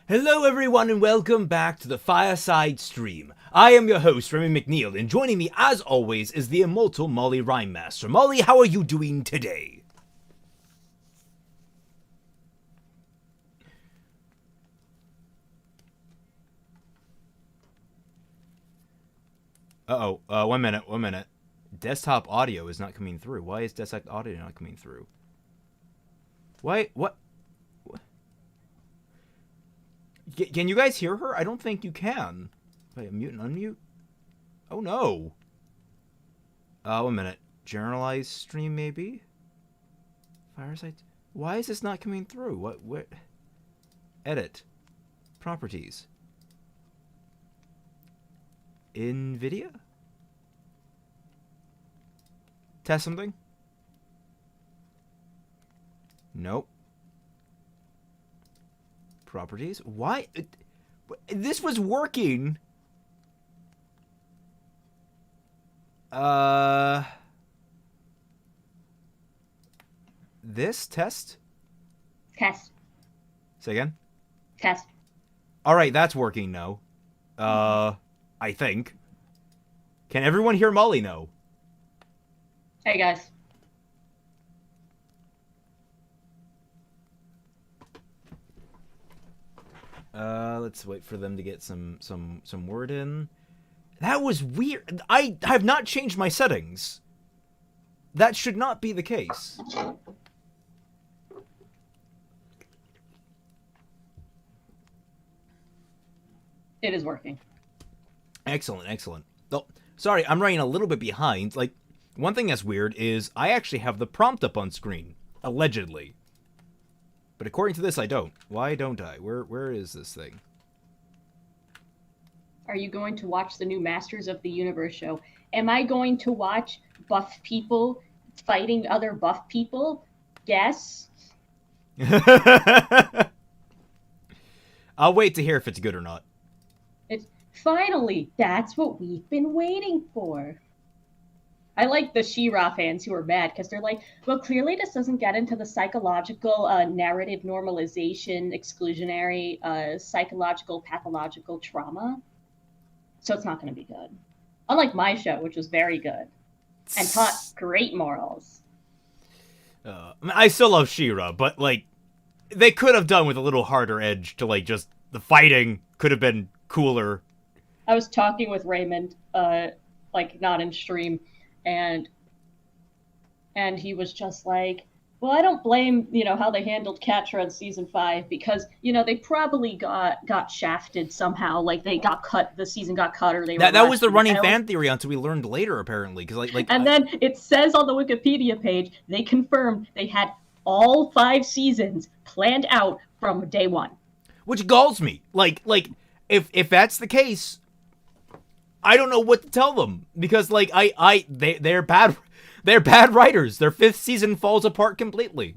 Hello everyone and welcome back to the Fireside stream. I am your host, Remy McNeil, and joining me as always is the immortal Mollie Rhyme Master. Mollie, how are you doing today? One minute. Desktop audio is not coming through. Why is desktop audio not coming through? Why, what? Can you guys hear her? I don't think you can. Wait, mute and unmute? Oh no. 1 minute. Generalized stream maybe? Fireside? Why is this not coming through? What? Edit. Properties. NVIDIA? Test something? Nope. Properties? Why? This was working. This test? Test. Say again? Test. Alright, that's working now. I think. Can everyone hear Mollie now? Hey guys. Let's wait for them to get some word in. That was weird. I have not changed my settings. That should not be the case. It is working. Excellent. Oh, sorry, I'm running a little bit behind. Like, one thing that's weird is I actually have the prompt up on screen. Allegedly. But according to this, I don't. Why don't I? Where is this thing? Are you going to watch the new Masters of the Universe show? Am I going to watch buff people fighting other buff people? Yes. I'll wait to hear if it's good or not. It's finally, that's what we've been waiting for. I like the She-Ra fans who are mad because they're like, well, clearly this doesn't get into the psychological narrative normalization, exclusionary, psychological, pathological trauma. So it's not going to be good. Unlike my show, which was very good and taught great morals. I still love She-Ra, but, like, they could have done with a little harder edge to, like, just the fighting could have been cooler. I was talking with Raymond, like, not in stream, and he was just like, well, I don't blame, how they handled Catra in season 5 because, they probably got shafted somehow. Like they got cut, the season got cut, or they that was the running fan theory until we learned later, apparently. Because then it says on the Wikipedia page, they confirmed they had all 5 seasons planned out from day 1. Which galls me. Like if that's the case, I don't know what to tell them because they're bad. They're bad writers. Their 5th season falls apart completely.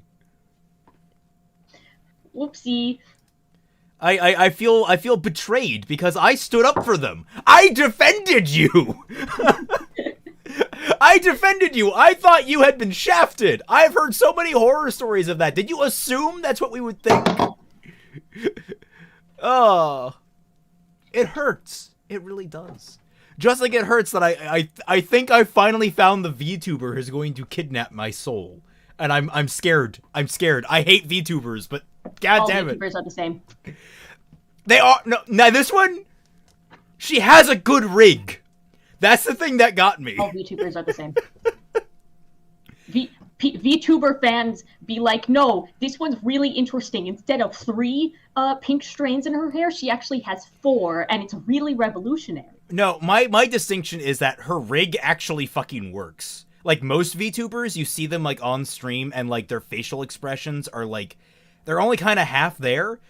Whoopsie. I feel betrayed because I stood up for them. I defended you. I defended you. I thought you had been shafted. I've heard so many horror stories of that. Did you assume that's what we would think? Oh, it hurts. It really does. Just like it hurts that I think I finally found the VTuber who's going to kidnap my soul. And I'm scared. I'm scared. I hate VTubers, but god damn it. All VTubers are the same. They are now this one, she has a good rig. That's the thing that got me. All VTubers are the same. VTuber fans be like, no, this one's really interesting. Instead of 3 pink strands in her hair, she actually has 4, and it's really revolutionary. No, my distinction is that her rig actually fucking works. Like, most VTubers, you see them, like, on stream, and, like, their facial expressions are, like, they're only kind of half there.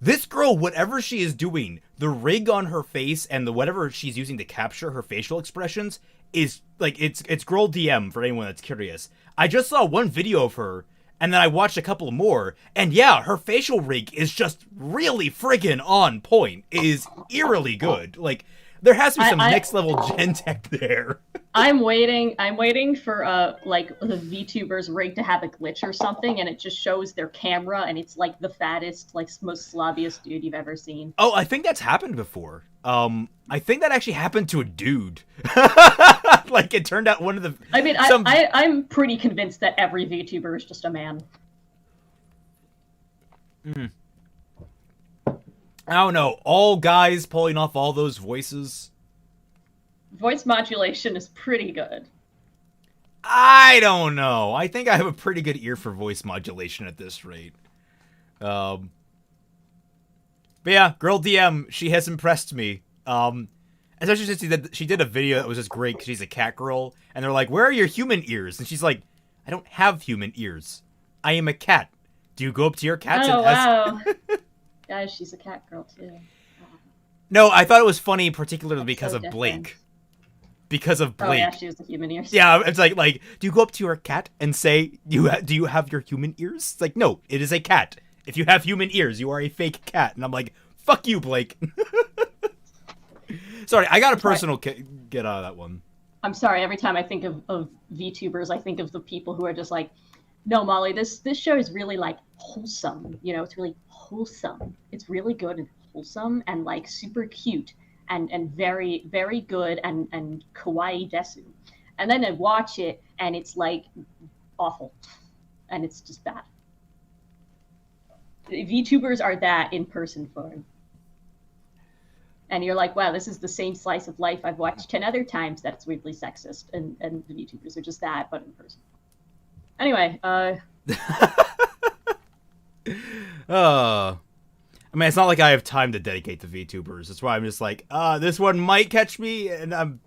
This girl, whatever she is doing, the rig on her face and the whatever she's using to capture her facial expressions is, like, it's girl DM for anyone that's curious. I just saw one video of her, and then I watched a couple more, and yeah, her facial rig is just really friggin' on point. It is eerily good. Like, There has to be some next level gen tech there. I'm waiting for like the VTubers rig to have a glitch or something, and it just shows their camera, and it's like the fattest, like most slobbiest dude you've ever seen. Oh, I think that's happened before. I think that actually happened to a dude. Like it turned out one of the. I mean, I'm pretty convinced that every VTuber is just a man. I don't know. All guys pulling off all those voices. Voice modulation is pretty good. I don't know. I think I have a pretty good ear for voice modulation at this rate. But yeah, girl DM, she has impressed me. Especially since she did a video that was just great because she's a cat girl, and they're like, "Where are your human ears?" And she's like, "I don't have human ears. I am a cat. Do you go up to your cats and ask?" Wow. Guys, she's a cat girl too. No, I thought it was funny, particularly because so of different. Blake. Because of Blake. Oh yeah, she was the human ears. Yeah, it's like, do you go up to your cat and say, do you have your human ears? It's like, no, it is a cat. If you have human ears, you are a fake cat. And I'm like, fuck you, Blake. Sorry, I got a personal get out of that one. I'm sorry, every time I think of VTubers, I think of the people who are just like, no, Molly, this show is really like wholesome. You know, it's really wholesome. It's really good and wholesome and like super cute and very, very good and kawaii desu. And then I watch it and it's like awful. And it's just bad. VTubers are that in person form. And you're like, wow, this is the same slice of life I've watched 10 other times that's weirdly sexist. And the VTubers are just that, but in person. Anyway, I mean, it's not like I have time to dedicate to VTubers. That's why I'm just like, this one might catch me, and I'm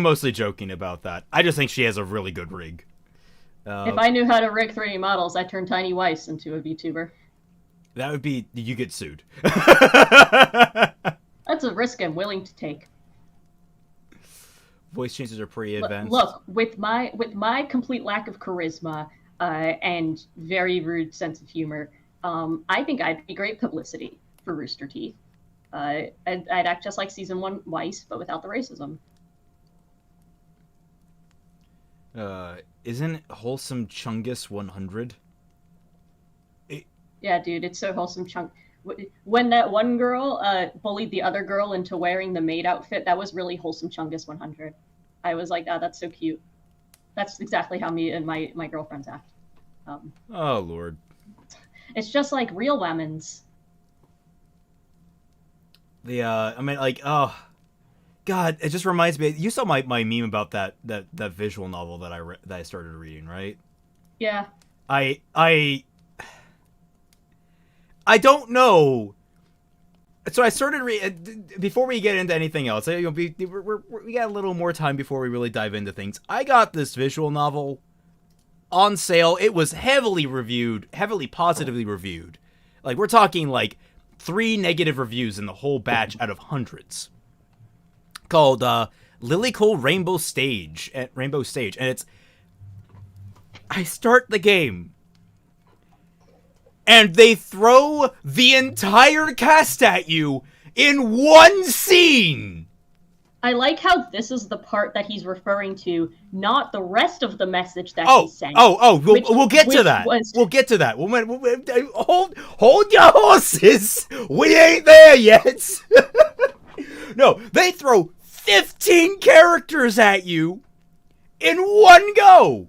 mostly joking about that. I just think she has a really good rig. If I knew how to rig 3D models, I'd turn Tiny Weiss into a VTuber. That would be, you get sued. That's a risk I'm willing to take. Voice changes are pretty advanced. Look, with my complete lack of charisma and very rude sense of humor, I think I'd be great publicity for Rooster Teeth. I'd act just like season 1 Weiss, but without the racism. Isn't Wholesome Chungus 100? Yeah, dude, it's so wholesome. When that one girl bullied the other girl into wearing the maid outfit, that was really wholesome Chungus 100. I was like, oh, that's so cute. That's exactly how me and my girlfriends act. Oh, Lord. It's just like real lemons. I mean, like, oh, God, it just reminds me. You saw my meme about that visual novel that I started reading, right? Yeah. I don't know. So I started before we get into anything else. We got a little more time before we really dive into things. I got this visual novel on sale. It was heavily positively reviewed. Like, we're talking like 3 negative reviews in the whole batch out of hundreds. Called Lily Cole Rainbow Stage, and it's. I start the game. And they throw the entire cast at you in one scene! I like how this is the part that he's referring to, not the rest of the message that he sent. We'll get to that. We'll get to that. Hold your horses! We ain't there yet! No, they throw 15 characters at you in one go!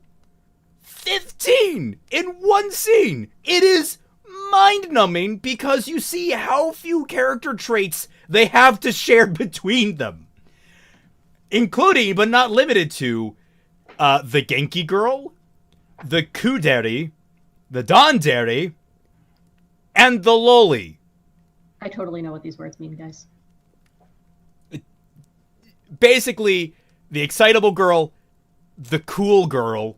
15 in one scene! It is mind-numbing because you see how few character traits they have to share between them. Including, but not limited to, the Genki Girl, the Kuderi, the Dandere, and the Loli. I totally know what these words mean, guys. Basically, the excitable girl, the cool girl,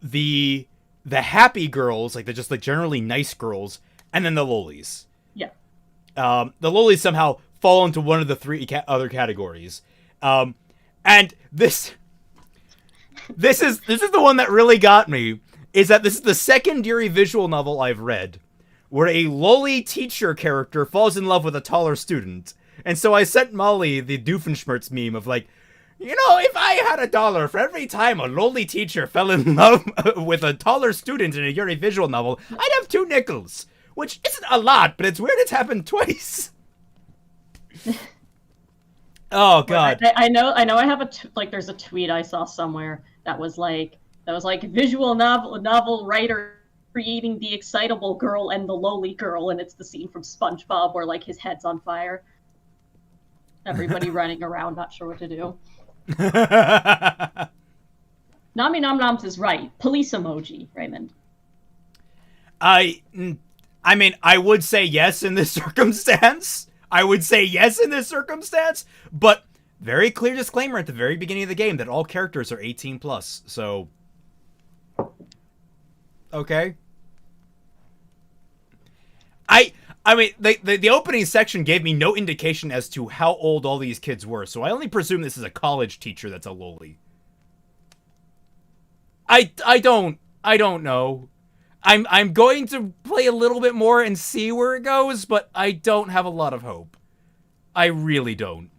the happy girls, like they're just like generally nice girls, and then the lolis. Yeah. The lolis somehow fall into one of the 3 other categories. And this is the one that really got me, is that this is the secondary visual novel I've read where a loli teacher character falls in love with a taller student. And so I sent Molly the Doofenshmirtz meme of like, if I had $1 for every time a lowly teacher fell in love with a taller student in a Yuri visual novel, I'd have 2 nickels. Which isn't a lot, but it's weird it's happened twice. Oh, God. I know I have there's a tweet I saw somewhere that was like visual novel writer creating the excitable girl and the lowly girl, and it's the scene from SpongeBob where like his head's on fire. Everybody running around, not sure what to do. Nami Nom Noms is right. Police emoji, Raymond. I mean, I would say yes in this circumstance. But very clear disclaimer at the very beginning of the game that all characters are 18 plus. So, okay. I mean, the opening section gave me no indication as to how old all these kids were, so I only presume this is a college teacher that's a lowly. I don't know. I'm going to play a little bit more and see where it goes, but I don't have a lot of hope. I really don't.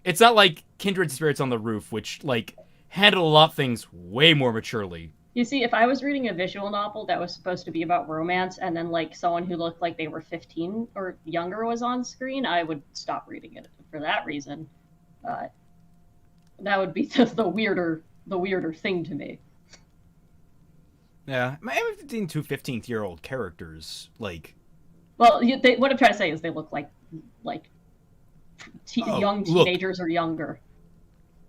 It's not like Kindred Spirits on the Roof, which, like, handled a lot of things way more maturely. You see, if I was reading a visual novel that was supposed to be about romance, and then, like, someone who looked like they were 15 or younger was on screen, I would stop reading it for that reason. That would be the weirder thing to me. Yeah, I'm 15 to 15-year-old characters, like... Well, what I'm trying to say is they look like young teenagers or younger.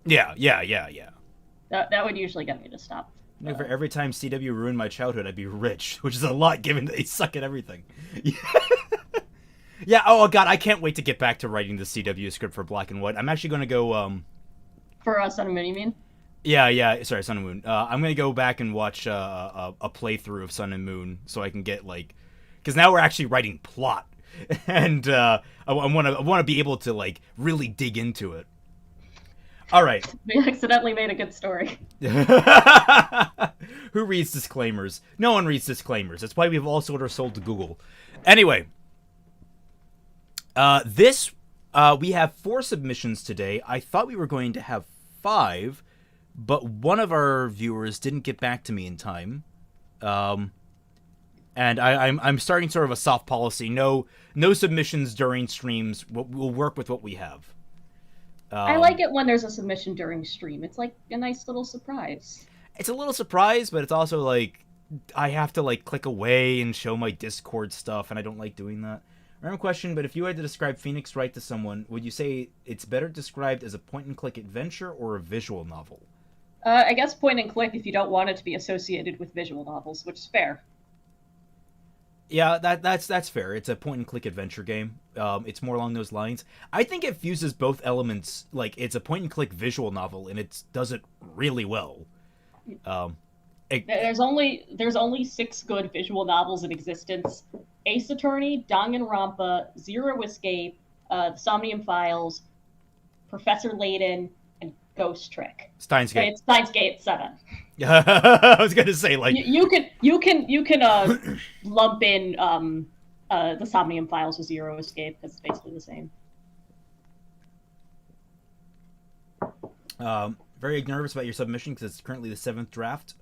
Yeah. That would usually get me to stop. For every time CW ruined my childhood, I'd be rich, which is a lot given that they suck at everything. Yeah, oh god, I can't wait to get back to writing the CW script for Black and White. I'm actually going to go, For Sun and Moon, you mean? Yeah, sorry, Sun and Moon. I'm going to go back and watch a playthrough of Sun and Moon so I can get, like... Because now we're actually writing plot. And I want to be able to, like, really dig into it. All right. We accidentally made a good story. Who reads disclaimers? No one reads disclaimers. That's why we've all sold our soul to Google. Anyway. We have 4 submissions today. I thought we were going to have 5, but one of our viewers didn't get back to me in time. And I'm starting sort of a soft policy. No submissions during streams. We'll work with what we have. I like it when there's a submission during stream. It's like a nice little surprise. It's a little surprise, but it's also like I have to like click away and show my Discord stuff, and I don't like doing that. Random question, but if you had to describe Phoenix Wright to someone, would you say it's better described as a point-and-click adventure or a visual novel? I guess point-and-click if you don't want it to be associated with visual novels, which is fair. Yeah, that's fair. It's a point-and-click adventure game. It's more along those lines. I think it fuses both elements. Like, it's a point-and-click visual novel, and it does it really well. There's only 6 good visual novels in existence: Ace Attorney, Danganronpa, Zero Escape, The Somnium Files, Professor Layton, and Ghost Trick. Steins Gate. It's Steins Gate 7. I was gonna say, like, you can lump in the Somnium Files with Zero Escape because it's basically the same. Very nervous about your submission because it's currently the 7th draft.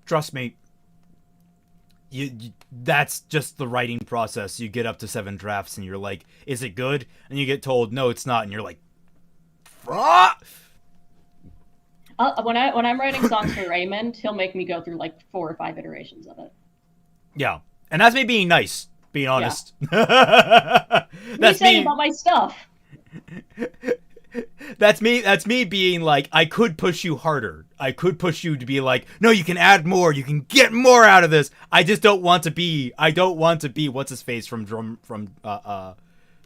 Trust me, that's just the writing process. You get up to 7 drafts and you're like, is it good? And you get told, no, it's not. And you're like, when I'm writing songs for Raymond, he'll make me go through like 4 or 5 iterations of it. Yeah. And that's me being nice, being honest. Yeah. That's me saying about my stuff. That's me being like, I could push you harder. I could push you to be like, no, you can add more. You can get more out of this. I just don't want to be. What's his face from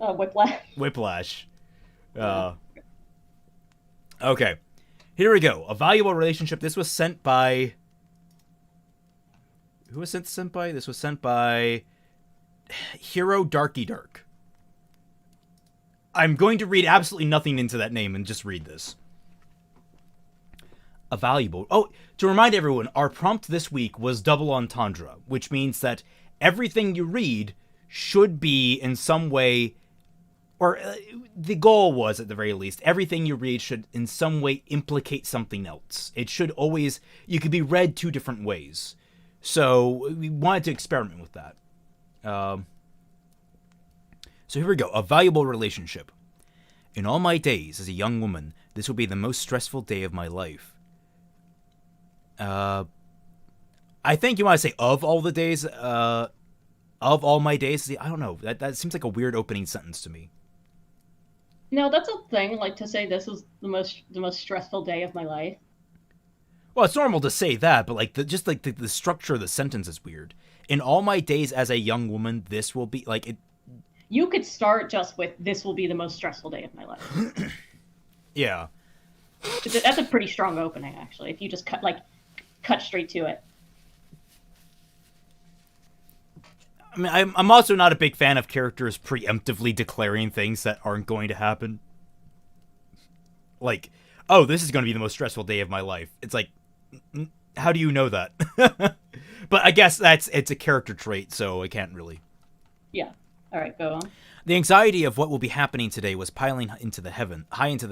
Whiplash. Whiplash. Okay. Here we go. A valuable relationship. This was sent by. Who was sent by? This was sent by Hero Darky Dark. I'm going to read absolutely nothing into that name and just read this. A valuable... Oh, to remind everyone, our prompt this week was double entendre, which means that everything you read should be in some way or the goal was, at the very least, everything you read should in some way implicate something else. It should always, you could be read two different ways. So we wanted to experiment with that. So here we go. A valuable relationship. In all my days as a young woman, this will be the most stressful day of my life. I think you want to say of all the days, of all my days. I don't know. That seems like a weird opening sentence to me. No, that's a thing. Like to say this is the most stressful day of my life. Well, it's normal to say that, but like the structure of the sentence is weird. In all my days as a young woman, this will be like it. You could start just with "this will be the most stressful day of my life." Yeah, that's a pretty strong opening, actually. If you just cut straight to it. I mean, I'm also not a big fan of characters preemptively declaring things that aren't going to happen. Like, oh, this is going to be the most stressful day of my life. It's like, how do you know that? But I guess it's a character trait, so I can't really. Yeah. All right, go on. The anxiety of what will be happening today was piling high into the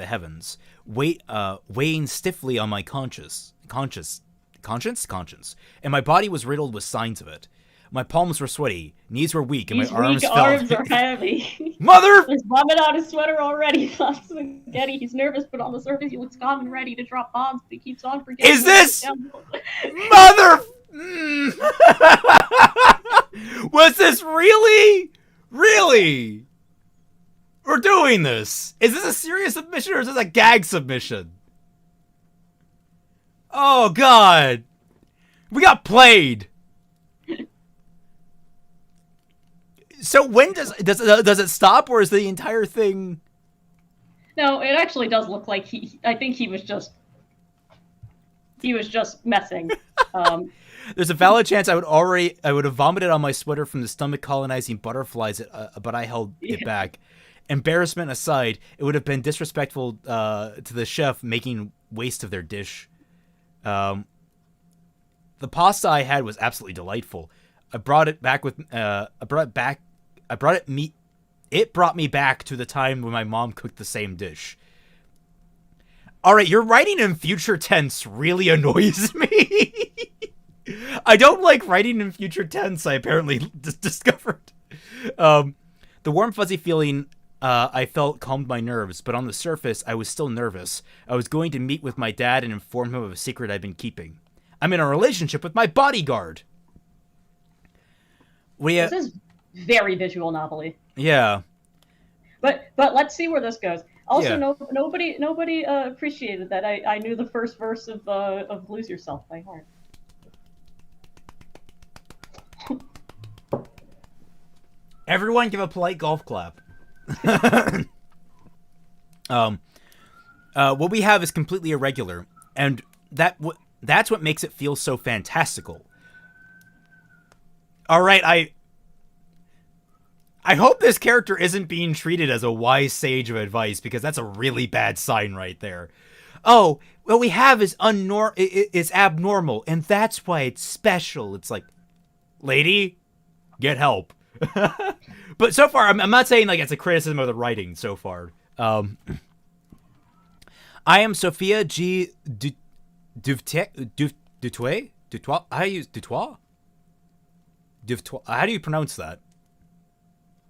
heavens, weighing stiffly on my conscience, and my body was riddled with signs of it. My palms were sweaty, knees were weak, and These my arms weak felt... arms are heavy. Mother! There's vomit on his sweater already. Spaghetti. He's nervous, but on the surface he looks calm and ready to drop bombs, but he keeps on forgetting. Is this... Mother... Was this really? Really? We're doing this. Is this a serious submission or is this a gag submission? Oh, God. We got played. So when does it stop, or is the entire thing... No, it actually does look like I think he was just messing. There's a valid chance I would have vomited on my sweater from the stomach colonizing butterflies, but I held it back. Embarrassment aside, it would have been disrespectful to the chef making waste of their dish. The pasta I had was absolutely delightful. It brought me back to the time when my mom cooked the same dish. All right, your writing in future tense really annoys me. I don't like writing in future tense, I apparently discovered. The warm, fuzzy feeling I felt calmed my nerves, but on the surface, I was still nervous. I was going to meet with my dad and inform him of a secret I'd been keeping. I'm in a relationship with my bodyguard. This is very visual novel-y. Yeah. But let's see where this goes. Also, Yeah. nobody appreciated that I knew the first verse of "Lose Yourself" by heart. Everyone give a polite golf clap. What we have is completely irregular, and that's what makes it feel so fantastical. All right, I hope this character isn't being treated as a wise sage of advice, because that's a really bad sign right there. Oh, what we have is is abnormal, and that's why it's special. It's like, lady, get help. But so far, I'm not saying like it's a criticism of the writing so far. I am Sophia G. Dutoit? How do you use Dutoit? How do you pronounce that?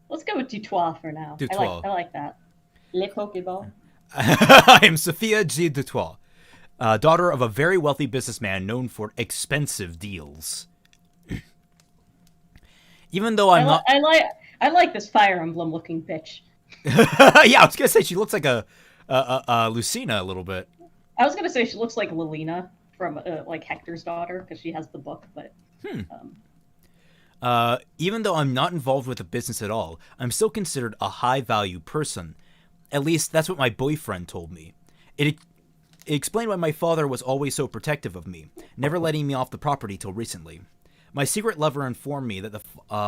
Let's go with Dutoit for now. Dutoit. I like that. Le Pokeball. I am Sophia G. Dutoit, daughter of a very wealthy businessman known for expensive deals. Even though I'm not... I like this Fire Emblem looking bitch. Yeah, I was gonna say she looks like a Lucina a little bit. I was gonna say she looks like Lilina from like Hector's daughter, because she has the book, but. Even though I'm not involved with the business at all, I'm still considered a high-value person. At least that's what my boyfriend told me. It explained why my father was always so protective of me, never letting me off the property till recently. My secret lover informed me that the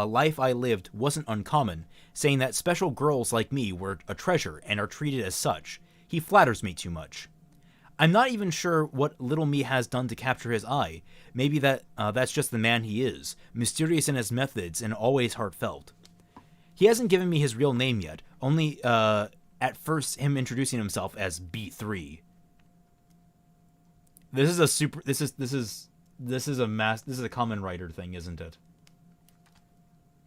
life I lived wasn't uncommon, saying that special girls like me were a treasure and are treated as such. He flatters me too much. I'm not even sure what little me has done to capture his eye. Maybe that's just the man he is, mysterious in his methods and always heartfelt. He hasn't given me his real name yet. Only, at first, him introducing himself as B3. This is a common writer thing, isn't it?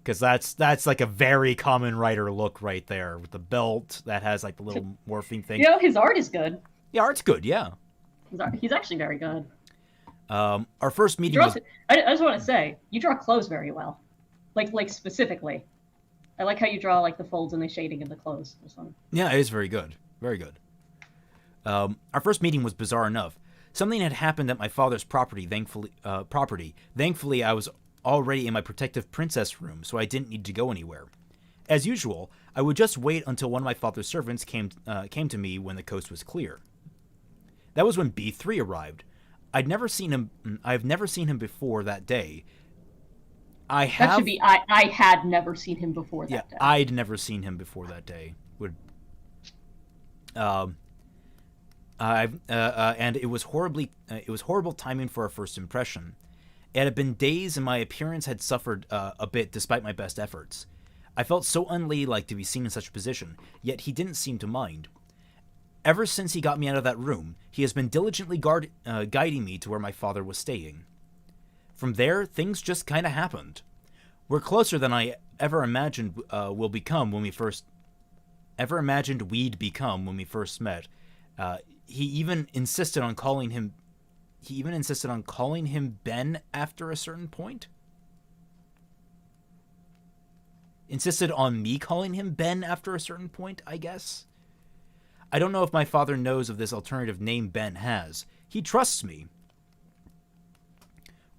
Because that's like a very common writer look right there, with the belt that has like the little morphing thing. His art is good. Yeah, art's good, yeah. He's actually very good. Our first meeting was... I just want to say, you draw clothes very well. Like specifically. I like how you draw like the folds and the shading of the clothes. Yeah, it is very good. Very good. Our first meeting was bizarre enough. Something had happened at my father's property. Thankfully, I was already in my protective princess room, so I didn't need to go anywhere. As usual, I would just wait until one of my father's servants came to me when the coast was clear. That was when B3 arrived. I've never seen him before that day. I had never seen him before that day. I'd never seen him before that day. And it was horrible timing for our first impression. It had been days, and my appearance had suffered a bit despite my best efforts. I felt so unladylike to be seen in such a position, yet he didn't seem to mind. Ever since he got me out of that room, he has been diligently guiding me to where my father was staying. From there, things just kind of happened. We're closer than I ever imagined we'd become when we first met. He even insisted on calling him Ben after a certain point. Insisted on me calling him Ben after a certain point, I guess. I don't know if my father knows of this alternative name Ben has. He trusts me.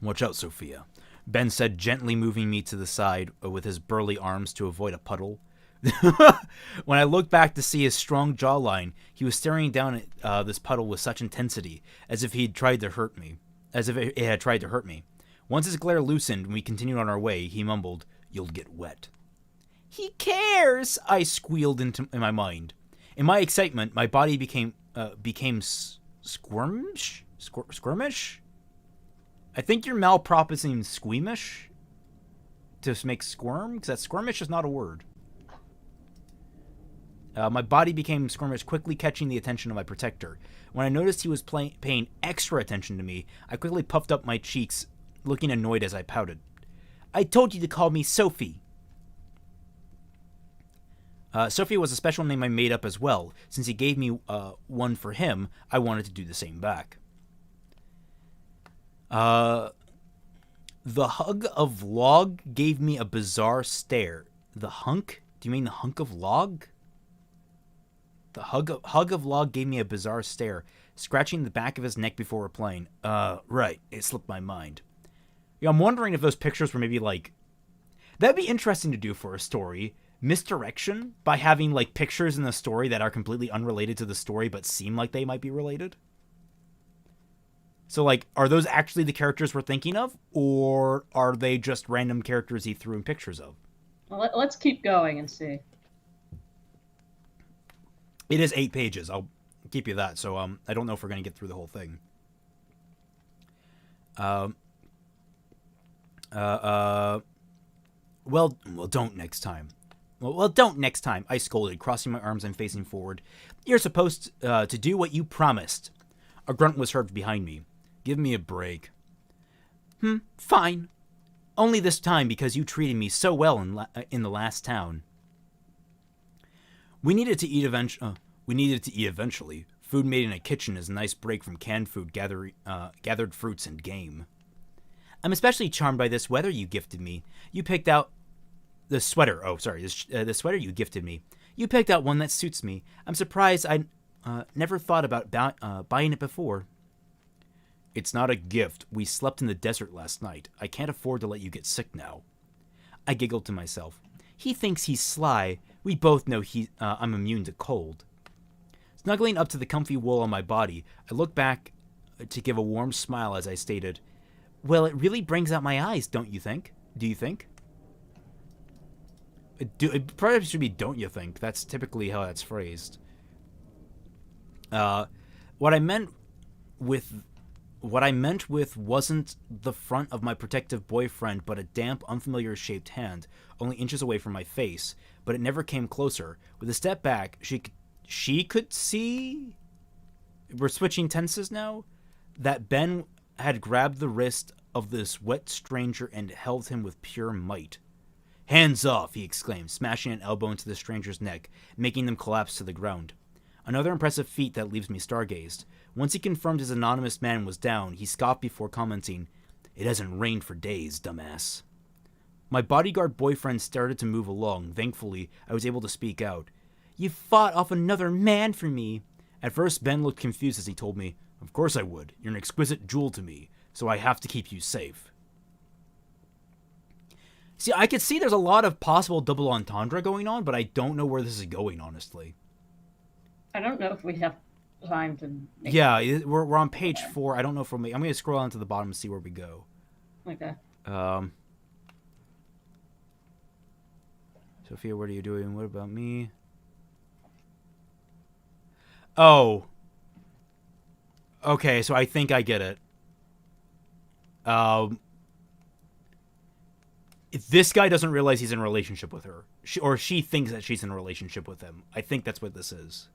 Watch out, Sophia, Ben said, gently moving me to the side with his burly arms to avoid a puddle. When I looked back to see his strong jawline, he was staring down at this puddle with such intensity, as if it had tried to hurt me. Once his glare loosened and we continued on our way, he mumbled, "You'll get wet." "He cares," I squealed in my mind. In my excitement, my body became squirmish? I think you're malproposing squeamish to make squirm, because that squirmish is not a word. My body became squirmish, quickly catching the attention of my protector. When I noticed he was paying extra attention to me, I quickly puffed up my cheeks, looking annoyed as I pouted. "I told you to call me Sophie." Sophie was a special name I made up as well. Since he gave me one for him, I wanted to do the same back. The hug of log gave me a bizarre stare. The hunk? Do you mean the hunk of log? The hug of log gave me a bizarre stare, scratching the back of his neck before replying. Right, it slipped my mind. Yeah, I'm wondering if those pictures were maybe like... That'd be interesting to do for a story. Misdirection by having like pictures in the story that are completely unrelated to the story but seem like they might be related. So like, are those actually the characters we're thinking of, or are they just random characters he threw in pictures of? Well, let's keep going and see. It is 8 pages. I'll keep you that. So I don't know if we're going to get through the whole thing. Well, don't next time. Well, don't next time, I scolded, crossing my arms and facing forward. You're supposed to do what you promised. A grunt was heard behind me. Give me a break. Fine. Only this time because you treated me so well in the last town. We needed to eat eventually. Food made in a kitchen is a nice break from canned food, gathered fruits, and game. I'm especially charmed by this weather you gifted me. You picked out the sweater. The sweater you gifted me. You picked out one that suits me. I'm surprised I never thought about buying it before. It's not a gift. We slept in the desert last night. I can't afford to let you get sick now. I giggled to myself. He thinks he's sly. We both know I'm immune to cold. Snuggling up to the comfy wool on my body, I looked back to give a warm smile as I stated, "Well, it really brings out my eyes, don't you think? Do you think?" It probably should be "don't you think." That's typically how that's phrased. What I meant with What I meant with wasn't the front of my protective boyfriend, but a damp, unfamiliar-shaped hand, only inches away from my face, but it never came closer. With a step back, she could see... We're switching tenses now? That Ben had grabbed the wrist of this wet stranger and held him with pure might. "Hands off," he exclaimed, smashing an elbow into the stranger's neck, making them collapse to the ground. Another impressive feat that leaves me stargazed. Once he confirmed his anonymous man was down, he scoffed before commenting, "It hasn't rained for days, dumbass." My bodyguard boyfriend started to move along. Thankfully, I was able to speak out. "You fought off another man for me." At first, Ben looked confused as he told me, "Of course I would. You're an exquisite jewel to me, so I have to keep you safe." See, I could see there's a lot of possible double entendre going on, but I don't know where this is going, honestly. I don't know if we have time to make we're on page 4. I don't know if I'm going to scroll down to the bottom and see where we go. Okay. Sophia, what are you doing? What about me? Oh. Okay, so I think I get it. If this guy doesn't realize he's in a relationship with her, or she thinks that she's in a relationship with him. I think that's what this is.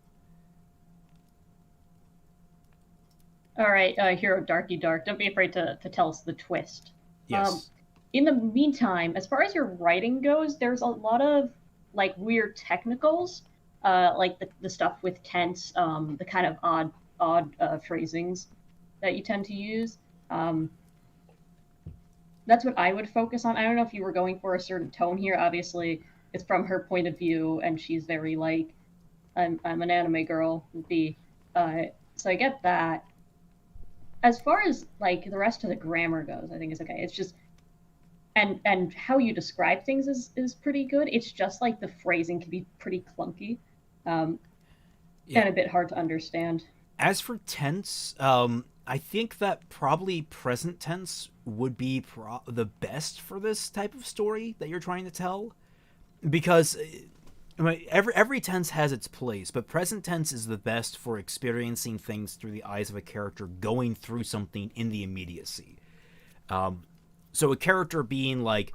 All right, Hero Darky Dark. Don't be afraid to tell us the twist. Yes. In the meantime, as far as your writing goes, there's a lot of like weird technicals, like the stuff with tense, the kind of odd phrasings that you tend to use. That's what I would focus on. I don't know if you were going for a certain tone here. Obviously, it's from her point of view, and she's very like, I'm an anime girl. Would be, so I get that. As far as like the rest of the grammar goes, I think it's okay. It's just, and how you describe things is pretty good. It's just like the phrasing can be pretty clunky, and a bit hard to understand. As for tense, I think that probably present tense would be the best for this type of story that you're trying to tell, because every tense has its place, but present tense is the best for experiencing things through the eyes of a character going through something in the immediacy. So a character being like,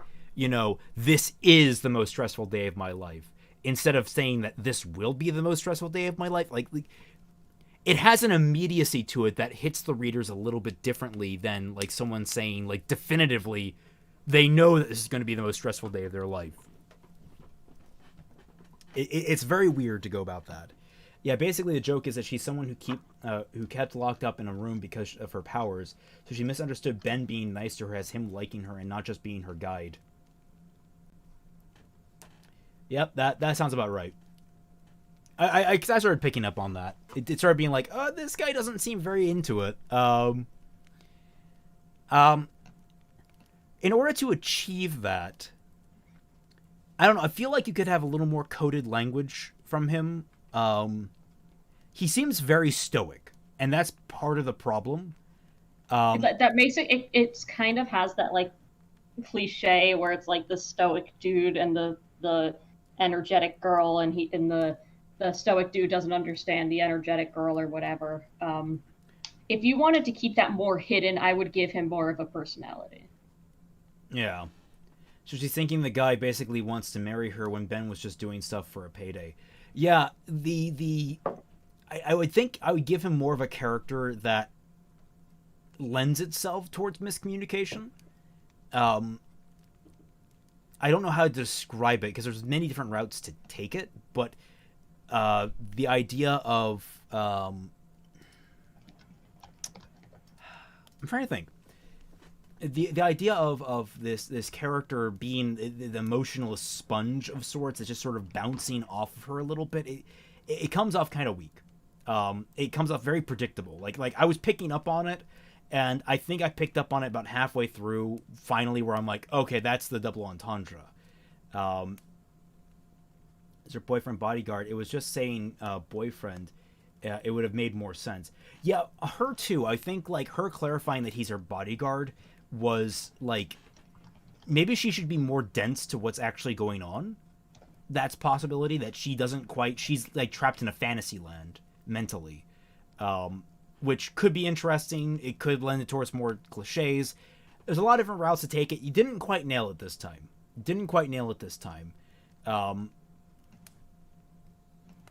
this is the most stressful day of my life, instead of saying that this will be the most stressful day of my life, like it has an immediacy to it that hits the readers a little bit differently than like someone saying like definitively they know that this is going to be the most stressful day of their life. It's very weird to go about that. Yeah, basically the joke is that she's someone who kept locked up in a room because of her powers, so she misunderstood Ben being nice to her as him liking her and not just being her guide. Yep, that sounds about right. I started picking up on that. It started being like, oh, this guy doesn't seem very into it. In order to achieve that, I don't know, I feel like you could have a little more coded language from him. He seems very stoic, and that's part of the problem. That makes it kind of has that like cliche where it's like the stoic dude and the energetic girl, and the stoic dude doesn't understand the energetic girl or whatever. If you wanted to keep that more hidden, I would give him more of a personality. Yeah. So she's thinking the guy basically wants to marry her when Ben was just doing stuff for a payday. Yeah, I would think I would give him more of a character that lends itself towards miscommunication. I don't know how to describe it because there's many different routes to take it, but the idea of I'm trying to think. The idea of this character being the emotional sponge of sorts is just sort of bouncing off of her a little bit. It comes off kind of weak. It comes off very predictable. Like I was picking up on it, and I think I picked up on it about halfway through. Finally, where I'm like, okay, that's the double entendre. Is her boyfriend bodyguard? It was just saying boyfriend. It would have made more sense. Yeah, her too. I think like her clarifying that he's her bodyguard was like maybe she should be more dense to what's actually going on. That's possibility that she doesn't quite. She's like trapped in a fantasy land mentally. which could be interesting. It could lend it towards more cliches. There's a lot of different routes to take it. You didn't quite nail it this time.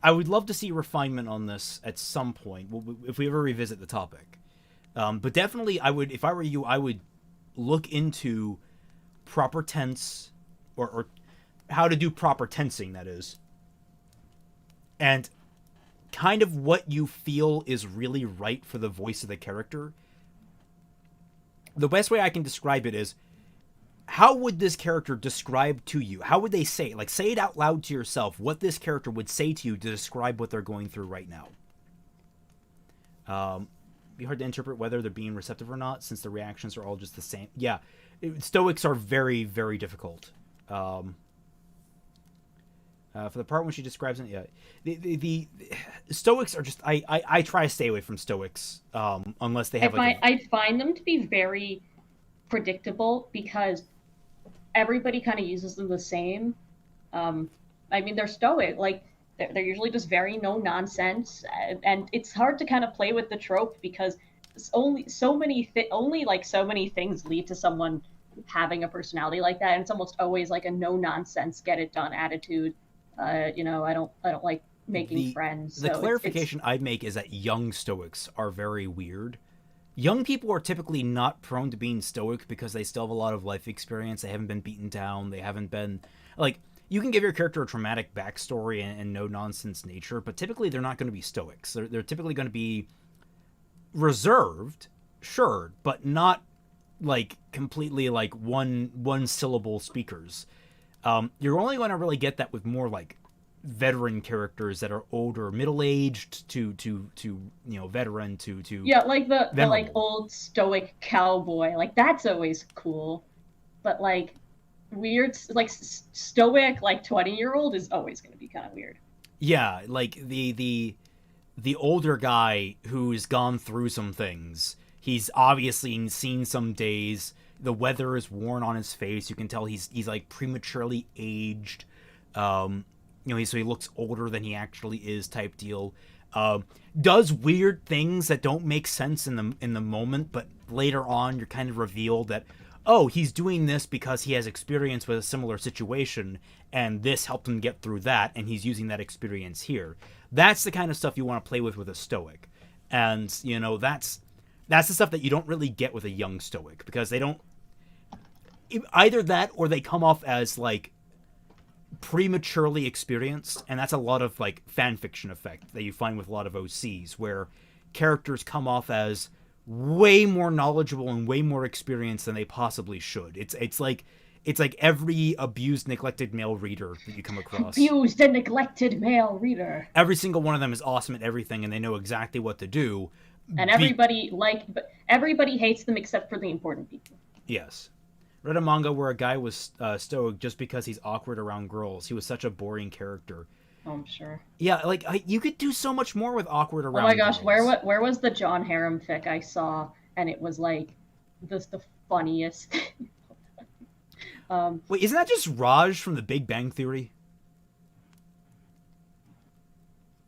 I would love to see refinement on this at some point if we ever revisit the topic. But definitely, if I were you, I would look into proper tense or how to do proper tensing, that is. And kind of what you feel is really right for the voice of the character. The best way I can describe it is, how would this character describe to you? How would they say it? Like, say it out loud to yourself, what this character would say to you to describe what they're going through right now. Be hard to interpret whether they're being receptive or not, since the reactions are all just the same. Yeah, Stoics are very, very difficult. For the part when she describes it, yeah, the Stoics are just, I try to stay away from Stoics, unless they have I find them to be very predictable because everybody kind of uses them the same. I mean, they're Stoic, like they're usually just very no nonsense, and it's hard to kind of play with the trope because only so many things lead to someone having a personality like that, and it's almost always like a no nonsense, get it done attitude. I don't like making friends. The clarification I'd make is that young Stoics are very weird. Young people are typically not prone to being stoic because they still have a lot of life experience. They haven't been beaten down. They haven't been, like, you can give your character a traumatic backstory and no-nonsense nature, but typically they're not going to be stoics. They're typically going to be reserved, sure, but not, like, completely, like, one-syllable speakers. You're only going to really get that with more, like, veteran characters that are older, middle-aged to veteran to yeah, like the like old stoic cowboy, like that's always cool, but like weird, like stoic like 20-year-old is always going to be kind of weird. Yeah, like the older guy who's gone through some things. He's obviously seen some days. The weather is worn on his face. You can tell he's like prematurely aged. So he looks older than he actually is, type deal. Does weird things that don't make sense in the moment, but later on you're kind of revealed that, oh, he's doing this because he has experience with a similar situation, and this helped him get through that, and he's using that experience here. That's the kind of stuff you want to play with a Stoic. And, that's the stuff that you don't really get with a young Stoic, because they don't... Either that, or they come off as, like, prematurely experienced, and that's a lot of like fan fiction effect that you find with a lot of OCs, where characters come off as way more knowledgeable and way more experienced than they possibly should. It's like every abused, neglected male reader that you come across. Abused and neglected male reader. Every single one of them is awesome at everything, and they know exactly what to do. And everybody hates them except for the important people. Yes. Read a manga where a guy was stoic just because he's awkward around girls. He was such a boring character. Oh, I'm sure. Yeah, like you could do so much more with awkward around. Oh my gosh, girls. where was the John Harem fic I saw? And it was like the funniest. Wait, isn't that just Raj from The Big Bang Theory?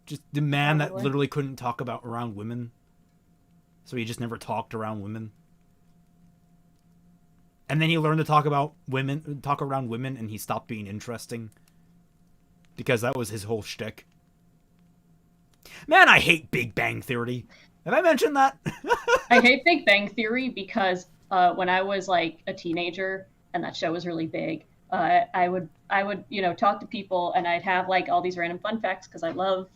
Just the man that literally couldn't talk about around women, so he just never talked around women. And then he learned to talk around women, and he stopped being interesting. Because that was his whole shtick. Man, I hate Big Bang Theory. Have I mentioned that? I hate Big Bang Theory because when I was like a teenager and that show was really big, I would talk to people and I'd have like all these random fun facts because I love,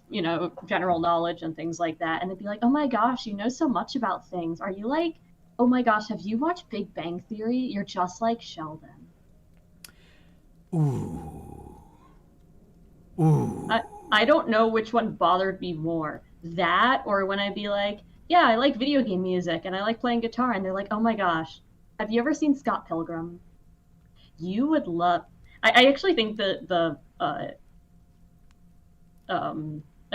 general knowledge and things like that. And they'd be like, oh my gosh, you know so much about things. Are you like, oh my gosh, have you watched Big Bang Theory? You're just like Sheldon. Ooh. I don't know which one bothered me more. That or when I'd be like, yeah, I like video game music and I like playing guitar. And they're like, oh my gosh, have you ever seen Scott Pilgrim? You would love... I actually think I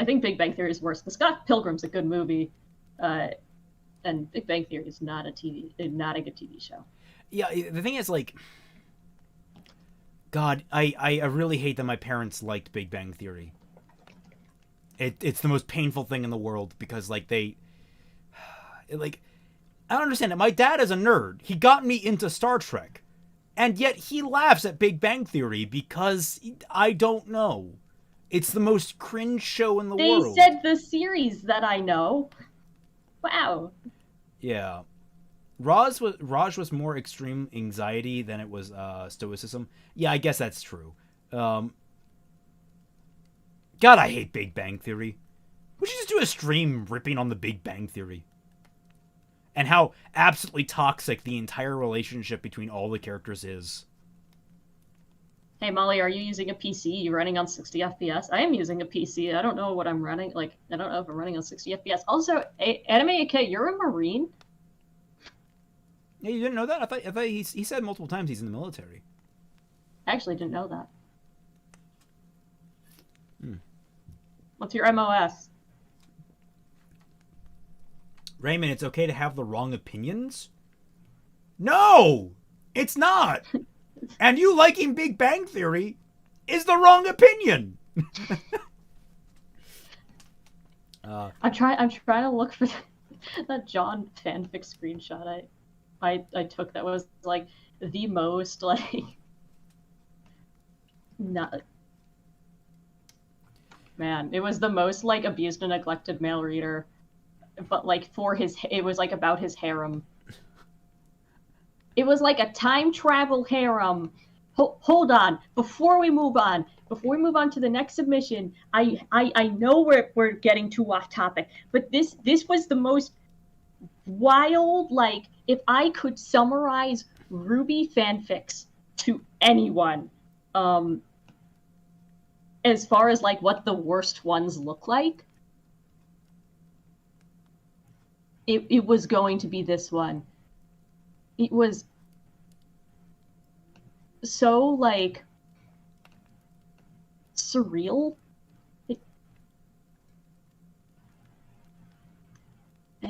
think Big Bang Theory is worse. The Scott Pilgrim's a good movie. And Big Bang Theory is not a good TV show. Yeah, the thing is, like, God, I really hate that my parents liked Big Bang Theory. It's the most painful thing in the world because, like, like, I don't understand it. My dad is a nerd. He got me into Star Trek. And yet he laughs at Big Bang Theory because I don't know. It's the most cringe show in the They world. said the series that I know. Wow. Yeah. Raj was more extreme anxiety than it was stoicism. Yeah, I guess that's true. God, I hate Big Bang Theory. We should just do a stream ripping on the Big Bang Theory. And how absolutely toxic the entire relationship between all the characters is. Hey, Molly, are you using a PC? You running on 60 FPS? I am using a PC. I don't know what I'm running. Like, I don't know if I'm running on 60 FPS. Also, Anime AK, you're a Marine? Yeah, you didn't know that? I thought he said multiple times he's in the military. I actually didn't know that. What's your MOS? Raymond, it's okay to have the wrong opinions? No! It's not! And you liking Big Bang Theory is the wrong opinion! I'm trying to look for that John fanfic screenshot I took that was like the most like not man, it was the most like abused and neglected male reader, but like it was like about his harem. It was like a time travel harem. Hold on, before we move on to the next submission, I know we're getting too off topic, but this was the most wild, like, if I could summarize Ruby fanfics to anyone, as far as like what the worst ones look like, it was going to be this one. It was so like surreal.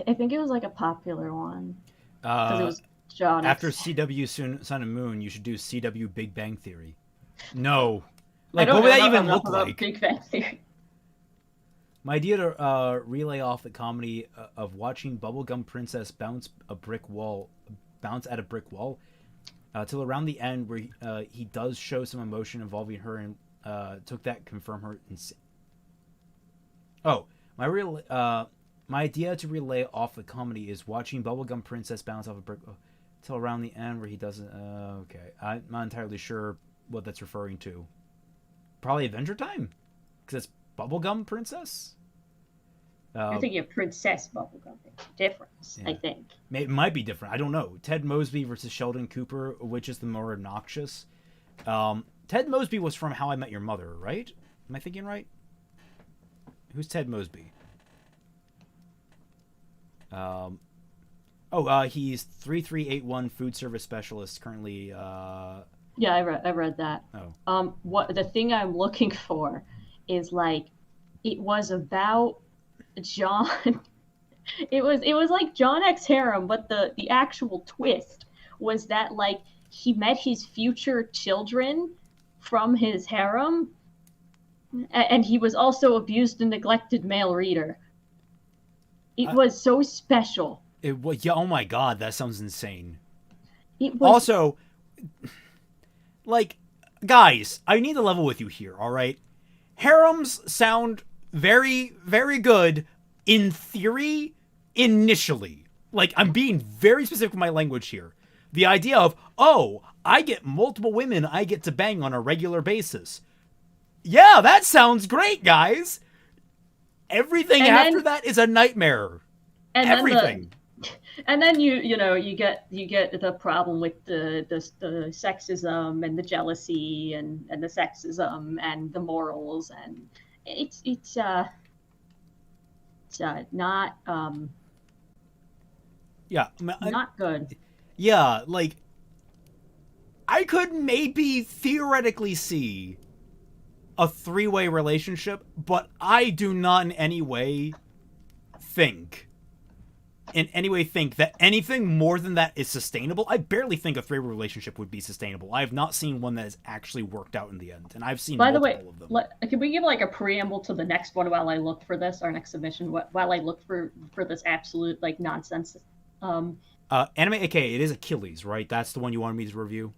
I think it was like a popular one because it was John. After CW Sun and Moon, you should do CW Big Bang Theory. No, like what would that even look like? Big Bang Theory. My idea to relay off the comedy of watching Bubblegum Princess bounce at a brick wall, till around the end where he does show some emotion involving her and took that confirm her. My idea to relay off the comedy is watching Bubblegum Princess bounce off a brick till around the end where he doesn't. Okay, I'm not entirely sure what that's referring to. Probably Adventure Time, because it's Bubblegum Princess. You're thinking of Princess Bubblegum. Difference, yeah. I think. It might be different. I don't know. Ted Mosby versus Sheldon Cooper, which is the more obnoxious? Ted Mosby was from How I Met Your Mother, right? Am I thinking right? Who's Ted Mosby? He's 3381 food service specialist currently. Yeah, I read that. Oh. What the thing I'm looking for is like, it was about John. it was like John X harem, but the actual twist was that like he met his future children from his harem, and he was also abused and neglected male reader. It was so special. It was, yeah. Oh my god, that sounds insane. It was also, like, guys, I need to level with you here. All right, harems sound very, very good in theory. Initially, like, I'm being very specific with my language here. The idea of, oh, I get multiple women I get to bang on a regular basis. Yeah, that sounds great, guys. Everything after that is a nightmare. Everything. And then you get the problem with the sexism and the jealousy and the sexism and the morals, and it's not not good. Yeah, like, I could maybe theoretically see a three-way relationship, but I do not in any way think in any way think that anything more than that is sustainable. I barely think a three-way relationship would be sustainable. I have not seen one that has actually worked out in the end, and I've seen By the way, multiple of them. can we give like a preamble to the next one while I look for this, our next submission, while I look for this absolute like nonsense? Anime, aka it is Achilles, right? That's the one you wanted me to review.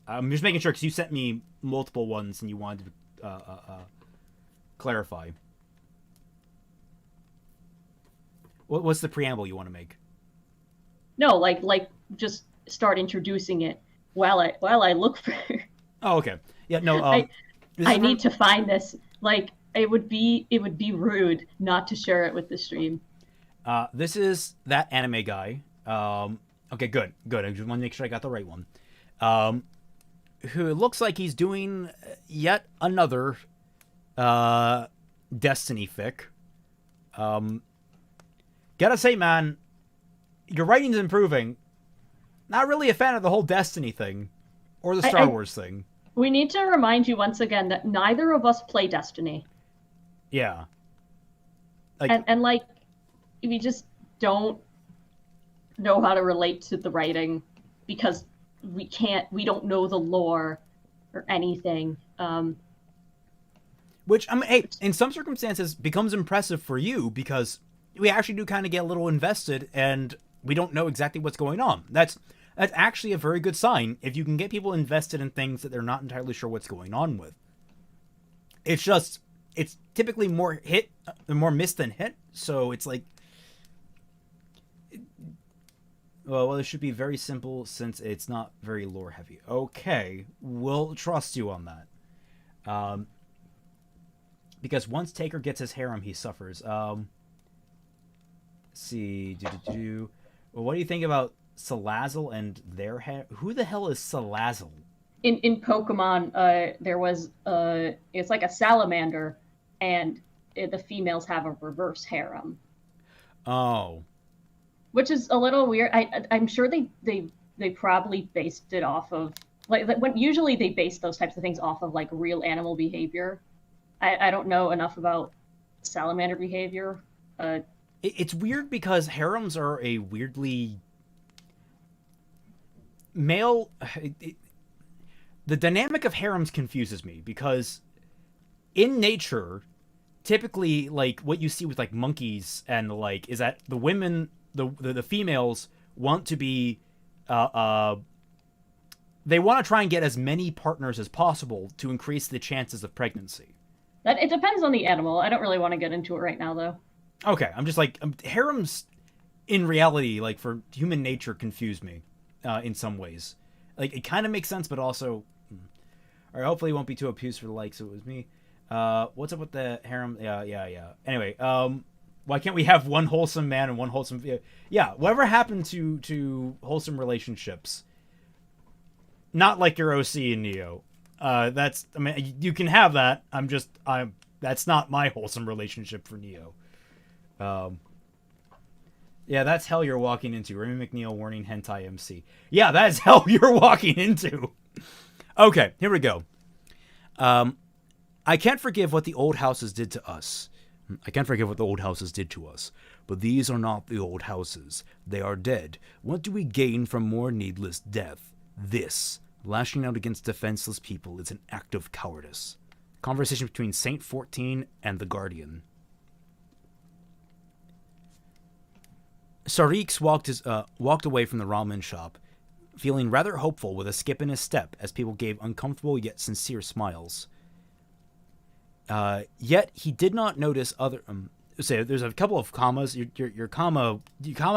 I'm just making sure because you sent me multiple ones and you wanted to clarify. What's the preamble you want to make? No, like just start introducing it while I look for. Oh, okay. Yeah, no. I need to find this. Like it would be rude not to share it with the stream. This is that anime guy. Okay, good. I just want to make sure I got the right one. Who looks like he's doing yet another Destiny fic. Gotta say, man, your writing's improving. Not really a fan of the whole Destiny thing or the Star Wars thing. We need to remind you once again that neither of us play Destiny. Yeah. Like, and like, we just don't know how to relate to the writing because we don't know the lore or anything. Which, I mean, hey, in some circumstances becomes impressive for you because we actually do kind of get a little invested and we don't know exactly what's going on. That's actually a very good sign if you can get people invested in things that they're not entirely sure what's going on with. It's typically more miss than hit, so it's like, well, it should be very simple since it's not very lore heavy. Okay, we'll trust you on that. Because once Taker gets his harem, he suffers. Let's see. Well, what do you think about Salazzle and their who the hell is Salazzle? In Pokemon, there was it's like a salamander, and the females have a reverse harem. Oh. Which is a little weird. I'm sure they probably based it off of when usually they base those types of things off of like real animal behavior. I don't know enough about salamander behavior. It's weird because harems are a weirdly male. The dynamic of harems confuses me because in nature, typically, like what you see with like monkeys and like is that the women, the females want to be, they want to try and get as many partners as possible to increase the chances of pregnancy. It depends on the animal. I don't really want to get into it right now, though. Okay, I'm just like harems, in reality, like for human nature, confuse me in some ways. Like it kind of makes sense, but also, or hopefully, it won't be too obtuse for the likes. So it was me. What's up with the harem? Yeah. Anyway, why can't we have one wholesome man and one wholesome? Yeah, whatever happened to wholesome relationships? Not like your OC and Neo. I mean, you can have that. That's not my wholesome relationship for Neo. Yeah, that's hell you're walking into. Remy McNeil warning hentai MC. Yeah, that's hell you're walking into. Okay, here we go. I can't forgive what the old houses did to us. I can't forgive what the old houses did to us. But these are not the old houses. They are dead. What do we gain from more needless death? This. Lashing out against defenseless people is an act of cowardice. Conversation between Saint 14 and the Guardian. Sarix walked away from the ramen shop, feeling rather hopeful with a skip in his step as people gave uncomfortable yet sincere smiles. Yet he did not notice other. Say there's a couple of commas. Your comma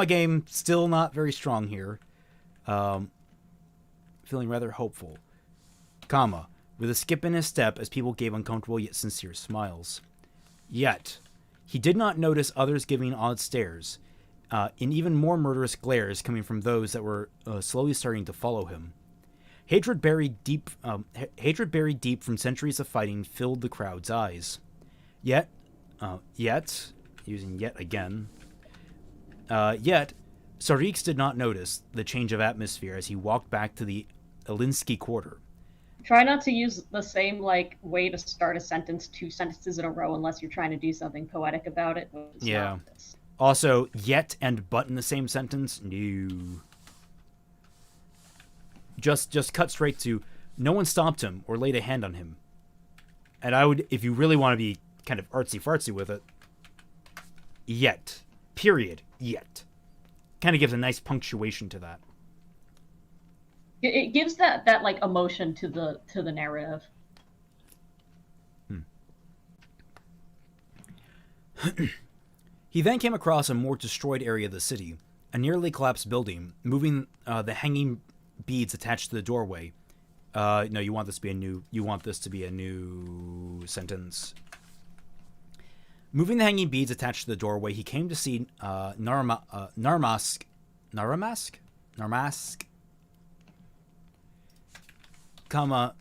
game still not very strong here. Feeling rather hopeful, comma, with a skip in his step as people gave uncomfortable yet sincere smiles. Yet, he did not notice others giving odd stares, and even more murderous glares coming from those that were slowly starting to follow him. Hatred buried deep from centuries of fighting filled the crowd's eyes. Yet, using yet again, yet, Sarix did not notice the change of atmosphere as he walked back to the Elinsky Quarter. Try not to use the same way to start a sentence 2 sentences in a row unless you're trying to do something poetic about it. Yeah. Also, yet and but in the same sentence? No. Just cut straight to, no one stopped him or laid a hand on him. And I would, if you really want to be kind of artsy-fartsy with it, yet. Period. Yet. Kind of gives a nice punctuation to that. It gives that like emotion to the narrative. He then came across a more destroyed area of the city, a nearly collapsed building, moving the hanging beads attached to the doorway. No, you want this to be a new sentence. Moving the hanging beads attached to the doorway, he came to see Narmask.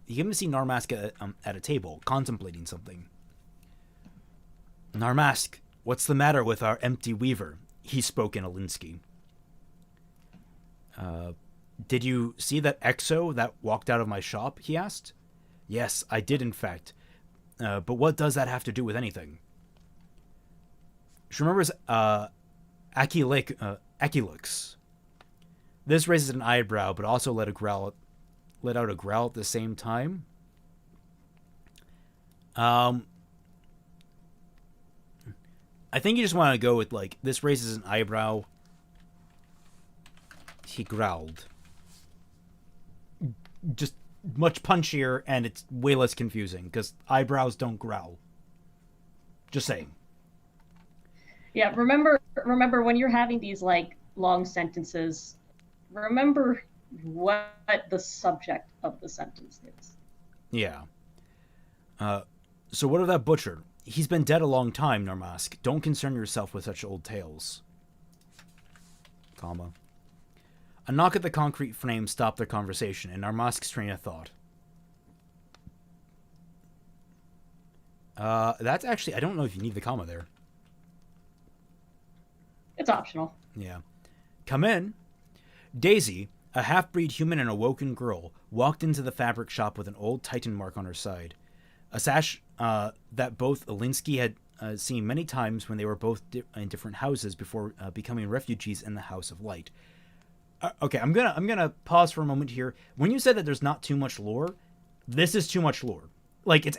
He came to see Narmask at a table, contemplating something. Narmask, what's the matter with our empty weaver? He spoke in Alinsky. Did you see that exo that walked out of my shop? He asked. Yes, I did, in fact. But what does that have to do with anything? She remembers Akilux. This raises an eyebrow, but also let out a growl at the same time. I think you just want to go with, like, this raises an eyebrow. He growled. Just much punchier, and it's way less confusing, because eyebrows don't growl. Just saying. Yeah, remember when you're having these, like, long sentences, remember what the subject of the sentence is. Yeah. So what of that butcher? He's been dead a long time, Narmask. Don't concern yourself with such old tales. Comma. A knock at the concrete frame stopped their conversation, and Narmask's train of thought. That's actually... I don't know if you need the comma there. It's optional. Yeah. Come in. Daisy, a half-breed human and awoken girl, walked into the fabric shop with an old Titan mark on her side. A sash that both Alinsky had seen many times when they were both in different houses before becoming refugees in the House of Light. Okay, I'm gonna pause for a moment here. When you said that there's not too much lore, this is too much lore. Like, it's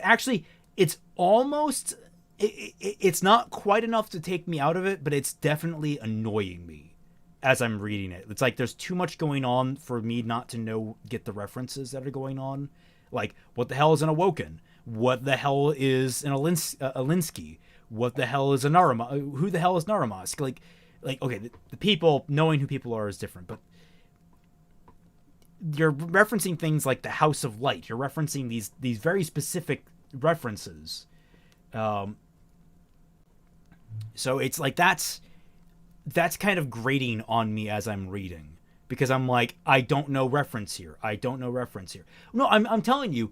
almost... It's not quite enough to take me out of it, but it's definitely annoying me as I'm reading it. It's like there's too much going on for me not to get the references that are going on. Like, what the hell is an Awoken? What the hell is an Alinsky? What the hell is a Narama? Who the hell is Naramask? Like okay, the people, knowing who people are is different, but you're referencing things like the House of Light. You're referencing these very specific references. So it's like that's kind of grating on me as I'm reading, because I'm like, I don't know reference here. No, I'm telling you,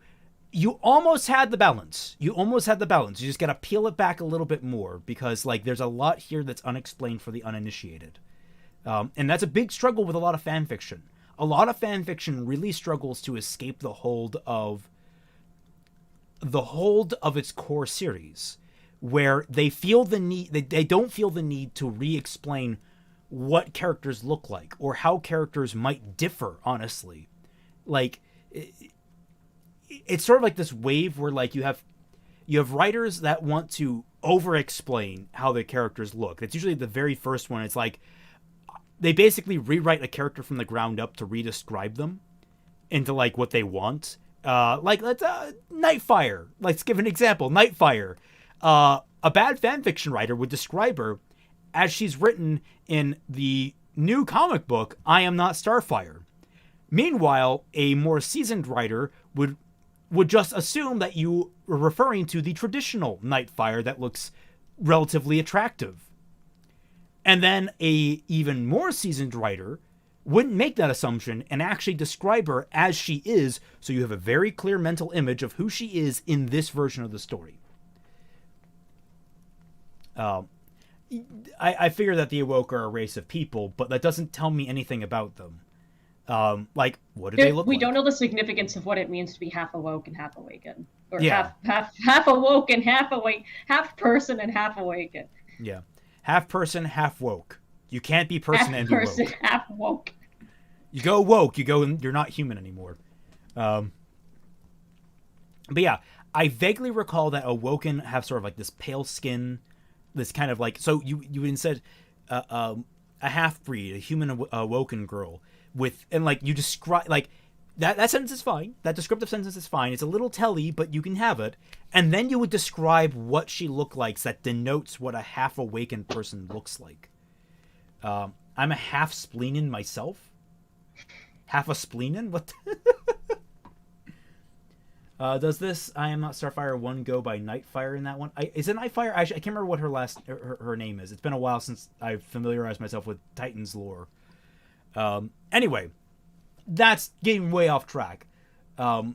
you almost had the balance. You just gotta peel it back a little bit more, because like there's a lot here that's unexplained for the uninitiated. And that's a big struggle with a lot of fan fiction. A lot of fan fiction really struggles to escape the hold of its core series, where they feel the need, they don't feel the need to re-explain what characters look like or how characters might differ, honestly. Like, it's sort of like this wave where like you have writers that want to over-explain how the characters look. That's usually the very first one. It's like they basically rewrite a character from the ground up to re-describe them into like what they want. Like, let's Nightfire. Let's give an example. Nightfire. A bad fanfiction writer would describe her as she's written in the new comic book, I Am Not Starfire. Meanwhile, a more seasoned writer would just assume that you were referring to the traditional Nightfire that looks relatively attractive. And then a even more seasoned writer wouldn't make that assumption and actually describe her as she is, so you have a very clear mental image of who she is in this version of the story. I figure that the Awoke are a race of people, but that doesn't tell me anything about them. Like, what do they look like? We don't know the significance of what it means to be half awoke and half awakened. Or half awoke and half awake, half person and half awakened. Yeah. Half person, half woke. You can't be person Half and be person, woke. half woke. You go woke, you're not human anymore. But yeah, I vaguely recall that Awoken have sort of like this pale skin, this kind of like, so you instead a half breed, a human Awoken girl with, and like you describe like that sentence is fine. That descriptive sentence is fine. It's a little telly, but you can have it. And then you would describe what she looked like that denotes what a half awakened person looks like. I'm a half spleenin myself. Half a spleenin? What? Does this I Am Not Starfire 1 go by Nightfire in that one? Is it Nightfire? I can't remember what her her name is. It's been a while since I've familiarized myself with Titan's lore. Anyway, that's getting way off track. Her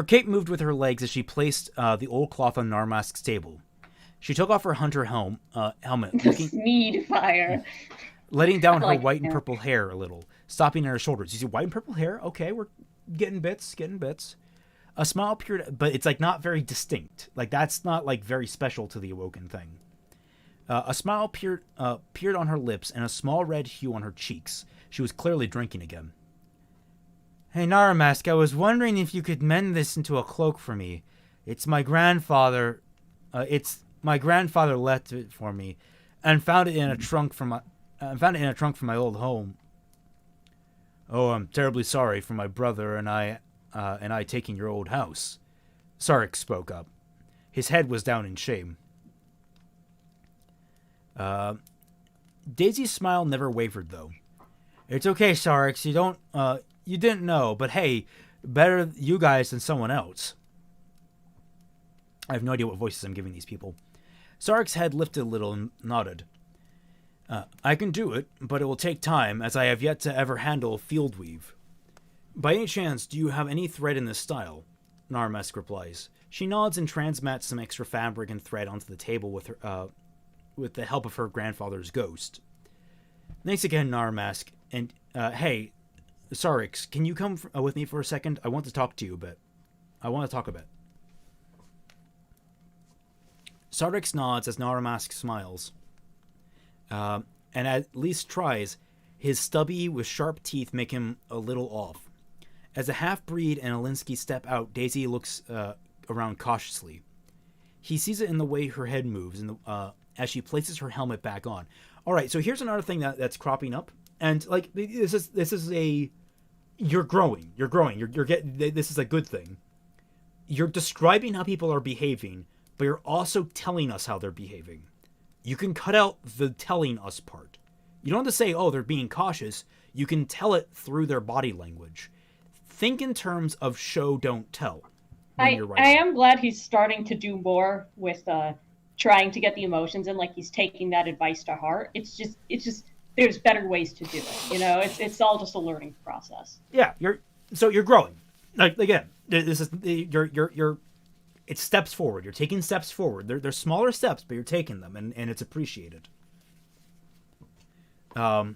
cape moved with her legs as she placed the old cloth on Narmask's table. She took off her hunter helmet, Sneed fire. letting down like her white and it. purple hair a little, stopping at her shoulders. You see white and purple hair? Okay, we're getting bits. A smile appeared, but it's like not very distinct. Like that's not like very special to the Awoken thing. A smile appeared on her lips and a small red hue on her cheeks. She was clearly drinking again. Hey, Naramask, I was wondering if you could mend this into a cloak for me. It's my grandfather left it for me, and found it in a trunk from my old home. Oh, I'm terribly sorry for my brother and I taking your old house. Sarek spoke up. His head was down in shame. Daisy's smile never wavered, though. It's okay, Sarek. You didn't know, but hey, better you guys than someone else. I have no idea what voices I'm giving these people. Sarek's head lifted a little and nodded. I can do it, but it will take time, as I have yet to ever handle field weave. By any chance, do you have any thread in this style? Narmask replies. She nods and transmats some extra fabric and thread onto the table with the help of her grandfather's ghost. Thanks again, Narmask. And, hey, Sarix, can you come with me for a second? I want to talk to you a bit. Sarix nods as Narmask smiles. And at least tries. His stubby with sharp teeth make him a little off. As a half-breed and Alinsky step out, Daisy looks around cautiously. He sees it in the way her head moves as she places her helmet back on. All right, so here's another thing that's cropping up, and like this is a you're growing. This is a good thing. You're describing how people are behaving, but you're also telling us how they're behaving. You can cut out the telling us part. You don't have to say, oh, they're being cautious. You can tell it through their body language. Think in terms of show, don't tell. I am glad he's starting to do more with trying to get the emotions in, like he's taking that advice to heart. It's just there's better ways to do it. You know, it's all just a learning process. Yeah, you're growing. Like again, this is you're it's steps forward. You're taking steps forward. They're smaller steps, but you're taking them, and it's appreciated. So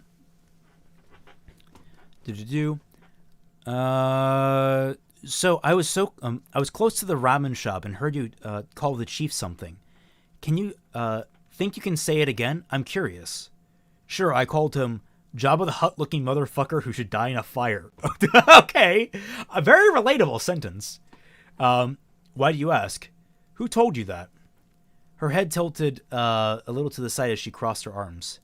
I was close to the ramen shop and heard you call the chief something. Can you think you can say it again? I'm curious. Sure, I called him Jabba the Hutt-looking motherfucker who should die in a fire. Okay, a very relatable sentence. Why do you ask? Who told you that? Her head tilted a little to the side as she crossed her arms.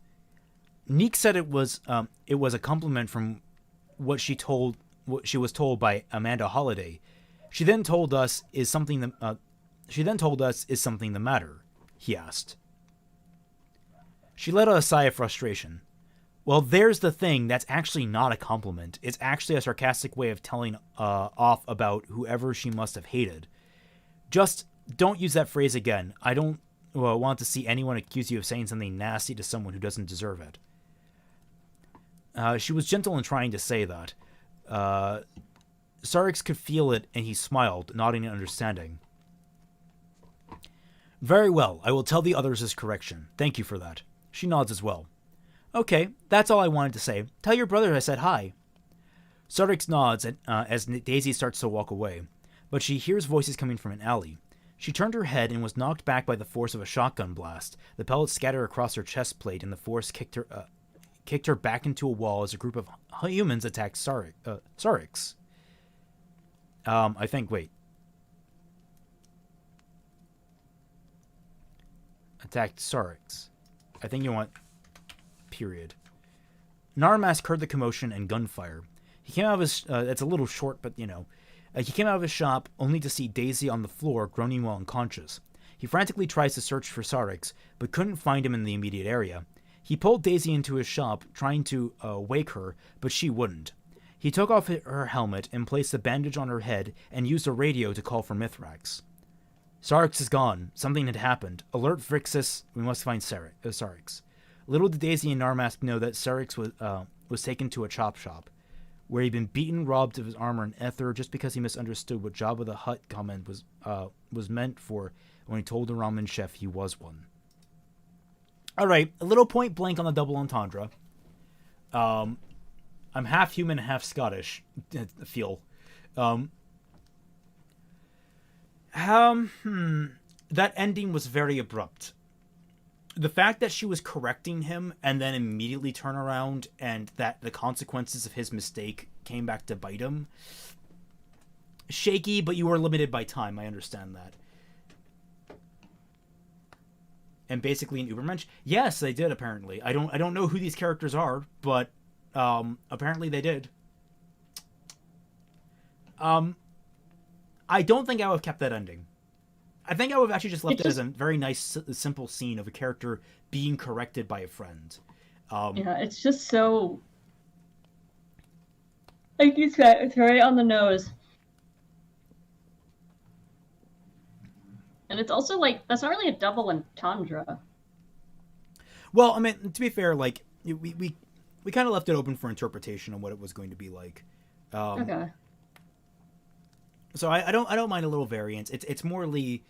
Neek said it was a compliment from what she was told by Amanda Holliday. She then told us is something the matter? He asked. She let out a sigh of frustration. Well, there's the thing. That's actually not a compliment. It's actually a sarcastic way of telling off about whoever she must have hated. Just don't use that phrase again. I don't want to see anyone accuse you of saying something nasty to someone who doesn't deserve it. She was gentle in trying to say that. Sarix could feel it, and he smiled, nodding in understanding. Very well, I will tell the others his correction. Thank you for that. She nods as well. Okay, that's all I wanted to say. Tell your brother I said hi. Sarix nods as Daisy starts to walk away, but she hears voices coming from an alley. She turned her head and was knocked back by the force of a shotgun blast. The pellets scattered across her chest plate, and the force kicked her back into a wall as a group of humans attacked Sarix. I think, wait. Attacked Sarix. I think you want... period. Narmask heard the commotion and gunfire. He came out of his... it's a little short, but, you know... he came out of his shop only to see Daisy on the floor, groaning while unconscious. He frantically tries to search for Sarix, but couldn't find him in the immediate area. He pulled Daisy into his shop, trying to wake her, but she wouldn't. He took off her helmet and placed a bandage on her head and used a radio to call for Mithrax. Sarix is gone. Something had happened. Alert Vrixis. We must find Sarix. Little did Daisy and Narmask know that Sarix was taken to a chop shop, where he'd been beaten, robbed of his armor and ether just because he misunderstood what Jabba the Hutt comment was meant for when he told the ramen chef he was one. Alright, a little point blank on the double entendre. I'm half human, half Scottish, I feel. That ending was very abrupt. The fact that she was correcting him and then immediately turn around and that the consequences of his mistake came back to bite him. Shaky, but you were limited by time. I understand that. And basically an Ubermensch. Yes, they did, apparently. I don't know who these characters are, but apparently they did. I don't think I would have kept that ending. I think I would have actually just left it as a very nice, simple scene of a character being corrected by a friend. Yeah, it's just so... like you said, it's right on the nose. And it's also, like, that's not really a double entendre. Well, I mean, to be fair, like, we kind of left it open for interpretation on what it was going to be like. Okay. So I don't mind a little variance. It's more the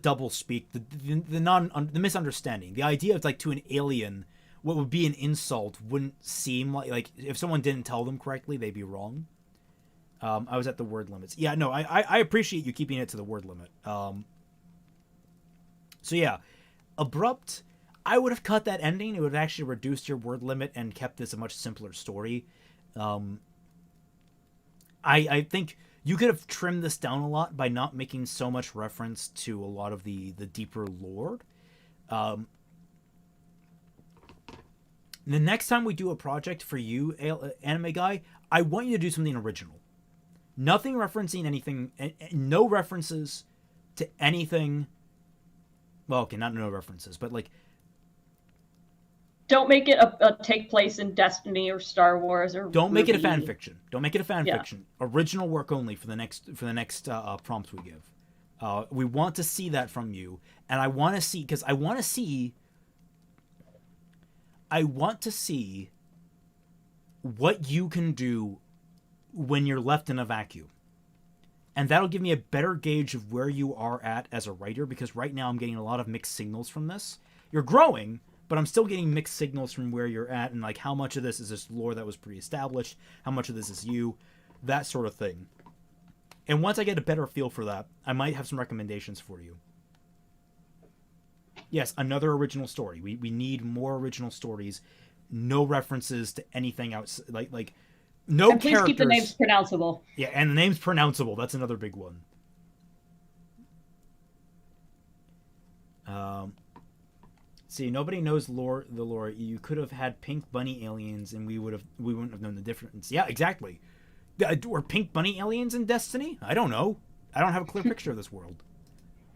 double speak, the misunderstanding. The idea of, like, to an alien, what would be an insult wouldn't seem like if someone didn't tell them correctly, they'd be wrong. I was at the word limits. Yeah, no, I appreciate you keeping it to the word limit. So yeah, abrupt. I would have cut that ending. It would have actually reduced your word limit and kept this a much simpler story. I think you could have trimmed this down a lot by not making so much reference to a lot of the deeper lore. The next time we do a project for you, anime guy, I want you to do something original. Nothing referencing anything, no references to anything. Well, okay, not no references, but like... don't make it a take place in Destiny or Star Wars or... don't make it a fan fiction. Don't make it a fan fiction. Original work only for the next prompt we give. We want to see that from you, and I want to see, because I want to see what you can do when you're left in a vacuum. And that'll give me a better gauge of where you are at as a writer, because right now I'm getting a lot of mixed signals from this. You're growing, but I'm still getting mixed signals from where you're at, and like how much of this is this lore that was pre-established, how much of this is you, that sort of thing. And once I get a better feel for that, I might have some recommendations for you. Yes, another original story. We need more original stories. No references to anything else. Like no and please characters. Keep the names pronounceable. Yeah, and the name's pronounceable. That's another big one. See, nobody knows the lore. You could have had pink bunny aliens, and we wouldn't have known the difference. Yeah, exactly. Were pink bunny aliens in Destiny? I don't know. I don't have a clear picture of this world.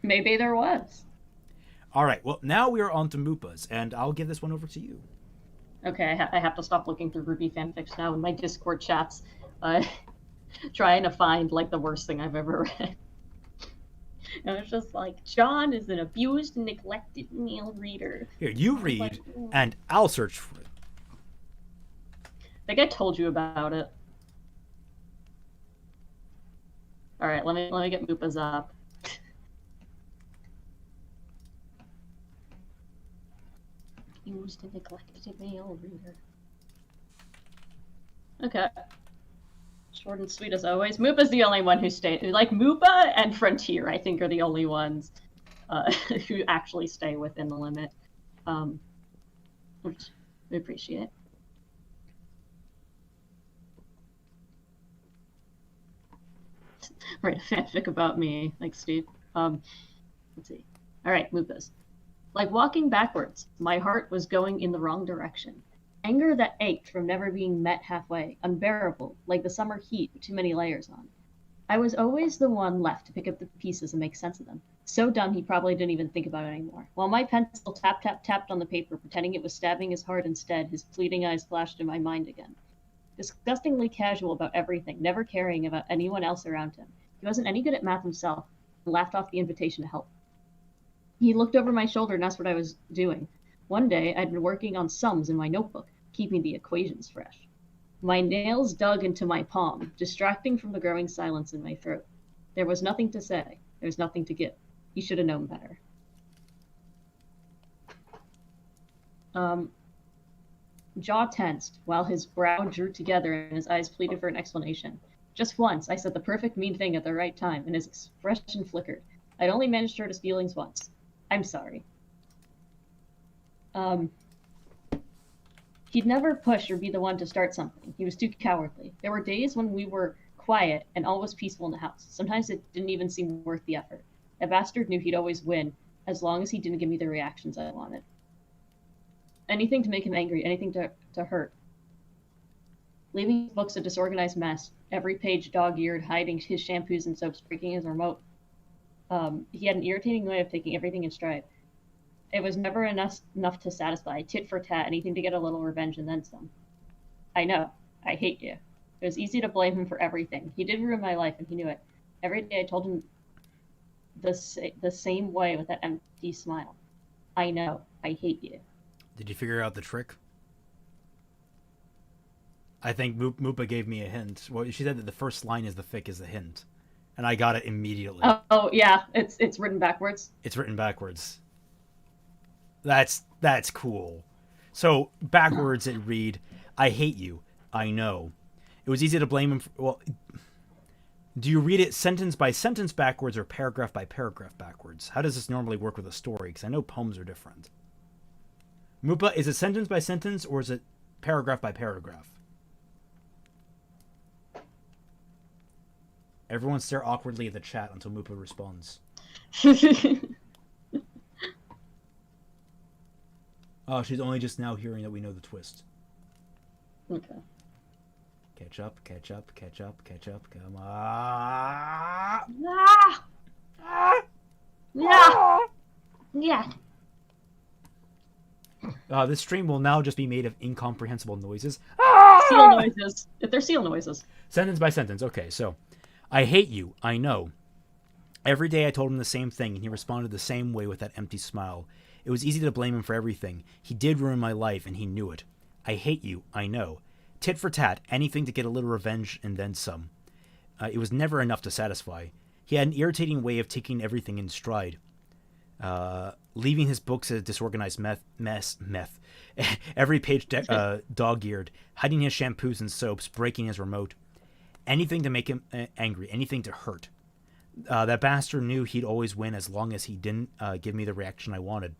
Maybe there was. All right. Well, now we are on to Moopas, and I'll give this one over to you. Okay, I have to stop looking through Ruby fanfics now in my Discord chats, trying to find like the worst thing I've ever read. And it's just like, John is an abused and neglected male reader. Here, you read, and I'll search for it. I think I told you about it. All right, let me get Moopas up. Abused and neglected male reader. Okay. Short and sweet as always. Moopa's the only one who stayed. Like, Moopa and Frontier, I think, are the only ones who actually stay within the limit, which we appreciate. Write a fanfic about me, like Steve. Let's see. All right, Moopa's. Like walking backwards, my heart was going in the wrong direction. Anger that ached from never being met halfway, unbearable, like the summer heat with too many layers on. I was always the one left to pick up the pieces and make sense of them. So dumb he probably didn't even think about it anymore. While my pencil tapped on the paper, pretending it was stabbing his heart instead, his pleading eyes flashed in my mind again. Disgustingly casual about everything, never caring about anyone else around him. He wasn't any good at math himself, and laughed off the invitation to help. He looked over my shoulder and asked what I was doing. One day, I'd been working on sums in my notebook, keeping the equations fresh. My nails dug into my palm, distracting from the growing silence in my throat. There was nothing to say. There was nothing to give. He should have known better. Jaw tensed, while his brow drew together and his eyes pleaded for an explanation. Just once, I said the perfect mean thing at the right time, and his expression flickered. I'd only managed to hurt his feelings once. I'm sorry. He'd never push or be the one to start something. He was too cowardly. There were days when we were quiet and all was peaceful in the house. Sometimes it didn't even seem worth the effort. That bastard knew he'd always win, as long as he didn't give me the reactions I wanted. Anything to make him angry, anything to hurt. Leaving his books a disorganized mess, every page dog-eared, hiding his shampoos and soaps, breaking his remote. He had an irritating way of taking everything in stride. It was never enough to satisfy, tit for tat, anything to get a little revenge and then some. I know. I hate you. It was easy to blame him for everything. He did ruin my life, and he knew it. Every day I told him the same way with that empty smile. I know. I hate you. Did you figure out the trick? I think Moopa gave me a hint. Well, she said that the first line is the fic is the hint. And I got it immediately. Oh yeah. It's written backwards. It's written backwards. That's cool. So backwards it read, I hate you. I know. It was easy to blame him for, well, do you read it sentence by sentence backwards or paragraph by paragraph backwards? How does this normally work with a story? Because I know poems are different. Moopa, is it sentence by sentence or is it paragraph by paragraph? Everyone stare awkwardly at the chat until Moopa responds. Oh, she's only just now hearing that we know the twist. Okay. Catch up. Come on. Ah! Yeah. Yeah. This stream will now just be made of incomprehensible noises. Seal noises. If they're seal noises. Sentence by sentence. Okay, so. I hate you. I know. Every day I told him the same thing, and he responded the same way with that empty smile. It was easy to blame him for everything. He did ruin my life, and he knew it. I hate you. I know. Tit for tat, anything to get a little revenge and then some. It was never enough to satisfy. He had an irritating way of taking everything in stride. Leaving his books a disorganized mess. Every page dog-eared, hiding his shampoos and soaps, breaking his remote. Anything to make him angry, anything to hurt. That bastard knew he'd always win as long as he didn't give me the reaction I wanted.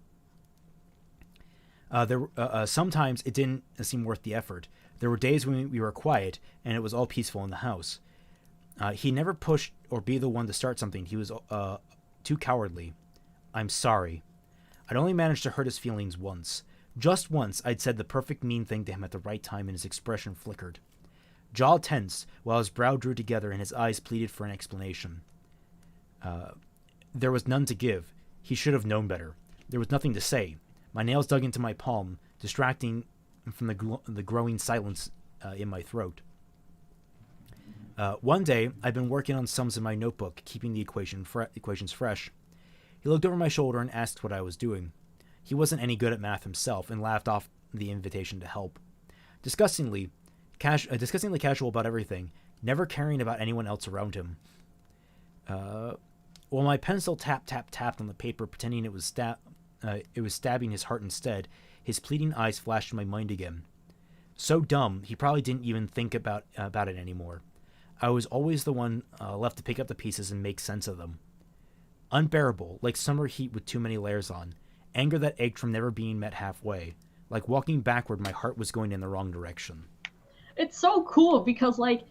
Sometimes it didn't seem worth the effort. There were days when we were quiet and it was all peaceful in the house. He never pushed or be the one to start something. He was too cowardly. I'm sorry. I'd only managed to hurt his feelings once. Just once I'd said the perfect mean thing to him at the right time and his expression flickered. Jaw tensed, while his brow drew together and his eyes pleaded for an explanation. There was none to give. He should have known better. There was nothing to say. My nails dug into my palm, distracting from the growing silence in my throat. One day, I'd been working on sums in my notebook, keeping the equations fresh. He looked over my shoulder and asked what I was doing. He wasn't any good at math himself and laughed off the invitation to help. Disgustingly casual about everything, never caring about anyone else around him. While my pencil tapped on the paper, pretending it was stabbing his heart instead, his pleading eyes flashed in my mind again. So dumb, he probably didn't even think about it anymore. I was always the one left to pick up the pieces and make sense of them. Unbearable, like summer heat with too many layers on. Anger that ached from never being met halfway. Like walking backward, my heart was going in the wrong direction. It's so cool because, like,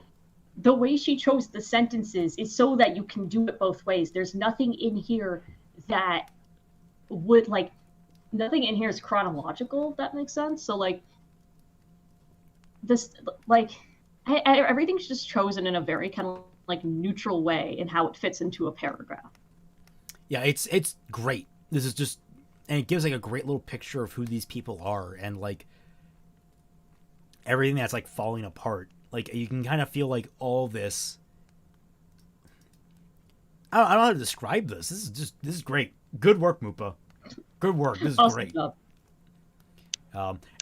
the way she chose the sentences is so that you can do it both ways. There's nothing in here that would, like, nothing in here is chronological, if that makes sense. So, like, this, like, everything's just chosen in a very kind of, like, neutral way in how it fits into a paragraph. Yeah, it's great. This is just, and it gives like a great little picture of who these people are and like everything that's like falling apart. Like you can kind of feel like all this. I don't know how to describe this. This is great. Good work, Mupa. Good work. This is awesome great. Job.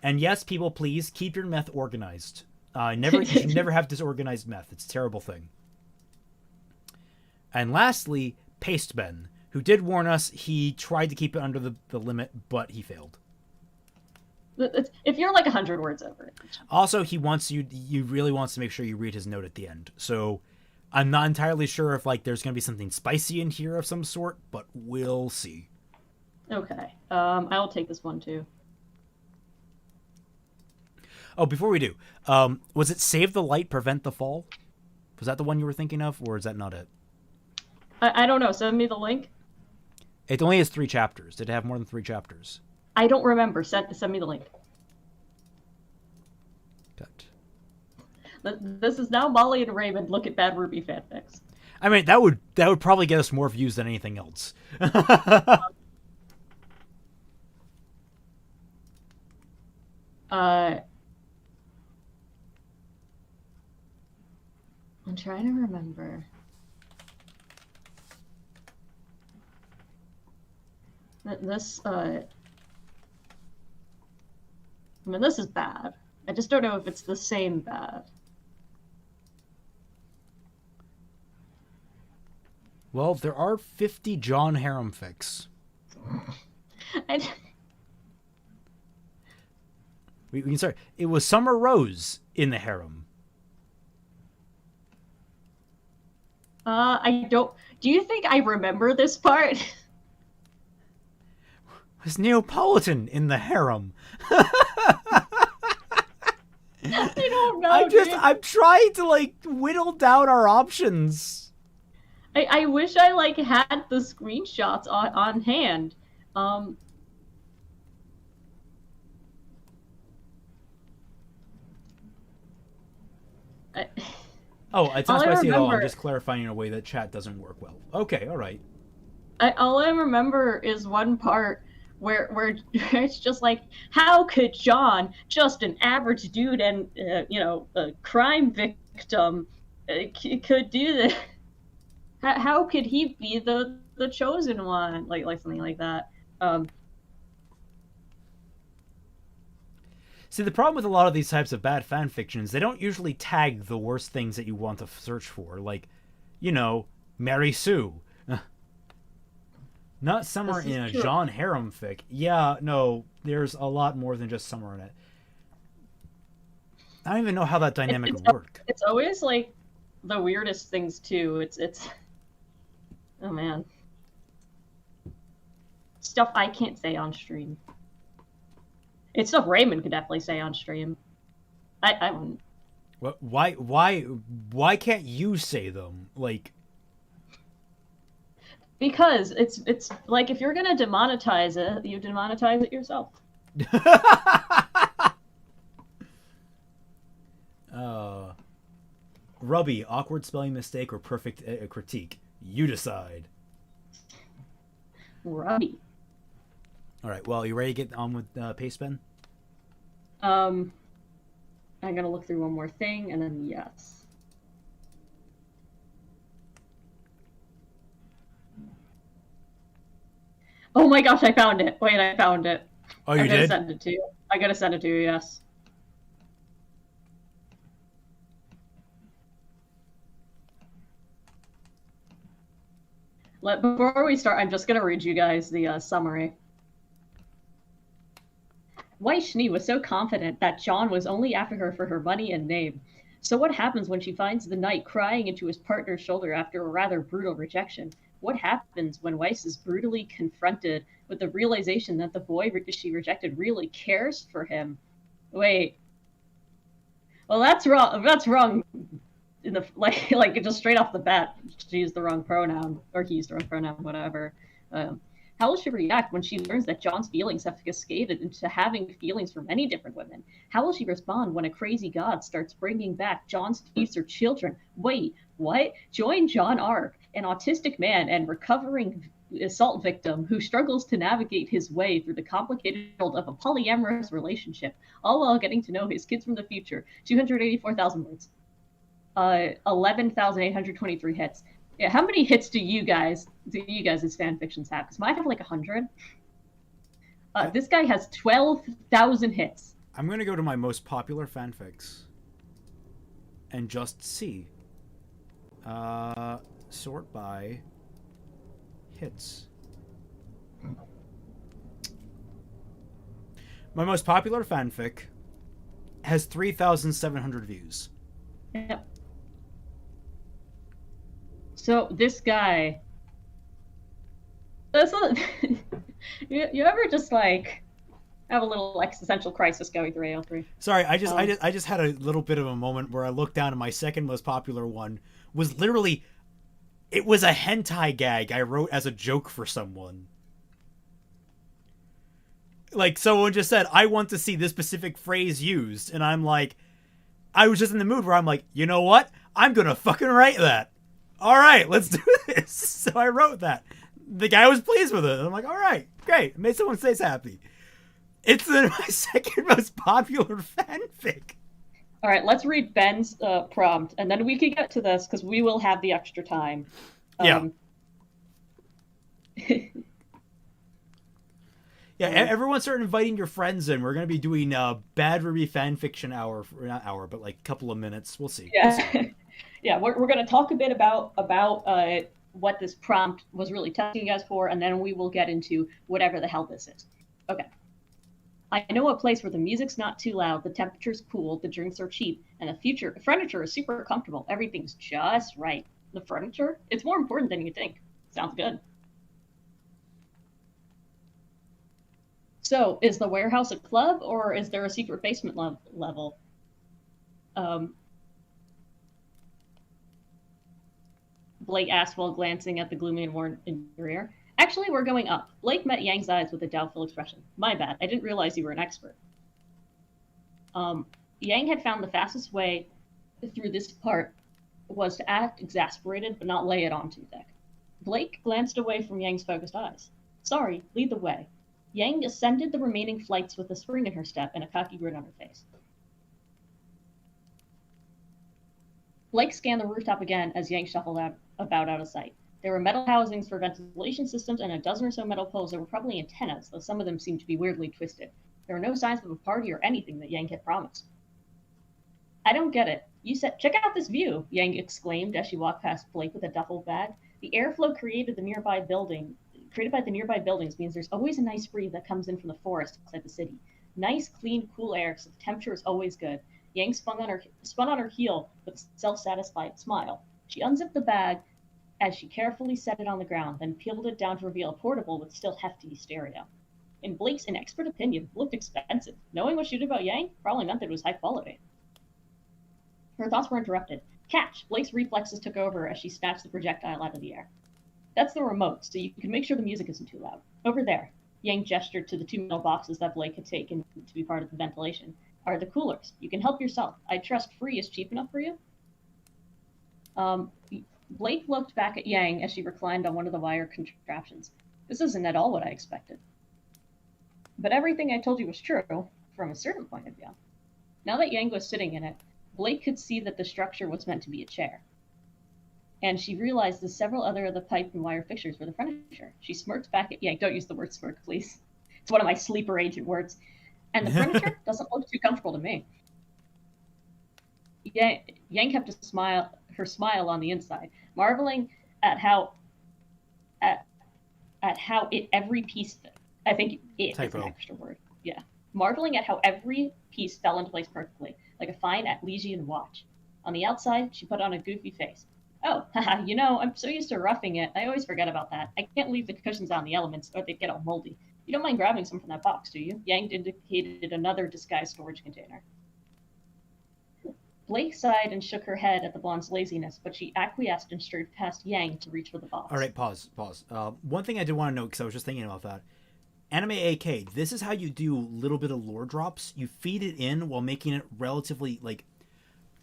And yes, people, please keep your meth organized. You should never have disorganized meth. It's a terrible thing. And lastly, Pasteben, who did warn us he tried to keep it under the limit, but he failed. If you're like 100 words over it. Also, he really wants to make sure you read his note at the end. So I'm not entirely sure if like there's going to be something spicy in here of some sort, but we'll see. Okay. I'll take this one too. Oh, before we do, was it Save the Light, Prevent the Fall? Was that the one you were thinking of, or is that not it? I don't know. Send me the link. It only has 3 chapters. Did it have more than 3 chapters? I don't remember. Send me the link. Good. This is now Mollie and Raymond look at Bad Ruby fanfics. I mean, that would probably get us more views than anything else. I'm trying to remember. This, I mean, this is bad. I just don't know if it's the same bad. Well, there are 50 John Harem fics. We can start. It was Summer Rose in the harem. I don't. Do you think I remember this part? Was Neapolitan in the harem? I don't know. I'm trying to like whittle down our options. I wish I like had the screenshots on hand. Oh, it's not spicy at all. I'm just clarifying in a way that chat doesn't work well. Okay, all right. All I remember is one part where it's just like, how could John, just an average dude and a crime victim, could do this? How could he be the chosen one? Like something like that. See, the problem with a lot of these types of bad fan fictions, they don't usually tag the worst things that you want to search for. Like, Mary Sue. Not Summer in a John Harem fic. Yeah, no, there's a lot more than just Summer in it. I don't even know how that dynamic would work. It's always like the weirdest things too. It's oh man. Stuff I can't say on stream. It's stuff Raymond could definitely say on stream. I wouldn't. What? Why can't you say them? Like, because it's like if you're gonna demonetize it, you demonetize it yourself. Rubby, awkward spelling mistake or perfect critique? You decide. Rubby. All right. Well, you ready to get on with Pasteben? I'm gonna look through one more thing, and then yes. Oh my gosh, I found it. Wait, I found it. Oh, you did? I gotta send it to you. Yes. Before we start, I'm just gonna read you guys the summary. Wai Schnee was so confident that John was only after her for her money and name. So what happens when she finds the knight crying into his partner's shoulder after a rather brutal rejection? What happens when Weiss is brutally confronted with the realization that the boy she rejected really cares for him? Wait. Well, that's wrong. That's wrong. In the like just straight off the bat, she used the wrong pronoun, or he used the wrong pronoun, whatever. Um, how will she react when she learns that John's feelings have cascaded into having feelings for many different women? How will she respond when a crazy god starts bringing back John's future children? Wait, what? Join John Ark, an autistic man and recovering assault victim who struggles to navigate his way through the complicated world of a polyamorous relationship, all while getting to know his kids from the future. 284,000 words. 11,823 hits. Yeah, how many hits do you guys' fan fictions have? Because mine have like 100. This guy has 12,000 hits. I'm gonna go to my most popular fanfics and just see. Sort by hits. My most popular fanfic has 3,700 views. Yep. So this guy, you ever just like have a little existential crisis going through AO3? Sorry, I just had a little bit of a moment where I looked down and my second most popular one was literally, it was a hentai gag I wrote as a joke for someone. Like, someone just said, I want to see this specific phrase used, and I'm like, I was just in the mood where I'm like, you know what? I'm gonna fucking write that. All right, let's do this. So I wrote that. The guy was pleased with it. I'm like, all right, great. It made someone's face happy. It's my second most popular fanfic. All right, let's read Ben's prompt, and then we can get to this because we will have the extra time. Yeah. Yeah, everyone start inviting your friends in. We're going to be doing Bad Ruby fanfiction hour. Not hour, but like a couple of minutes. We'll see. Yeah. Yeah, we're going to talk a bit about what this prompt was really testing you guys for, and then we will get into whatever the hell this is. Okay. I know a place where the music's not too loud, the temperature's cool, the drinks are cheap, and the furniture is super comfortable. Everything's just right. The furniture? It's more important than you think. Sounds good. So, is the warehouse a club, or is there a secret basement level? Blake asked while glancing at the gloomy and worn interior. Actually, we're going up. Blake met Yang's eyes with a doubtful expression. My bad. I didn't realize you were an expert. Yang had found the fastest way through this part was to act exasperated, but not lay it on too thick. Blake glanced away from Yang's focused eyes. Sorry, lead the way. Yang ascended the remaining flights with a spring in her step and a cocky grin on her face. Blake scanned the rooftop again as Yang shuffled about out of sight. There were metal housings for ventilation systems and a dozen or so metal poles that were probably antennas, though some of them seemed to be weirdly twisted. There were no signs of a party or anything that Yang had promised. I don't get it. You said, check out this view, Yang exclaimed as she walked past Blake with a duffel bag. The airflow created by the nearby buildings means there's always a nice breeze that comes in from the forest outside the city. Nice, clean, cool air, so the temperature is always good. Yang spun on her heel with a self-satisfied smile. She unzipped the bag as she carefully set it on the ground, then peeled it down to reveal a portable but still hefty stereo. In Blake's inexpert opinion, it looked expensive. Knowing what she did about Yang probably meant that it was high quality. Her thoughts were interrupted. Catch! Blake's reflexes took over as she snatched the projectile out of the air. That's the remote, so you can make sure the music isn't too loud. Over there, Yang gestured to the two metal boxes that Blake had taken to be part of the ventilation, are the coolers. You can help yourself. I trust free is cheap enough for you? Blake looked back at Yang as she reclined on one of the wire contraptions. This isn't at all what I expected. But everything I told you was true, from a certain point of view. Now that Yang was sitting in it, Blake could see that the structure was meant to be a chair. And she realized that several other of the pipe and wire fixtures were the furniture. She smirked back at Yang. Don't use the word smirk, please. It's one of my sleeper agent words. And the furniture doesn't look too comfortable to me. Yang kept her smile on the inside, marveling at how every piece. I think it is an extra word. Yeah, marveling at how every piece fell into place perfectly, like a fine Atlesian watch. On the outside, she put on a goofy face. Oh, haha, I'm so used to roughing it, I always forget about that. I can't leave the cushions out in the elements, or they'd get all moldy. You don't mind grabbing some from that box, do you? Yang indicated another disguised storage container. Blake sighed and shook her head at the blonde's laziness, but she acquiesced and strode past Yang to reach for the box. All right, pause. One thing I did want to note, because I was just thinking about that. Anime AK, this is how you do a little bit of lore drops. You feed it in while making it relatively, like,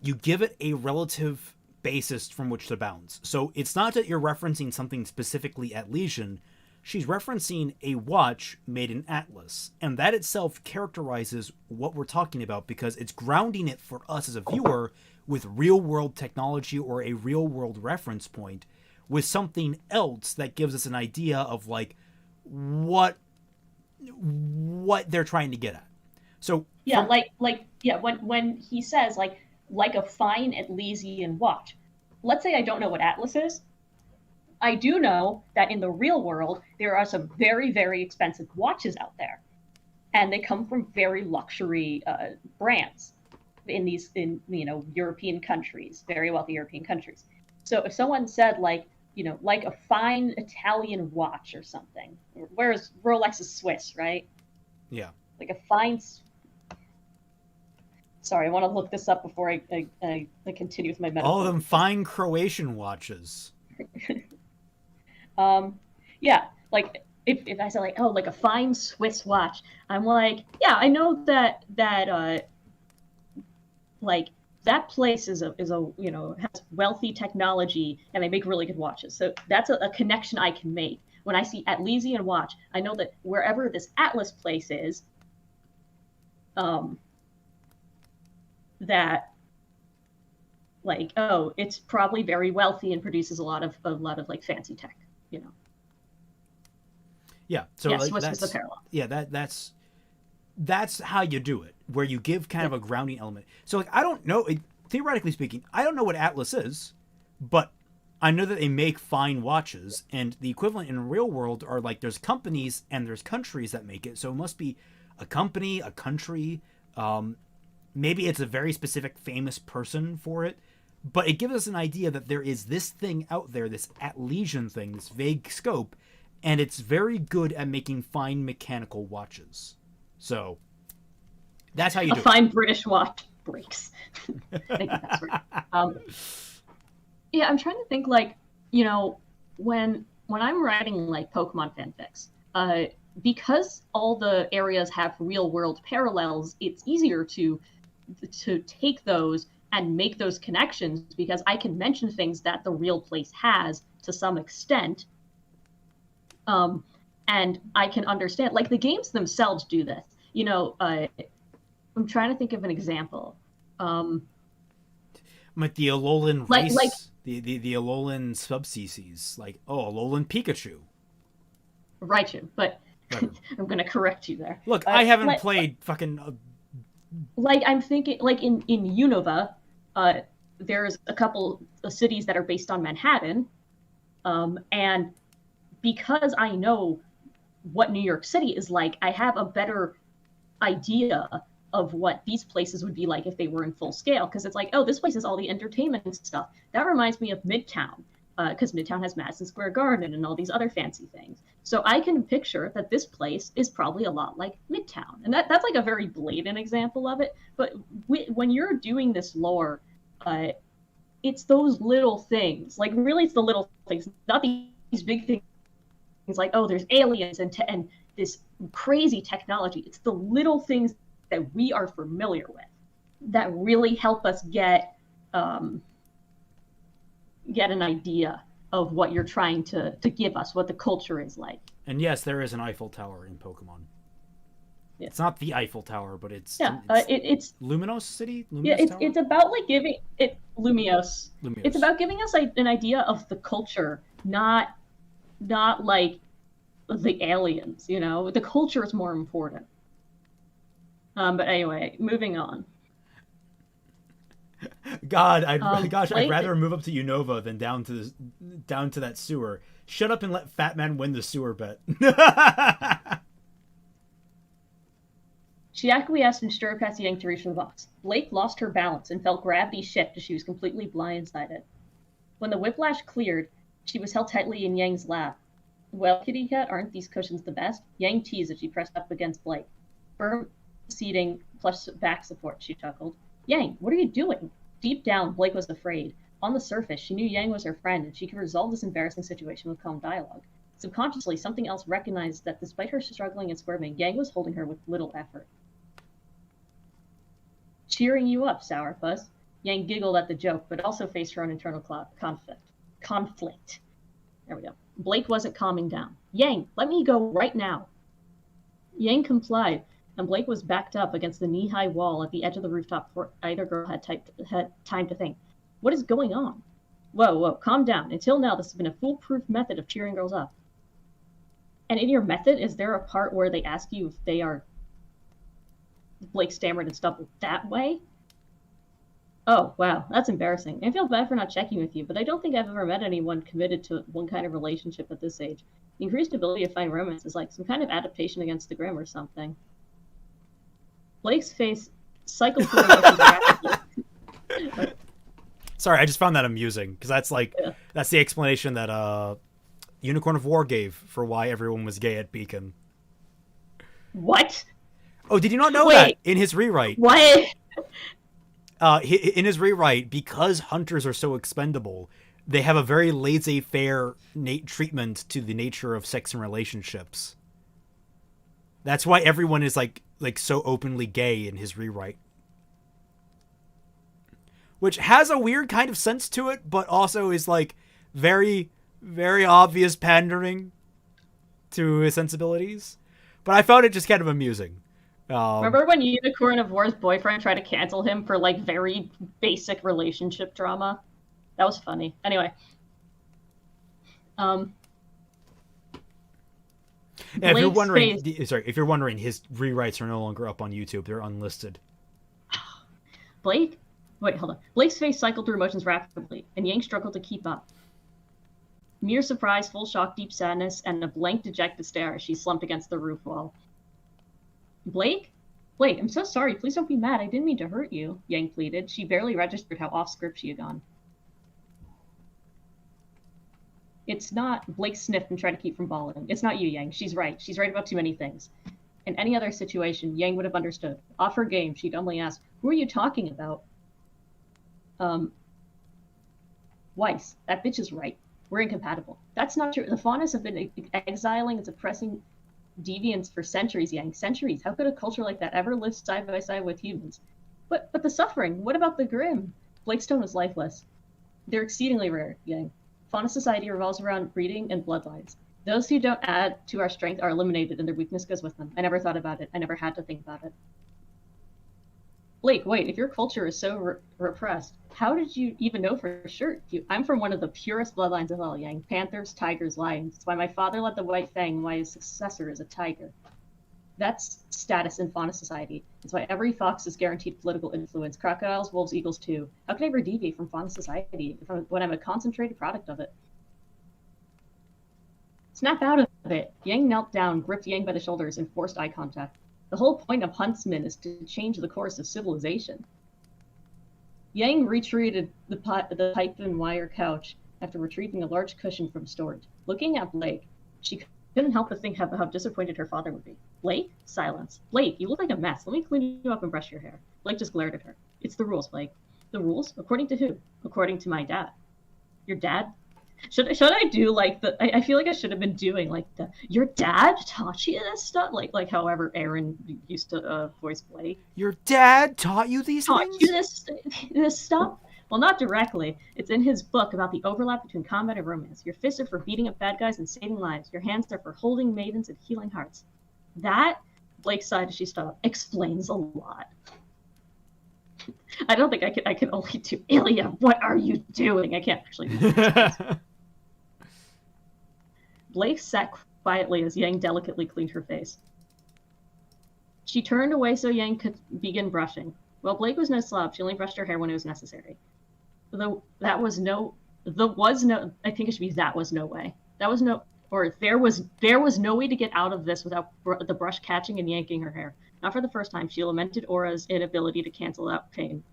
you give it a relative basis from which to bounce. So it's not that you're referencing something specifically at Legion. She's referencing a watch made in Atlas, and that itself characterizes what we're talking about because it's grounding it for us as a viewer with real-world technology or a real-world reference point with something else that gives us an idea of, like, what they're trying to get at. So yeah, when he says like a fine Elysian watch. Let's say I don't know what Atlas is. I do know that in the real world, there are some very, very expensive watches out there. And they come from very luxury brands in European countries, very wealthy European countries. So if someone said like a fine Italian watch or something, whereas Rolex is Swiss, right? Yeah. Like a fine... Sorry, I want to look this up before I continue with my metaphor. All of them fine Croatian watches. Yeah, like if I say like, oh, like a fine Swiss watch, I'm like, yeah, I know that like that place is a has wealthy technology and they make really good watches. So that's a connection I can make. When I see Atlesian watch, I know that wherever this Atlas place is, that like, oh, it's probably very wealthy and produces a lot of like fancy tech, Yeah. So yes, like, Swiss is the parallel. Yeah, that's how you do it, where you give kind of a grounding element. So like, I don't know, theoretically speaking, I don't know what Atlas is, but I know that they make fine watches, and the equivalent in the real world are like there's companies and there's countries that make it. So it must be a company, a country. Maybe it's a very specific famous person for it, but it gives us an idea that there is this thing out there, this Atlesian thing, this vague scope, and it's very good at making fine mechanical watches. So that's how you do it. A fine British watch breaks. I think that's right. Yeah, I'm trying to think like, when I'm writing like Pokemon fanfics, because all the areas have real world parallels, it's easier to take those and make those connections because I can mention things that the real place has to some extent. And I can understand, like the games themselves do this. I'm trying to think of an example. Like the Alolan race, the Alolan subspecies, like, Alolan Pikachu. Raichu, but I'm going to correct you there. Look, I haven't played fucking... Like, I'm thinking, like, in Unova, there's a couple of cities that are based on Manhattan, and because I know what New York City is like, I have a better idea of what these places would be like if they were in full scale, because it's like, oh, this place has all the entertainment and stuff. That reminds me of Midtown, because Midtown has Madison Square Garden and all these other fancy things. So I can picture that this place is probably a lot like Midtown. And that's like a very blatant example of it. But when you're doing this lore, it's those little things. Like, really, it's the little things, not these big things like, oh, there's aliens and this crazy technology. It's the little things that we are familiar with that really help us get an idea of what you're trying to give us, what the culture is like. And yes, there is an Eiffel Tower in Pokemon. Yeah. It's not the Eiffel Tower, but it's it's Luminos City. It's about like giving it Lumios. It's about giving us an idea of the culture, not like the aliens. The culture is more important. But anyway, moving on. I'd rather move up to Unova than down to that sewer. Shut up and let Fat Man win the sewer bet. She acquiesced and strode past Yang to reach for the box. Blake lost her balance and felt gravity shift as she was completely blindsided. When the whiplash cleared, she was held tightly in Yang's lap. Well, kitty cat, aren't these cushions the best? Yang teased as she pressed up against Blake. Firm seating plus back support, she chuckled. Yang, what are you doing? Deep down, Blake was afraid. On the surface, she knew Yang was her friend, and she could resolve this embarrassing situation with calm dialogue. Subconsciously, something else recognized that despite her struggling and squirming, Yang was holding her with little effort. Cheering you up, sourpuss. Yang giggled at the joke, but also faced her own internal conflict. There we go. Blake wasn't calming down. Yang, let me go right now. Yang complied, and Blake was backed up against the knee-high wall at the edge of the rooftop before either girl had time to think. What is going on? Whoa, calm down. Until now, this has been a foolproof method of cheering girls up. And in your method, is there a part where they ask you if they are... Blake stammered and stumbled that way? Oh, wow, that's embarrassing. I feel bad for not checking with you, but I don't think I've ever met anyone committed to one kind of relationship at this age. The increased ability to find romance is like some kind of adaptation against the grim or something. Blake's face cycled through emotions rapidly. Sorry, I just found that amusing, because that's that's the explanation that Unicorn of War gave for why everyone was gay at Beacon. What? Oh, did you not know that? In his rewrite. What? In his rewrite, because hunters are so expendable, they have a very laissez-faire treatment to the nature of sex and relationships. That's why everyone is like so openly gay in his rewrite. Which has a weird kind of sense to it, but also is like very, very obvious pandering to his sensibilities. But I found it just kind of amusing. Remember when Unicorn of War's boyfriend tried to cancel him for like very basic relationship drama? That was funny. Anyway. If you're wondering, his rewrites are no longer up on YouTube. They're unlisted. Blake? Wait, hold on. Blake's face cycled through emotions rapidly, and Yang struggled to keep up. Mere surprise, full shock, deep sadness, and a blank, dejected stare as she slumped against the roof wall. Blake? Blake, I'm so sorry. Please don't be mad. I didn't mean to hurt you, Yang pleaded. She barely registered how off-script she had gone. It's not... Blake sniffed and tried to keep from bawling. It's not you, Yang. She's right. She's right about too many things. In any other situation, Yang would have understood. Off her game, she'd only ask, who are you talking about? Weiss. That bitch is right. We're incompatible. That's not true. The Faunas have been exiling and suppressing deviants for centuries, Yang. Centuries. How could a culture like that ever live side by side with humans? But the suffering. What about the grim? Blake's tone was lifeless. They're exceedingly rare, Yang. Fauna society revolves around breeding and bloodlines. Those who don't add to our strength are eliminated and their weakness goes with them. I never thought about it. I never had to think about it. Blake, wait, if your culture is so repressed, how did you even know for sure? I'm from one of the purest bloodlines of all, Yang. Panthers, tigers, lions. It's why my father led the White Fang and why his successor is a tiger. That's status in fauna society. It's why every fox is guaranteed political influence. Crocodiles, wolves, eagles too. How can I ever deviate from fauna society when I'm a concentrated product of it? Snap out of it. Yang knelt down, gripped Yang by the shoulders, and forced eye contact. The whole point of huntsmen is to change the course of civilization. Yang retreated the pipe and wire couch after retrieving a large cushion from storage. Looking at Blake, she couldn't help but think how disappointed her father would be. Blake? Silence. Blake, you look like a mess. Let me clean you up and brush your hair. Blake just glared at her. It's the rules, Blake. The rules? According to who? According to my dad. Your dad? Should I do like the? I feel like I should have been doing like the. Your dad taught you this stuff, like however Aaron used to voice Blake. Your dad taught you these things? Taught you this stuff? Well, not directly. It's in his book about the overlap between combat and romance. Your fists are for beating up bad guys and saving lives. Your hands are for holding maidens and healing hearts. That, Blake sighed as she stopped, explains a lot. I don't think I can only do Ilya. What are you doing? I can't actually do this. Blake sat quietly as Yang delicately cleaned her face. She turned away so Yang could begin brushing. While Blake was no slob, she only brushed her hair when it was necessary. I think it should be that was no way. That was no Or there was no way to get out of this without the brush catching and yanking her hair. Not for the first time, she lamented Aura's inability to cancel out pain.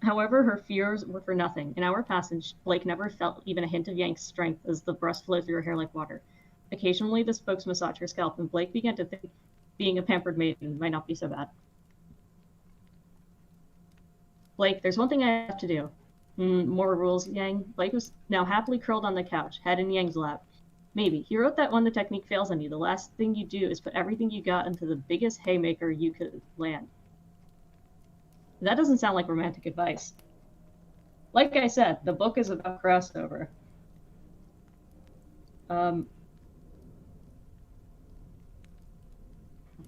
However, her fears were for nothing. An hour passed, and Blake never felt even a hint of Yank's strength as the brush flowed through her hair like water. Occasionally, the spokes massaged her scalp, and Blake began to think being a pampered maiden might not be so bad. Blake, there's one thing I have to do. More rules, Yang. Blake was now happily curled on the couch, head in Yang's lap. Maybe. He wrote that when the technique fails on you, the last thing you do is put everything you got into the biggest haymaker you could land. That doesn't sound like romantic advice. Like I said, the book is about crossover. Hold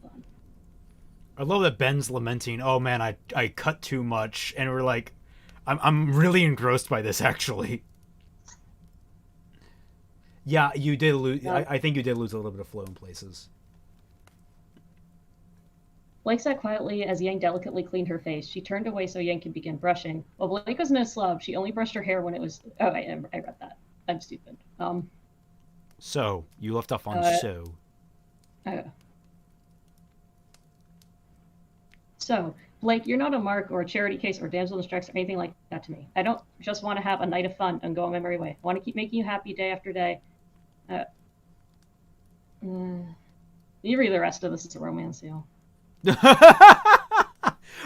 on. I love that Ben's lamenting, oh man, I cut too much, and we're like, I'm really engrossed by this actually. Yeah, you did lose. I think you did lose a little bit of flow in places. Blake sat quietly as Yang delicately cleaned her face. She turned away so Yang could begin brushing. While Blake was no slob, she only brushed her hair when it was. Oh, I read that. I'm stupid. So you left off on so. So, Blake, you're not a mark or a charity case or damsel in distress or anything like that to me. I don't just want to have a night of fun and go on my merry way. I want to keep making you happy day after day. You read the rest of this. It's a romance, yo.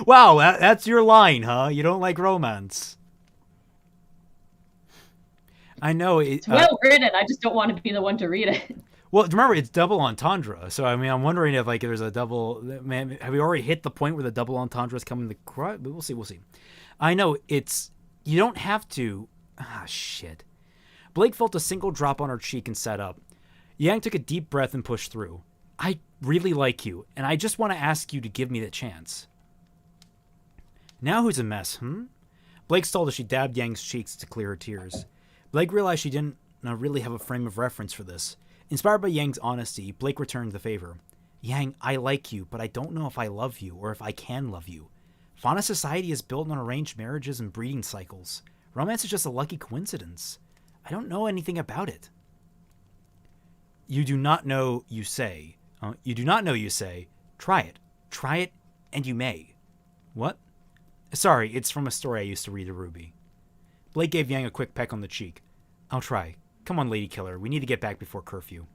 Wow, that's your line, huh? You don't like romance. I know it's well written. I just don't want to be the one to read it. Well, remember, it's double entendre. So, I mean, I'm wondering if, like, there's a double... Man, have we already hit the point where the double entendre is coming to... We'll see, we'll see. I know, it's... You don't have to... Ah, shit. Blake felt a single drop on her cheek and sat up. Yang took a deep breath and pushed through. I really like you, and I just want to ask you to give me the chance. Now who's a mess, Blake stalled as she dabbed Yang's cheeks to clear her tears. Blake realized she didn't really have a frame of reference for this. Inspired by Yang's honesty, Blake returned the favor. Yang, I like you, but I don't know if I love you or if I can love you. Fauna society is built on arranged marriages and breeding cycles. Romance is just a lucky coincidence. I don't know anything about it. You do not know, you say. You do not know, you say. Try it. Try it, and you may. What? Sorry, it's from a story I used to read to Ruby. Blake gave Yang a quick peck on the cheek. I'll try. Come on, Lady Killer. We need to get back before curfew.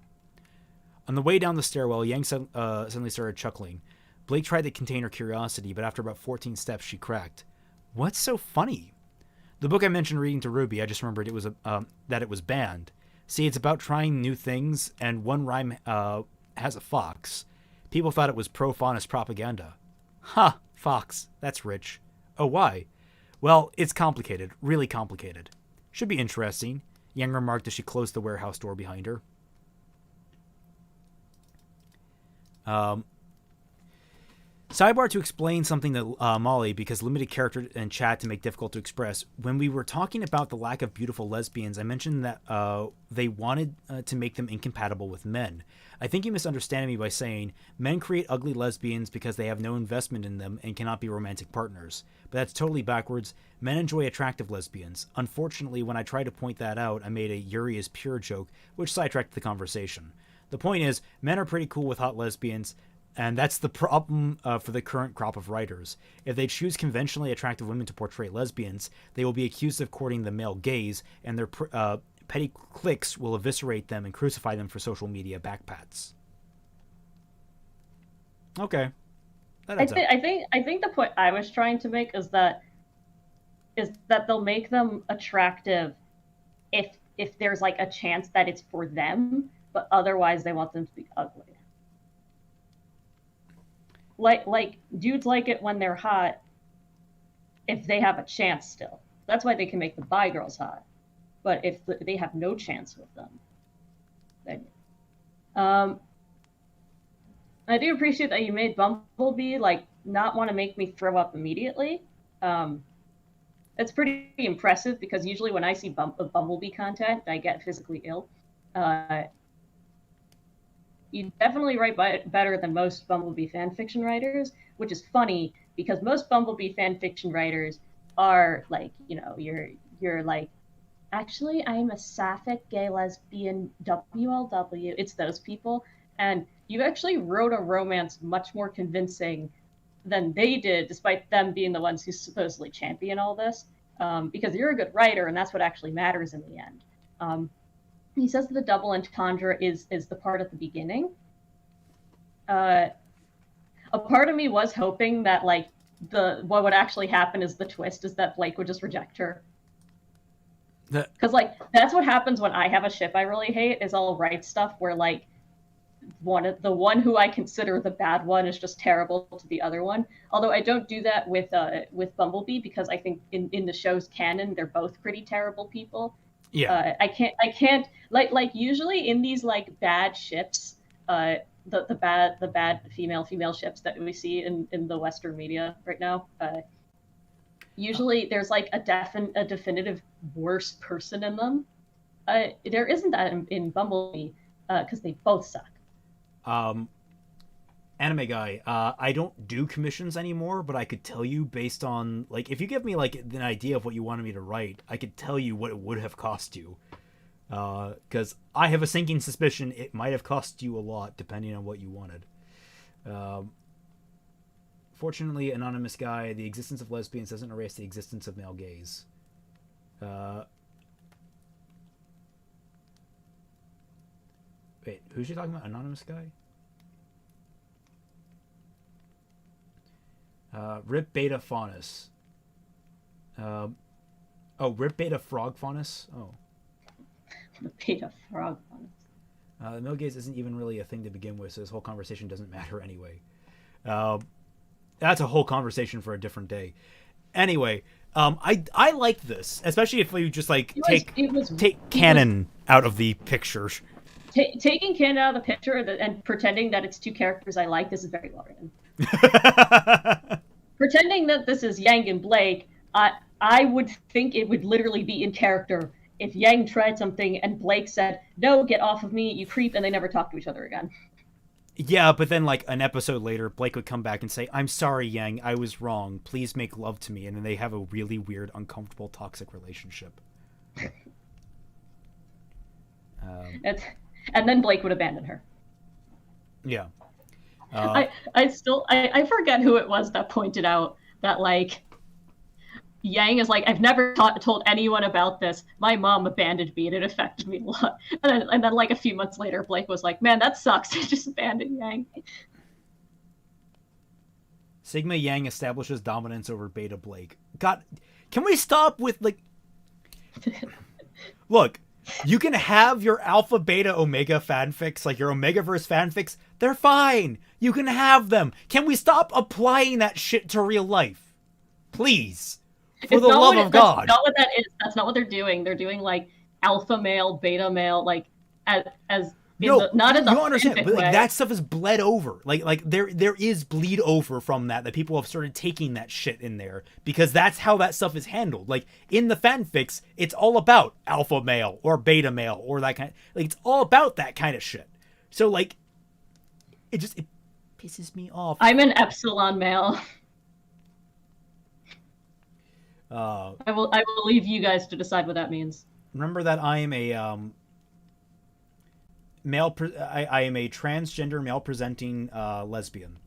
On the way down the stairwell, Yang suddenly started chuckling. Blake tried to contain her curiosity, but after about 14 steps, she cracked. What's so funny? The book I mentioned reading to Ruby, I just remembered it was that it was banned. See, it's about trying new things, and one rhyme has a fox. People thought it was pro-faunist propaganda. Ha! Fox. That's rich. Oh, why? Well, it's complicated. Really complicated. Should be interesting. Yang remarked as she closed the warehouse door behind her. Sidebar to explain something to Molly, because limited character and chat to make difficult to express. When we were talking about the lack of beautiful lesbians, I mentioned that they wanted to make them incompatible with men. I think you misunderstand me by saying men create ugly lesbians because they have no investment in them and cannot be romantic partners. But that's totally backwards. Men enjoy attractive lesbians. Unfortunately, when I tried to point that out, I made a Yuri is pure joke, which sidetracked the conversation. The point is, men are pretty cool with hot lesbians, and that's the problem for the current crop of writers. If they choose conventionally attractive women to portray lesbians, they will be accused of courting the male gaze, and their petty cliques will eviscerate them and crucify them for social media backpats. Okay. I think the point I was trying to make is that they'll make them attractive if there's like a chance that it's for them, but otherwise they want them to be ugly. Like dudes like it when they're hot if they have a chance still. That's why they can make the bi girls hot. But if they have no chance with them, then I do appreciate that you made Bumblebee like not want to make me throw up immediately. It's pretty impressive because usually when I see Bumblebee content, I get physically ill. You definitely write better than most Bumblebee fanfiction writers, which is funny because most Bumblebee fanfiction writers are like, you're like actually, I'm a sapphic gay lesbian WLW. It's those people. And you actually wrote a romance much more convincing than they did, despite them being the ones who supposedly champion all this. Because you're a good writer, and that's what actually matters in the end. He says that the double entendre is the part at the beginning. A part of me was hoping that like what would actually happen is the twist is that Blake would just reject her. Because like that's what happens when I have a ship I really hate is I'll write stuff where like the one who I consider the bad one is just terrible to the other one. Although I don't do that with Bumblebee because I think in the show's canon they're both pretty terrible people. Yeah. I can't like usually in these like bad ships, the bad female ships that we see in the Western media right now. Usually there's like a definitive worse person in them. There isn't that in Bumblebee because they both suck. Anime guy, I don't do commissions anymore, but I could tell you based on like if you give me like an idea of what you wanted me to write, I could tell you what it would have cost you. Because I have a sinking suspicion it might have cost you a lot depending on what you wanted. Fortunately, anonymous guy, the existence of lesbians doesn't erase the existence of male gays. Wait, who's she talking about? Anonymous guy? Rip Beta Faunus. Rip Beta Frog Faunus? Oh. The Beta Frog Faunus. The male gaze isn't even really a thing to begin with, so this whole conversation doesn't matter anyway. That's a whole conversation for a different day. Anyway, I like this, especially if you just like take canon out of the picture. Taking canon out of the picture and pretending that it's two characters I like, this is very well written. Pretending that this is Yang and Blake, I would think it would literally be in character if Yang tried something and Blake said, "No, get off of me, you creep," and they never talk to each other again. Yeah, but then like an episode later, Blake would come back and say, "I'm sorry, Yang, I was wrong. Please make love to me," and then they have a really weird, uncomfortable, toxic relationship. And then Blake would abandon her. Yeah. I forget who it was that pointed out that like Yang is like, I've never told anyone about this. My mom abandoned me and it affected me a lot. And then like a few months later, Blake was like, man, that sucks. I just abandoned Yang. Sigma Yang establishes dominance over Beta Blake. God, can we stop with like... Look, you can have your Alpha, Beta, Omega fanfics, like your Omegaverse fanfics. They're fine. You can have them. Can we stop applying that shit to real life? Please. For the love of God. That's not what that is. That's not what they're doing. They're doing like alpha male, beta male, like as not in the you understand, but like, that stuff is bled over. Like there is bleed over from that people have started taking that shit in there because that's how that stuff is handled. Like in the fanfics, it's all about alpha male or beta male or that kind. Like it's all about that kind of shit. So like, it pisses me off. I'm an epsilon male. I will leave you guys to decide what that means. Remember that I am a I am a transgender male presenting lesbian.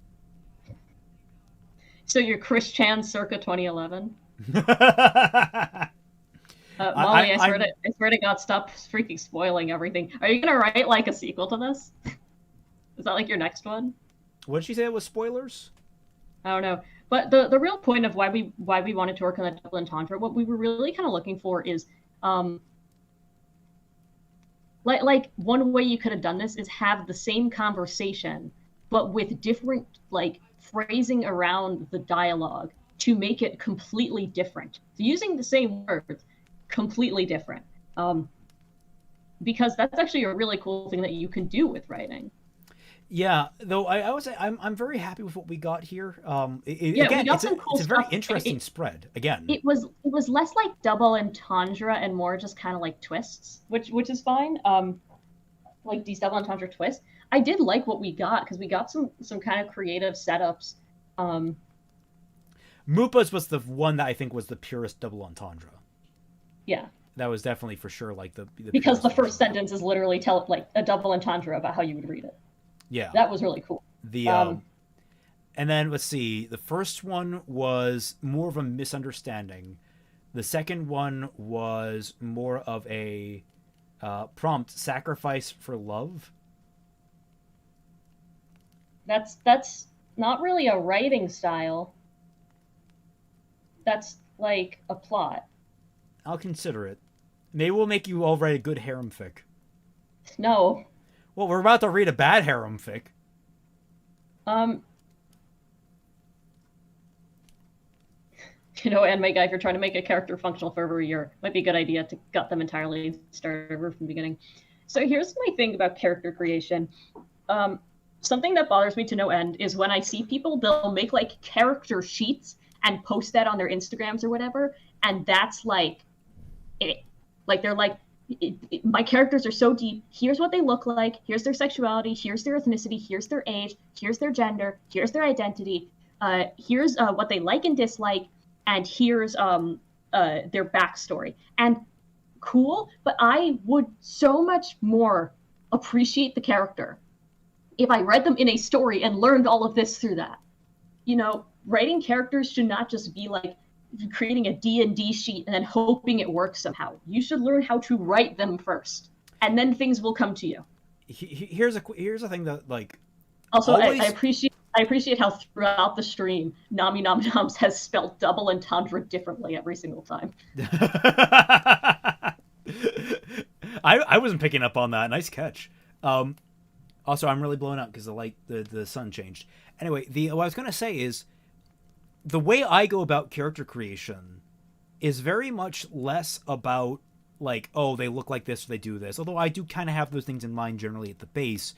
So you're Chris Chan circa 2011? Mollie, I swear to God, stop freaking spoiling everything. Are you gonna write like a sequel to this? Is that like your next one? What did she say it was spoilers? I don't know. But the real point of why we wanted to work on that double entendre, what we were really kind of looking for is, like one way you could have done this is have the same conversation, but with different like phrasing around the dialogue to make it completely different. So using the same words, completely different. Because that's actually a really cool thing that you can do with writing. Yeah, though I would say I'm very happy with what we got here. We got some cool it's a very stuff. interesting spread. Again, it was less like double entendre and more just kind of like twists, which is fine. Like these double entendre twists. I did like what we got because we got some kind of creative setups. Moopa's was the one that I think was the purest double entendre. Yeah. That was definitely for sure like the because purest the first version. sentence is literally tell like a double entendre about how you would read it. Yeah. That was really cool. The Um, and then let's see. The first one was more of a misunderstanding. The second one was more of a prompt sacrifice for love. that's not really a writing style. That's like a plot. I'll consider it. Maybe we'll make you all write a good harem fic. No. Well, we're about to read a bad harem fic. Um, anime guy, if you're trying to make a character functional for over a year, might be a good idea to gut them entirely and start over from the beginning. So here's my thing about character creation. Something that bothers me to no end is when I see people, they'll make like character sheets and post that on their Instagrams or whatever, and that's like it. Like they're like, my characters are so deep. Here's what they look like. Here's their sexuality. Here's their ethnicity. Here's their age. Here's their gender. Here's their identity. Here's what they like and dislike, and here's their backstory. And cool, but I would so much more appreciate the character if I read them in a story and learned all of this through that. Writing characters should not just be like creating a D&D sheet and then hoping it works somehow. You should learn how to write them first, and then things will come to you. Here's a thing that like. Also, always... I appreciate how throughout the stream, Nami Nom Noms has spelled double entendre differently every single time. I wasn't picking up on that. Nice catch. Also, I'm really blown up because the sun changed. Anyway, what I was gonna say is, the way I go about character creation is very much less about like, oh, they look like this or they do this. Although I do kind of have those things in mind generally at the base.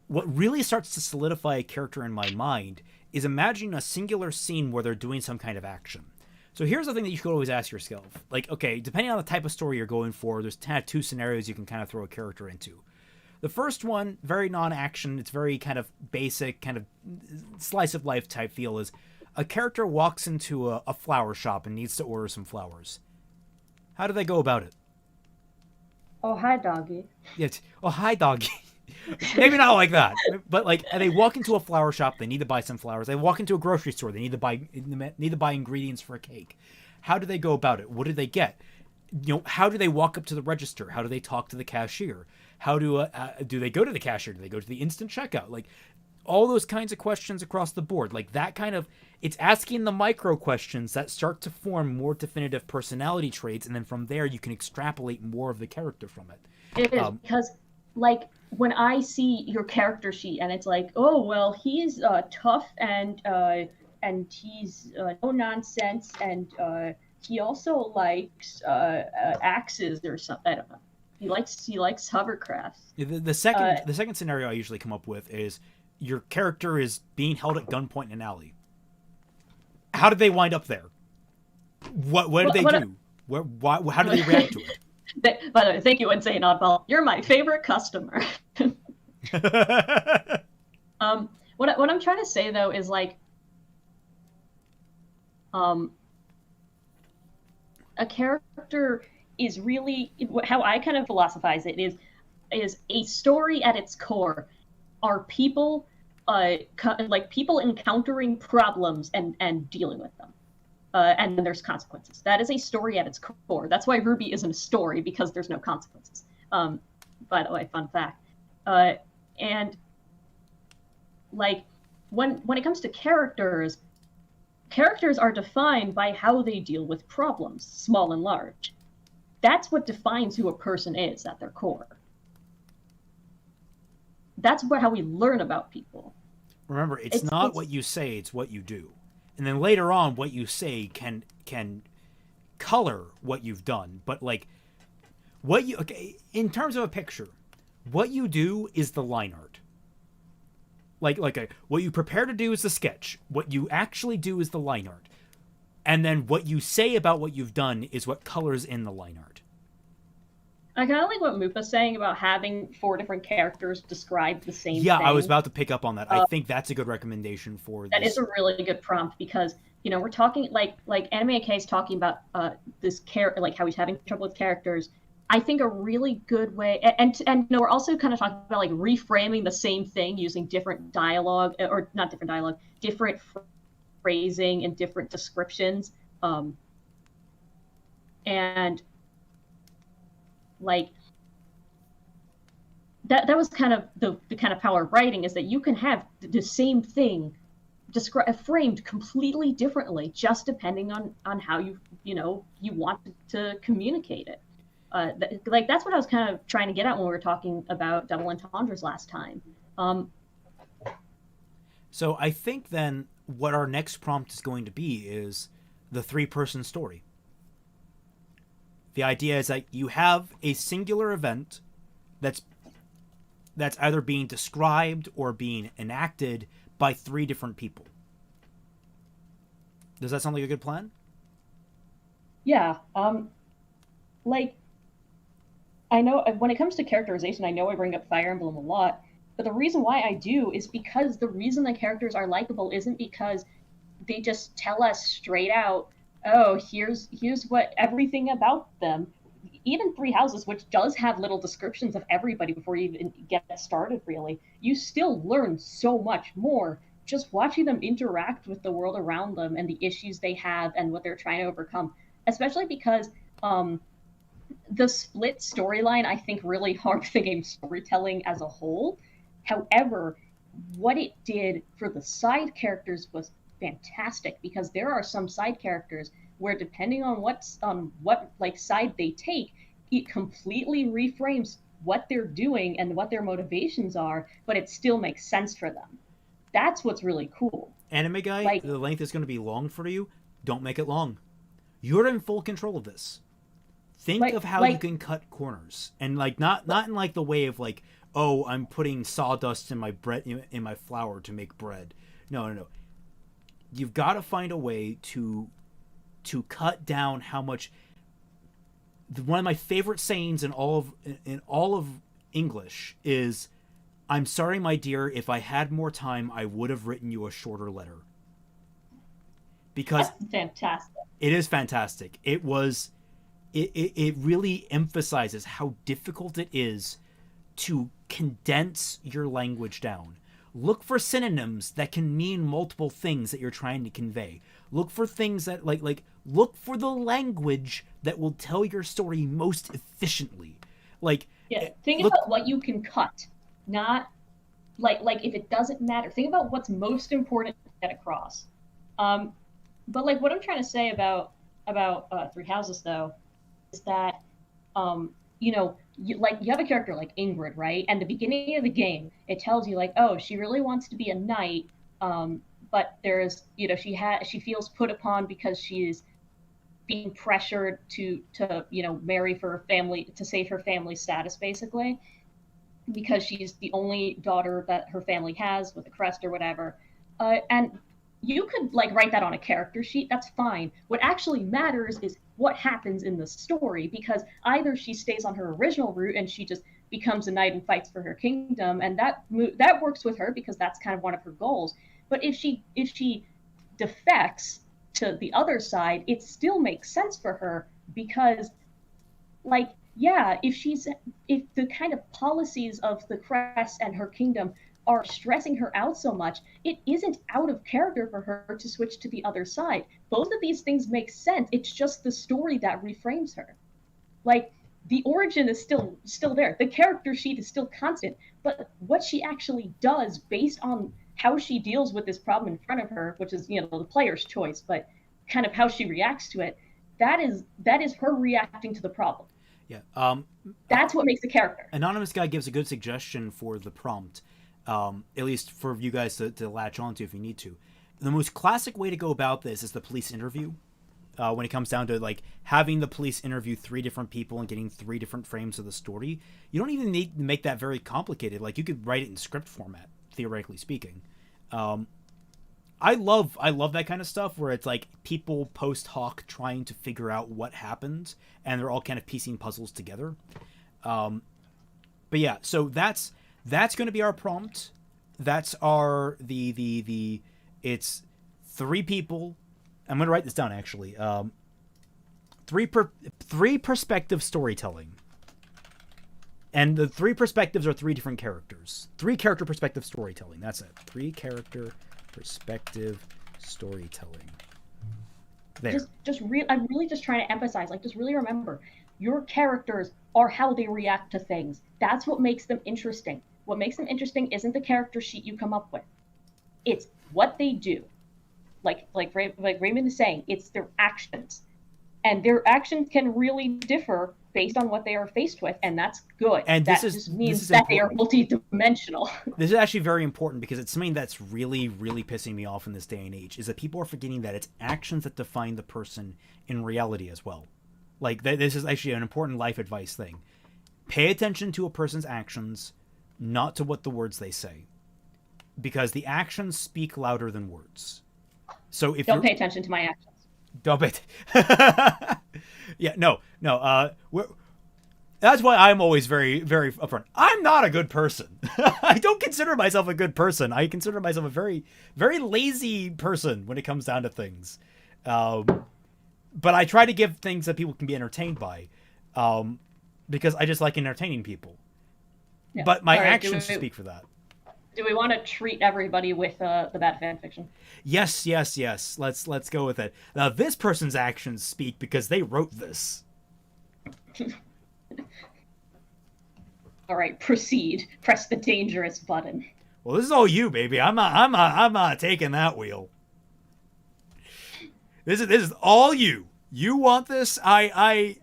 What really starts to solidify a character in my mind is imagining a singular scene where they're doing some kind of action. So here's the thing that you should always ask yourself. Like, okay, depending on the type of story you're going for, there's kind of two scenarios you can kind of throw a character into. The first one, very non-action, it's very kind of basic, kind of slice of life type feel, is a character walks into a flower shop and needs to order some flowers. How do they go about it? Oh, hi, doggy. Yes. Oh, hi, doggy. Maybe not like that, but like they walk into a flower shop, they need to buy some flowers. They walk into a grocery store, they need to buy ingredients for a cake. How do they go about it? What do they get? How do they walk up to the register? How do they talk to the cashier? How do they go to the cashier? Do they go to the instant checkout? Like all those kinds of questions across the board. Like that kind of, it's asking the micro questions that start to form more definitive personality traits, and then from there you can extrapolate more of the character from it. It is because like when I see your character sheet and it's like, oh well, he's tough and he's no nonsense and he also likes axes or something. I don't know. He likes hovercrafts. The second scenario I usually come up with is your character is being held at gunpoint in an alley. How did they wind up there? What did they do? How did they react to it? By the way, thank you, Insane Oddball. You're my favorite customer. What I'm trying to say though is like, a character is really how I kind of philosophize it is a story at its core are people like people encountering problems and dealing with them. And then there's consequences. That is a story at its core. That's why Ruby isn't a story, because there's no consequences. By the way, fun fact. And like when it comes to characters are defined by how they deal with problems, small and large. That's what defines who a person is at their core. That's how we learn about people. Remember, it's not what you say, it's what you do. And then later on, what you say can color what you've done. But like, in terms of a picture, what you do is the line art. What you prepare to do is the sketch. What you actually do is the line art. And then what you say about what you've done is what colors in the line art. I kind of like what Moopa's saying about having 4 different characters describe the same thing. Yeah, I was about to pick up on that. I think that's a good recommendation for this. That is a really good prompt, because we're talking like Anime AK is talking about this character, like how he's having trouble with characters. I think a really good way, and we're also kind of talking about like reframing the same thing using different dialogue, or not different dialogue, different phrasing and different descriptions. And like that was kind of the kind of power of writing, is that you can have the same thing framed completely differently, just depending on how you want to communicate it. Like that's what I was kind of trying to get at when we were talking about double entendres last time. So I think then what our next prompt is going to be is the three-person story. The idea is that you have a singular event that's either being described or being enacted by three different people. Does that sound like a good plan? Yeah. Like I know when it comes to characterization, I know I bring up Fire Emblem a lot, but the reason why I do is because the reason the characters are likable isn't because they just tell us straight out, oh, here's what everything about them. Even Three Houses, which does have little descriptions of everybody before you even get started, really, you still learn so much more just watching them interact with the world around them and the issues they have and what they're trying to overcome. Especially because the split storyline, I think, really harmed the game's storytelling as a whole. However, what it did for the side characters was fantastic, because there are some side characters where, depending on what like side they take, it completely reframes what they're doing and what their motivations are, but it still makes sense for them. That's what's really cool. Anime guy, Like, the length is going to be long for you. Don't make it long. You're in full control of this. Think of how you can cut corners, and like not in like the way of like, oh, I'm putting sawdust in my bread in my flour to make bread. No. You've got to find a way to cut down how much. One of my favorite sayings in all of English is, "I'm sorry, my dear. If I had more time, I would have written you a shorter letter." Because that's fantastic. it is fantastic. It was. It really emphasizes how difficult it is to condense your language down. Look for synonyms that can mean multiple things that you're trying to convey. Look for things that look for the language that will tell your story most efficiently. Think about what you can cut, not like if it doesn't matter. Think about what's most important to get across. But like what I'm trying to say about Three Houses though is that you have a character like Ingrid, right? And the beginning of the game, it tells you like, oh, she really wants to be a knight, but there's she feels put upon because she's being pressured to marry for her family, to save her family's status, basically, because she's the only daughter that her family has with a crest or whatever. And you could like write that on a character sheet, that's fine. What actually matters is what happens in the story, because either she stays on her original route and she just becomes a knight and fights for her kingdom, and that works with her because that's kind of one of her goals. But if she defects to the other side, it still makes sense for her, because like, yeah, if the kind of policies of the crest and her kingdom are stressing her out so much, it isn't out of character for her to switch to the other side. Both of these things make sense. It's just the story that reframes her. Like, the origin is still there. The character sheet is still constant, but what she actually does based on how she deals with this problem in front of her, which is, the player's choice, but kind of how she reacts to it, that is her reacting to the problem. Yeah. That's what makes the character. Anonymous Guy gives a good suggestion for the prompt, at least for you guys to latch onto if you need to. The most classic way to go about this is the police interview. When it comes down to like having the police interview three different people and getting three different frames of the story, you don't even need to make that very complicated. Like, you could write it in script format, theoretically speaking. I love that kind of stuff where it's like people post hoc trying to figure out what happened, and they're all kind of piecing puzzles together. But yeah, so that's going to be our prompt. That's our the it's three people I'm going to write this down, actually. Three perspective storytelling. And the three perspectives are three different characters. 3 character perspective storytelling. That's it. 3 character perspective storytelling. There. I'm really just trying to emphasize, like, just really remember, your characters are how they react to things. That's what makes them interesting. What makes them interesting isn't the character sheet you come up with. It's what they do. Like Raymond is saying, it's their actions. And their actions can really differ based on what they are faced with, and that's good. And that just means that they are multi-dimensional. This is actually very important because it's something that's really, really pissing me off in this day and age, is that people are forgetting that it's actions that define the person in reality as well. Like, this is actually an important life advice thing. Pay attention to a person's actions, not to what the words they say. Because the actions speak louder than words. So if Don't pay attention to my actions. Don't pay Yeah, no. That's why I'm always very, very upfront. I'm not a good person. I don't consider myself a good person. I consider myself a very, very lazy person when it comes down to things. But I try to give things that people can be entertained by, because I just like entertaining people. Yeah. But my actions speak for that. Do we want to treat everybody with the bad fan fiction? Yes. Let's go with it. Now, this person's actions speak because they wrote this. All right, proceed. Press the dangerous button. Well, this is all you, baby. I'm not taking that wheel. This is all you. You want this? I'm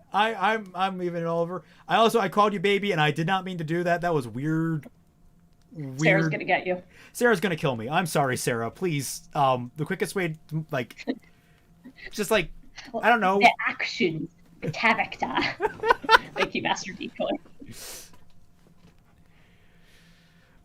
leaving it all over. I called you baby, and I did not mean to do that. That was weird. Sarah's gonna get you. Sarah's gonna kill me. I'm sorry, Sarah. Please. The quickest way, just I don't know. The actions, the character. Thank you, Master Decoy.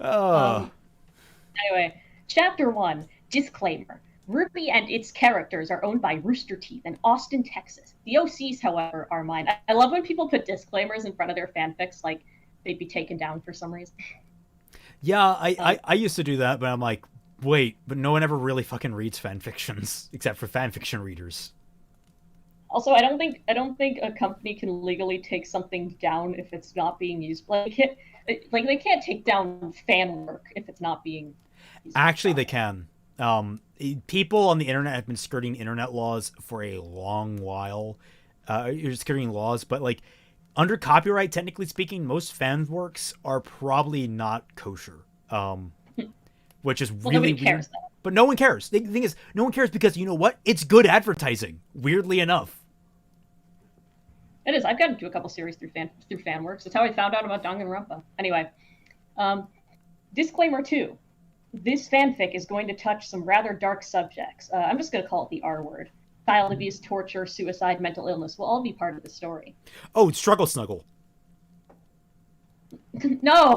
Anyway, Chapter 1, Disclaimer. Ruby and its characters are owned by Rooster Teeth in Austin, Texas. The OCs, however, are mine. I love when people put disclaimers in front of their fanfics, like they'd be taken down for some reason. Yeah, I used to do that, but I'm like, wait, but no one ever really fucking reads fanfictions except for fanfiction readers. Also, I don't think a company can legally take something down if it's not being used. Like they can't take down fan work if it's not being used. Actually, they can. People on the internet have been skirting internet laws for a long while. You're skirting laws, but under copyright, technically speaking, most fan works are probably not kosher, which is really nobody cares, weird. But no one cares. The thing is, no one cares because you know what? It's good advertising. Weirdly enough, it is. I've gotten to do a couple series through fan works. That's how I found out about Danganronpa. Anyway, disclaimer 2: this fanfic is going to touch some rather dark subjects. I'm just going to call it the R word. Child abuse, torture, suicide, mental illness will all be part of the story. Oh, struggle snuggle. No!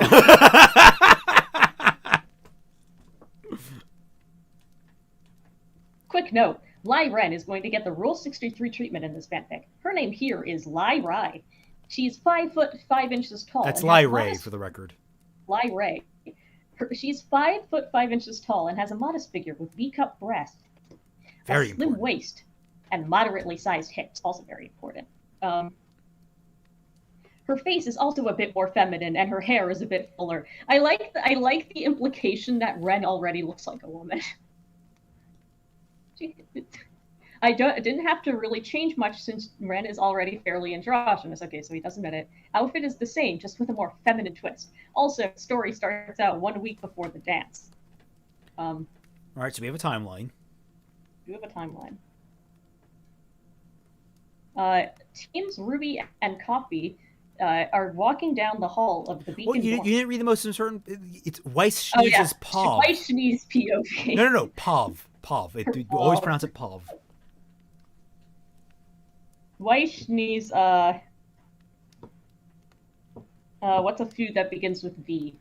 Quick note, Lai Ren is going to get the Rule 63 treatment in this fanfic. Her name here is Lai Rai. She's 5 foot 5 inches tall. That's Lai Ray, for the record. Lai Ray. She's 5 foot 5 inches tall and has a modest figure with V-cup breasts, very a slim important. waist, and moderately sized hips, also very important. Her face is also a bit more feminine, and her hair is a bit fuller. I like the implication that Ren already looks like a woman. I didn't have to really change much since Ren is already fairly androgynous. Okay, so he doesn't admit it. Outfit is the same, just with a more feminine twist. Also, story starts out 1 week before the dance. All right, so we have a timeline. Teams Ruby and Coffee are walking down the hall of the Beacon. Well, you didn't read the most important. It's Weiss Schneeze's Pav. Weiss Schneeze POV. No, Pav. You always pronounce it Pav. Weiss Schneeze, what's a food that begins with V?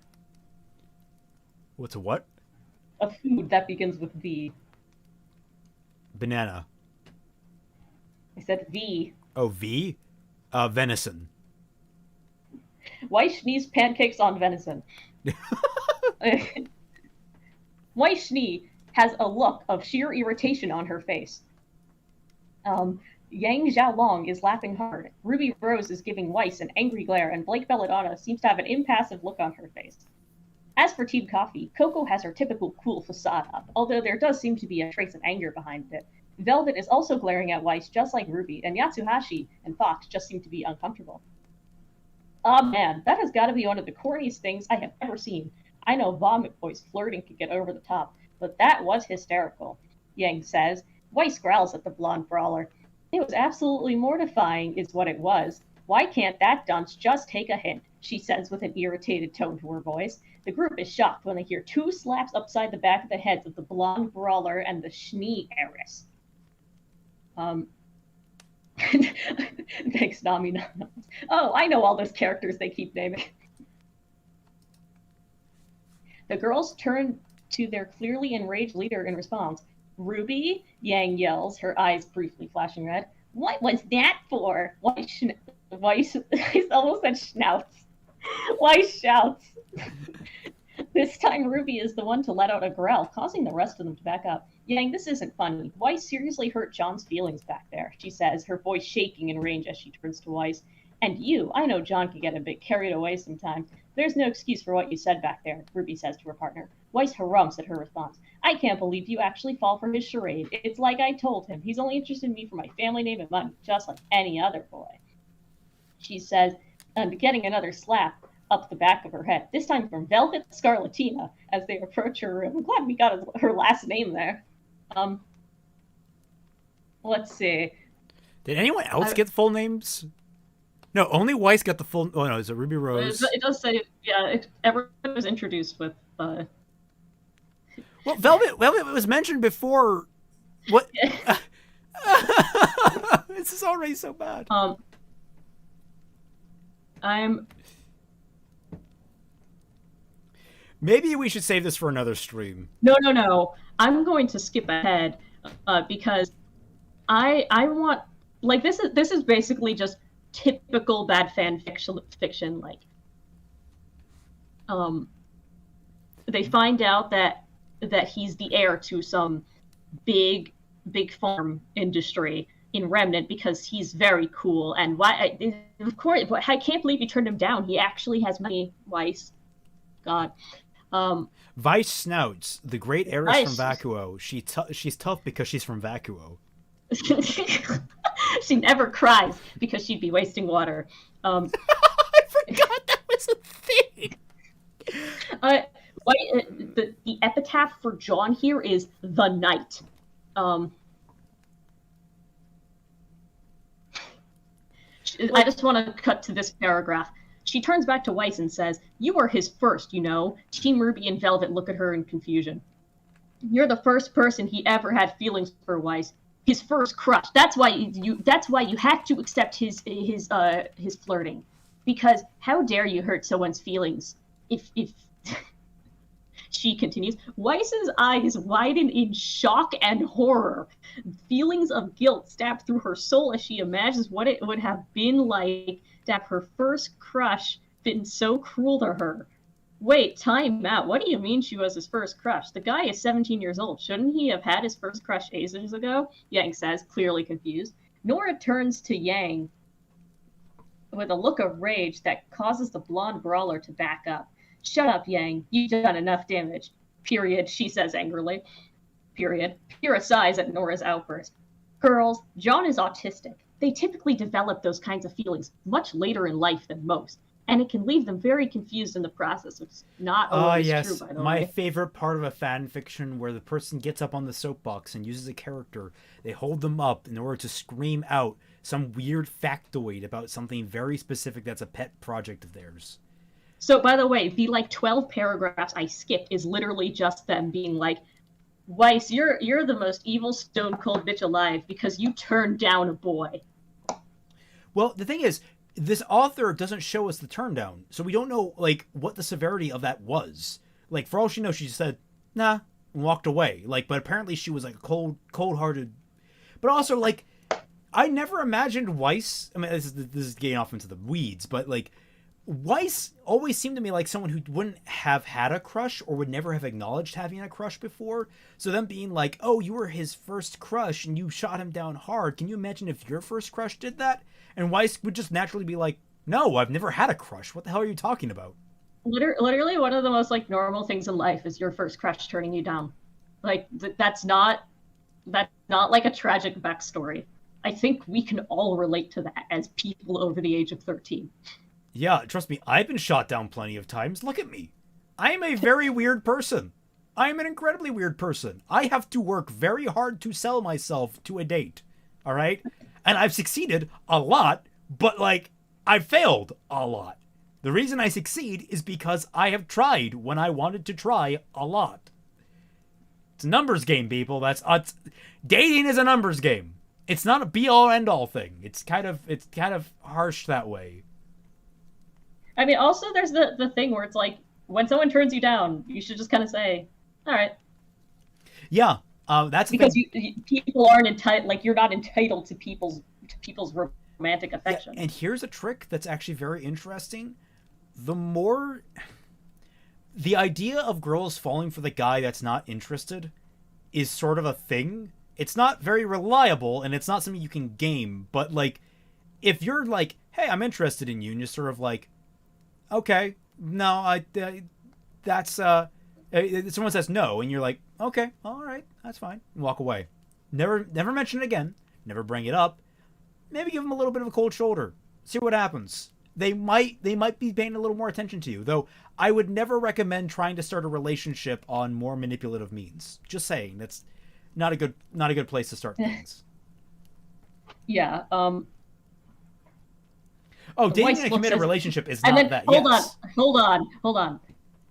What's a what? A food that begins with V. Banana. I said V. Oh, V? Venison. Weiss Schneeze pancakes on venison. Weiss Schnee has a look of sheer irritation on her face. Yang Xiaolong is laughing hard. Ruby Rose is giving Weiss an angry glare, and Blake Belladonna seems to have an impassive look on her face. As for Team Coffee, Coco has her typical cool facade up, although there does seem to be a trace of anger behind it. Velvet is also glaring at Weiss just like Ruby, and Yatsuhashi and Fox just seem to be uncomfortable. Ah, man, that has got to be one of the corniest things I have ever seen. I know Vomit Boy's flirting could get over the top, but that was hysterical, Yang says. Weiss growls at the blonde brawler. It was absolutely mortifying, is what it was. Why can't that dunce just take a hint? She says with an irritated tone to her voice. The group is shocked when they hear 2 slaps upside the back of the heads of the blonde brawler and the Schnee heiress. Thanks, Nami. Oh, I know all those characters they keep naming. The girls turn to their clearly enraged leader in response. Ruby, Yang yells, her eyes briefly flashing red. What was that for? Weiss almost said schnauts. Weiss shouts. This time Ruby is the one to let out a growl, causing the rest of them to back up. Yang, this isn't funny. Weiss seriously hurt John's feelings back there, she says, her voice shaking in range as she turns to Weiss. And you, I know John can get a bit carried away sometimes. There's no excuse for what you said back there, Ruby says to her partner. Weiss harumphs at her response. I can't believe you actually fall for his charade. It's like I told him. He's only interested in me for my family name and money, just like any other boy. She says, and getting another slap up the back of her head, this time from Velvet Scarlatina, as they approach her room. I'm glad we got her last name there. Let's see. Did anyone else get full names? No, only Weiss got the full... Oh, no, is it Ruby Rose? It does say, yeah, everyone was introduced with... Well, Velvet was mentioned before... What? This is already so bad. Maybe we should save this for another stream. No. I'm going to skip ahead because I want... Like, this is basically just typical bad fan fiction. Like, they find out that he's the heir to some big farm industry in Remnant because he's very cool. And why? Of course, I can't believe you turned him down. He actually has money. Weiss, God. Weiss Snouts, the great heiress from Vacuo. She's tough because she's from Vacuo. She never cries because she'd be wasting water. I forgot that was a thing. The epitaph for John here is the Knight. I just want to cut to this paragraph. She turns back to Weiss and says, "You were his first, you know." Team Ruby and Velvet look at her in confusion. "You're the first person he ever had feelings for, Weiss. His first crush. That's why you had to accept his flirting. Because how dare you hurt someone's feelings? If She continues. Weiss's eyes widen in shock and horror. Feelings of guilt stab through her soul as she imagines what it would have been like to have her first crush been so cruel to her. Wait, time out. What do you mean she was his first crush? The guy is 17 years old. Shouldn't he have had his first crush ages ago? Yang says, clearly confused. Nora turns to Yang with a look of rage that causes the blonde brawler to back up. Shut up, Yang. You've done enough damage. Period, she says angrily. Period. Pure sighs at Nora's outburst. Girls, John is autistic. They typically develop those kinds of feelings much later in life than most. And it can leave them very confused in the process, which is not always true, by the way. My favorite part of a fan fiction where the person gets up on the soapbox and uses a character. They hold them up in order to scream out some weird factoid about something very specific that's a pet project of theirs. So, by the way, the 12 paragraphs I skipped is literally just them being like, Weiss, you're the most evil stone-cold bitch alive because you turned down a boy. Well, the thing is, this author doesn't show us the turn down, so we don't know what the severity of that was. For all she knows, she said nah and walked away. But apparently she was a cold-hearted. But also I never imagined Weiss. I mean, this is getting off into the weeds, but Weiss always seemed to me like someone who wouldn't have had a crush or would never have acknowledged having a crush before. So them being like, oh, you were his first crush and you shot him down hard. Can you imagine if your first crush did that? And Weiss would just naturally be like, no, I've never had a crush. What the hell are you talking about? Literally, one of the most like normal things in life is your first crush turning you down. Like that's not like a tragic backstory. I think we can all relate to that as people over the age of 13. Yeah, trust me, I've been shot down plenty of times. Look at me. I am a very weird person. I am an incredibly weird person. I have to work very hard to sell myself to a date. All right? And I've succeeded a lot, but like, I've failed a lot. The reason I succeed is because I have tried when I wanted to try a lot. It's a numbers game, people. Dating is a numbers game. It's not a be all end all thing. It's kind of harsh that way. I mean, also there's the thing where it's like when someone turns you down, you should just kind of say, "All right," Yeah, that's the because thing. people aren't entitled. Like you're not entitled to people's romantic affection. Yeah, and here's a trick that's actually very interesting. The more the idea of girls falling for the guy that's not interested is sort of a thing. It's not very reliable and it's not something you can game, but like if you're like, "Hey, I'm interested in you," and you're sort of like, "Okay, no, that's someone says no," and you're like, "Okay, all right, that's fine," and walk away. Never mention it again. Never bring it up. Maybe give them a little bit of a cold shoulder. See what happens. They might be paying a little more attention to you, though. I would never recommend trying to start a relationship on more manipulative means. Just saying, that's not a good place to start things. Yeah. Oh, dating Weiss in a looks committed as, relationship is and not then that. hold Yes. on.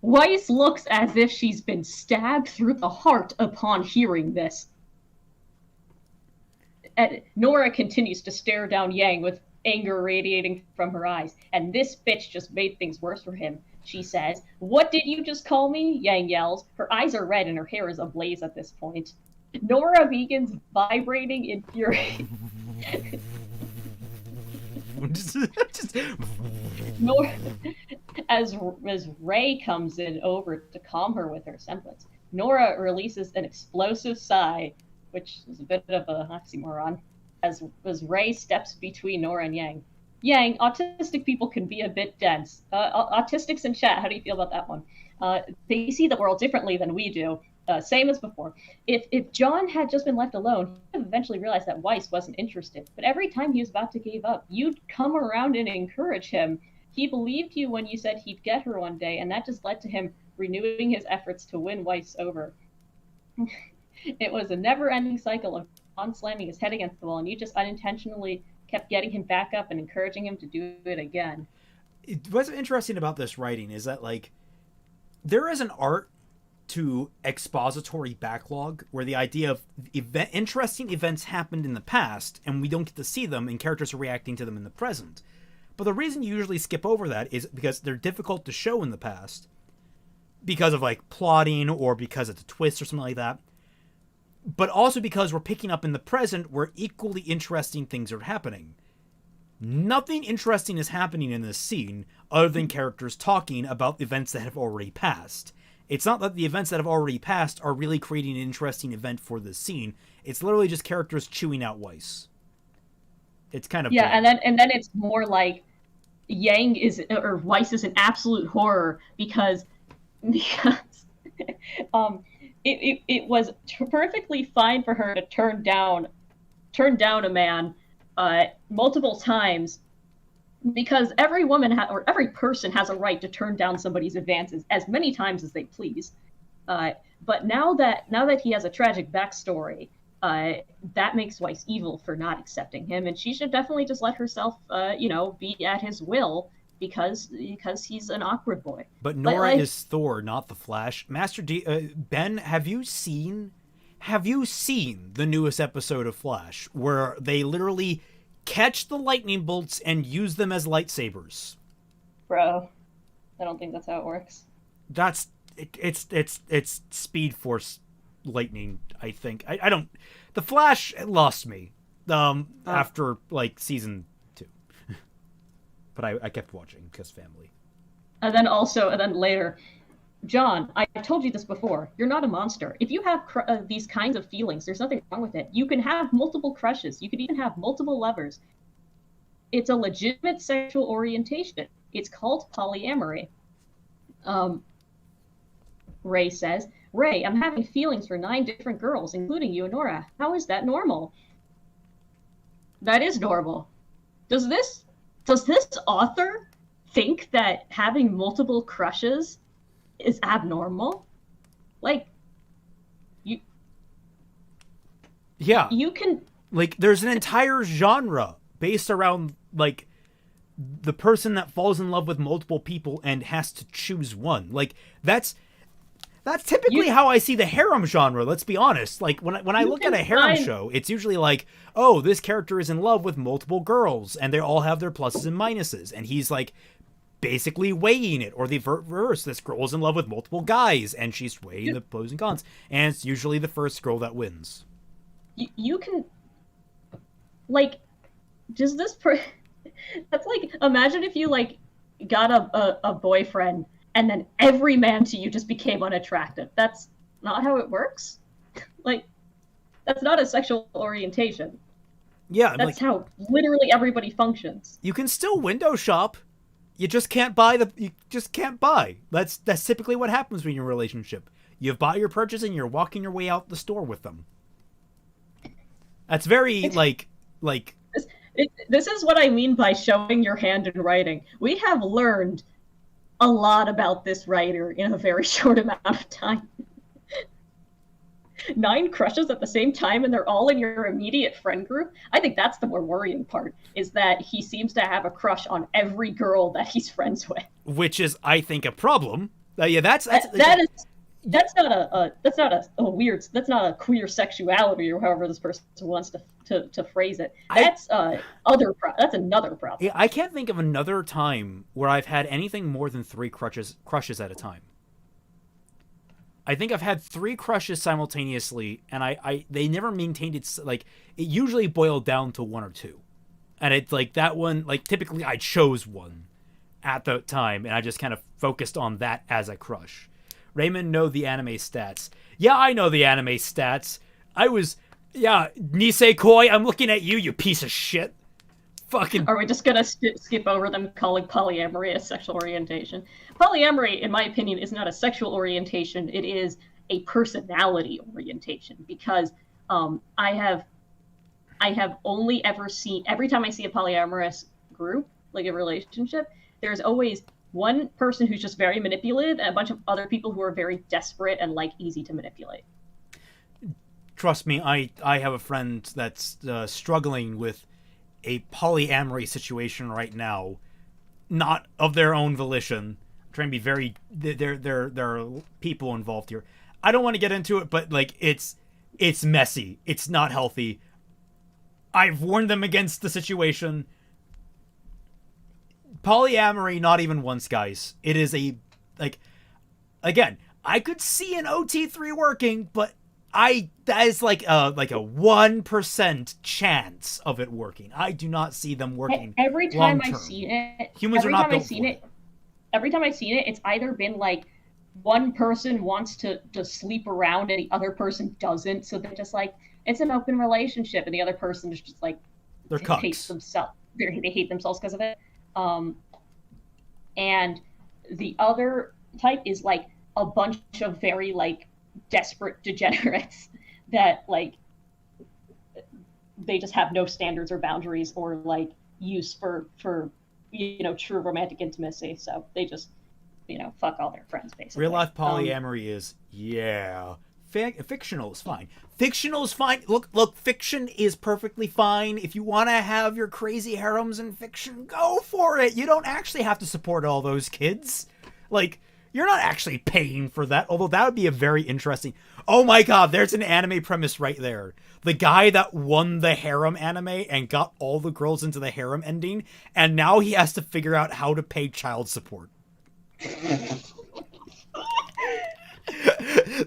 Weiss looks as if she's been stabbed through the heart upon hearing this. And Nora continues to stare down Yang with anger radiating from her eyes, and this bitch just made things worse for him. She says, "What did you just call me?" Yang yells. Her eyes are red and her hair is ablaze at this point. Nora begins vibrating in fury. Just- Nora, as Ray comes in over to calm her with her semblance, Nora releases an explosive sigh, which is a bit of a oxymoron, as Ray steps between Nora and Yang. Yang, autistic people can be a bit dense. Autistics in chat, how do you feel about that one? They see the world differently than we do. Same as before. If John had just been left alone, he would eventually realize that Weiss wasn't interested. But every time he was about to give up, you'd come around and encourage him. He believed you when you said he'd get her one day, and that just led to him renewing his efforts to win Weiss over. It was a never-ending cycle of John slamming his head against the wall, and you just unintentionally kept getting him back up and encouraging him to do it again. What's interesting about this writing is that like there is an art to expository backlog where the idea of interesting events happened in the past and we don't get to see them and characters are reacting to them in the present. But the reason you usually skip over that is because they're difficult to show in the past because of like plotting or because it's a twist or something like that. But also because we're picking up in the present where equally interesting things are happening. Nothing interesting is happening in this scene other than characters talking about events that have already passed. It's not that the events that have already passed are really creating an interesting event for this scene. It's literally just characters chewing out Weiss. It's kind of and then it's more like Yang is or Weiss is an absolute horror because it was perfectly fine for her to turn down a man multiple times because every woman or every person has a right to turn down somebody's advances as many times as they please. But now that he has a tragic backstory, that makes Weiss evil for not accepting him, and she should definitely just let herself, be at his will because he's an awkward boy. But Nora is Thor, not the Flash. Master D, Ben, have you seen the newest episode of Flash where they literally catch the lightning bolts and use them as lightsabers? Bro, I don't think that's how it works. It's Speed Force lightning, I think. I don't. The Flash lost me after like season 2. but I kept watching because family. And then later, John, I've told you this before. You're not a monster. If you have these kinds of feelings, there's nothing wrong with it. You can have multiple crushes. You can even have multiple lovers. It's a legitimate sexual orientation. It's called polyamory. Ray says, Ray, I'm having feelings for 9 different girls, including you and Nora. How is that normal? That is normal. Does this author think that having multiple crushes is abnormal? Like, you can, like, there's an entire genre based around like the person that falls in love with multiple people and has to choose one. Like, that's typically how I see the harem genre. Let's be honest. Like, when I look at a harem show, it's usually like, oh, this character is in love with multiple girls and they all have their pluses and minuses, and he's like basically weighing it. Or the reverse, this girl is in love with multiple guys and she's weighing the pros and cons, and it's usually the first girl that wins. You can, like, does this that's like, imagine if you like got a boyfriend and then every man to you just became unattractive. That's not how it works. Like, that's not a sexual orientation. Yeah, that's like, how literally everybody functions. You can still window shop. You just can't buy. That's typically what happens when you're in a relationship. You've bought your purchase and you're walking your way out the store with them. That's very This is what I mean by showing your hand in writing. We have learned a lot about this writer in a very short amount of time. 9 crushes at the same time, and they're all in your immediate friend group. I think that's the more worrying part, is that he seems to have a crush on every girl that he's friends with. Which is, I think, a problem. That's not a queer sexuality, or however this person wants to phrase it. That's another problem. Yeah, I can't think of another time where I've had anything more than 3 crushes at a time. I think I've had 3 crushes simultaneously, and they never maintained it. Like, it usually boiled down to 1 or 2, and it's like that one. Like, typically I chose one at the time, and I just kind of focused on that as a crush. Raymond know the anime stats. Yeah, I know the anime stats. Nisekoi, I'm looking at you, you piece of shit. Fucking. Are we just gonna skip over them calling polyamory a sexual orientation? Polyamory, in my opinion, is not a sexual orientation. It is a personality orientation, because I have only ever seen, every time I see a polyamorous group, like a relationship, there's always one person who's just very manipulative and a bunch of other people who are very desperate and like easy to manipulate. Trust me, I have a friend that's struggling with a polyamory situation right now, not of their own volition. I'm trying to be very, there are people involved here. I don't want to get into it, but like, it's messy. It's not healthy. I've warned them against the situation. Polyamory, not even once, guys. It is again, I could see an OT3 working, but that is like a 1% chance of it working. I do not see them working. Every time I've seen it, humans are not built for it. Every time I've seen it, it's either been like one person wants to sleep around and the other person doesn't, so they're just like, it's an open relationship, and the other person is just like, they're hates themselves. They hate themselves because of it. And the other type is like a bunch of very like desperate degenerates that like they just have no standards or boundaries or like use for true romantic intimacy, so they just fuck all their friends basically. Real life polyamory is fictional is fine. Fictional is fine. Look, fiction is perfectly fine. If you want to have your crazy harems in fiction, go for it. You don't actually have to support all those kids. Like, you're not actually paying for that, although that would be a very interesting... Oh my god, there's an anime premise right there. The guy that won the harem anime and got all the girls into the harem ending, and now he has to figure out how to pay child support.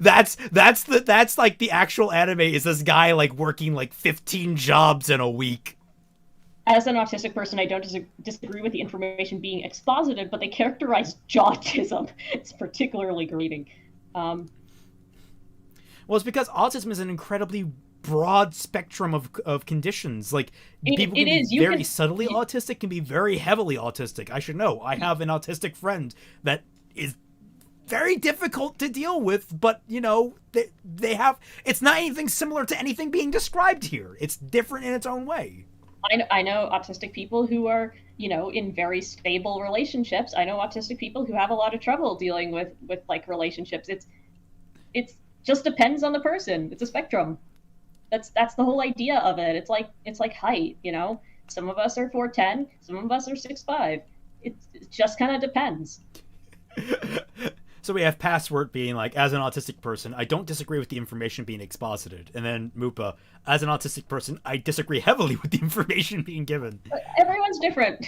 That's like the actual anime, is this guy like working like 15 jobs in a week. As an autistic person, I don't disagree with the information being exposited, but they characterize autism. It's particularly grating. Well, it's because autism is an incredibly broad spectrum of conditions. Like, people can be very subtly autistic, can be very heavily autistic. I should know. I have an autistic friend that is very difficult to deal with, but, you know, they have... It's not anything similar to anything being described here. It's different in its own way. I know autistic people who are, you know, in very stable relationships. I know autistic people who have a lot of trouble dealing with like relationships. It's just depends on the person. It's a spectrum. That's the whole idea of it. It's like height, you know. Some of us are 4'10", some of us are 6'5". It just kind of depends. So we have Password being like, as an autistic person, I don't disagree with the information being exposited. And then Moopa, as an autistic person, I disagree heavily with the information being given. Everyone's different.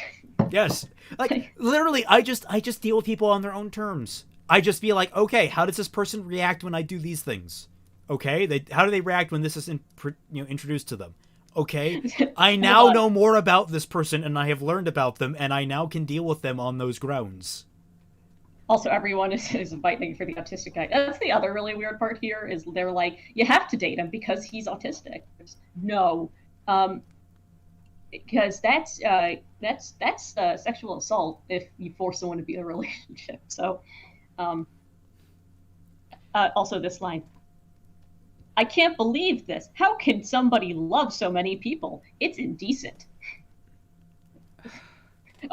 Yes. Like, literally, I just deal with people on their own terms. I just be like, okay, how does this person react when I do these things? Okay, how do they react when this is introduced to them? Okay, I now know more about this person, and I have learned about them, and I now can deal with them on those grounds. Also, everyone is fighting for the autistic guy. That's the other really weird part here, is they're like, you have to date him because he's autistic. No, because that's sexual assault if you force someone to be in a relationship. So, also this line, I can't believe this. How can somebody love so many people? It's indecent.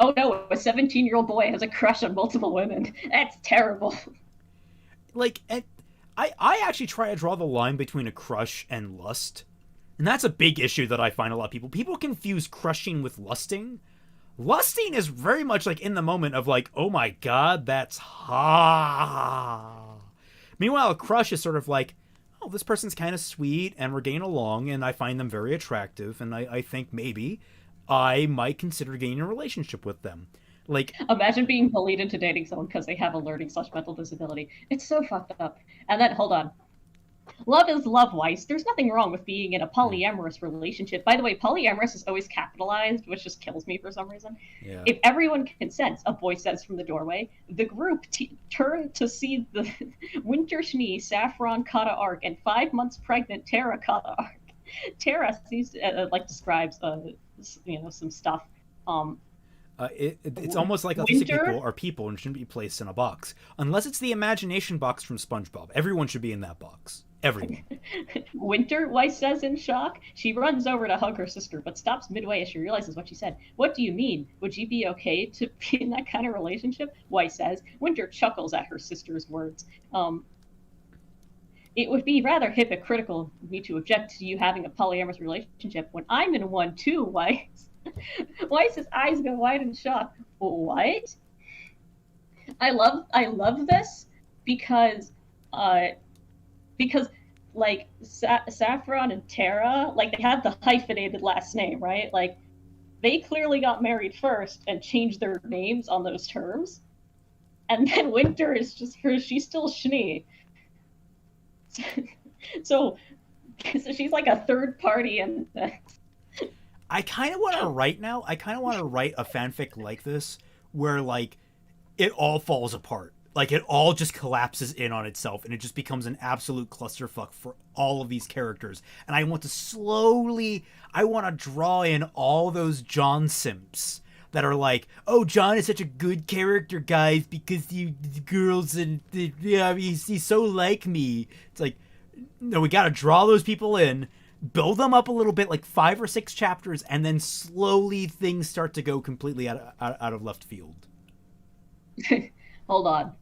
Oh no, a 17-year-old boy has a crush on multiple women. That's terrible. Like, I actually try to draw the line between a crush and lust. And that's a big issue that I find a lot of people. People confuse crushing with lusting. Lusting is very much like in the moment of like, oh my god, that's hot. Meanwhile, a crush is sort of like, oh, this person's kind of sweet and we're getting along and I find them very attractive and I think maybe I might consider getting a relationship with them. Like, imagine being bullied into dating someone because they have a learning/mental disability. It's so fucked up. And then, hold on. Love is love, Weiss. There's nothing wrong with being in a polyamorous relationship. By the way, polyamorous is always capitalized, which just kills me for some reason. Yeah. If everyone consents, a voice says from the doorway, the group turned to see the Winter Schnee, Saffron Kata arc, and 5 months pregnant Terra Kata arc. Terra seems to, describes some stuff. It's almost like autistic people are people and shouldn't be placed in a box. Unless it's the imagination box from SpongeBob. Everyone should be in that box. Everyone. Winter, Weiss says in shock. She runs over to hug her sister, but stops midway as she realizes what she said. What do you mean? Would you be okay to be in that kind of relationship? Weiss says. Winter chuckles at her sister's words. It would be rather hypocritical of me to object to you having a polyamorous relationship when I'm in one too, Weiss. Weiss's eyes go wide in shock. What? I love this because like Saffron and Terra, like they have the hyphenated last name, right? Like they clearly got married first and changed their names on those terms. And then Winter is just her, she's still Schnee. So she's like a third party and I kind of want to write now. I kind of want to write a fanfic like this where like it all falls apart. Like it all just collapses in on itself and it just becomes an absolute clusterfuck for all of these characters. And I want to draw in all those John simps that are like, oh, John is such a good character, guys, because the girls and he's so like me. It's like, no, we got to draw those people in, build them up a little bit, like 5 or 6 chapters, and then slowly things start to go completely out of left field. Hold on.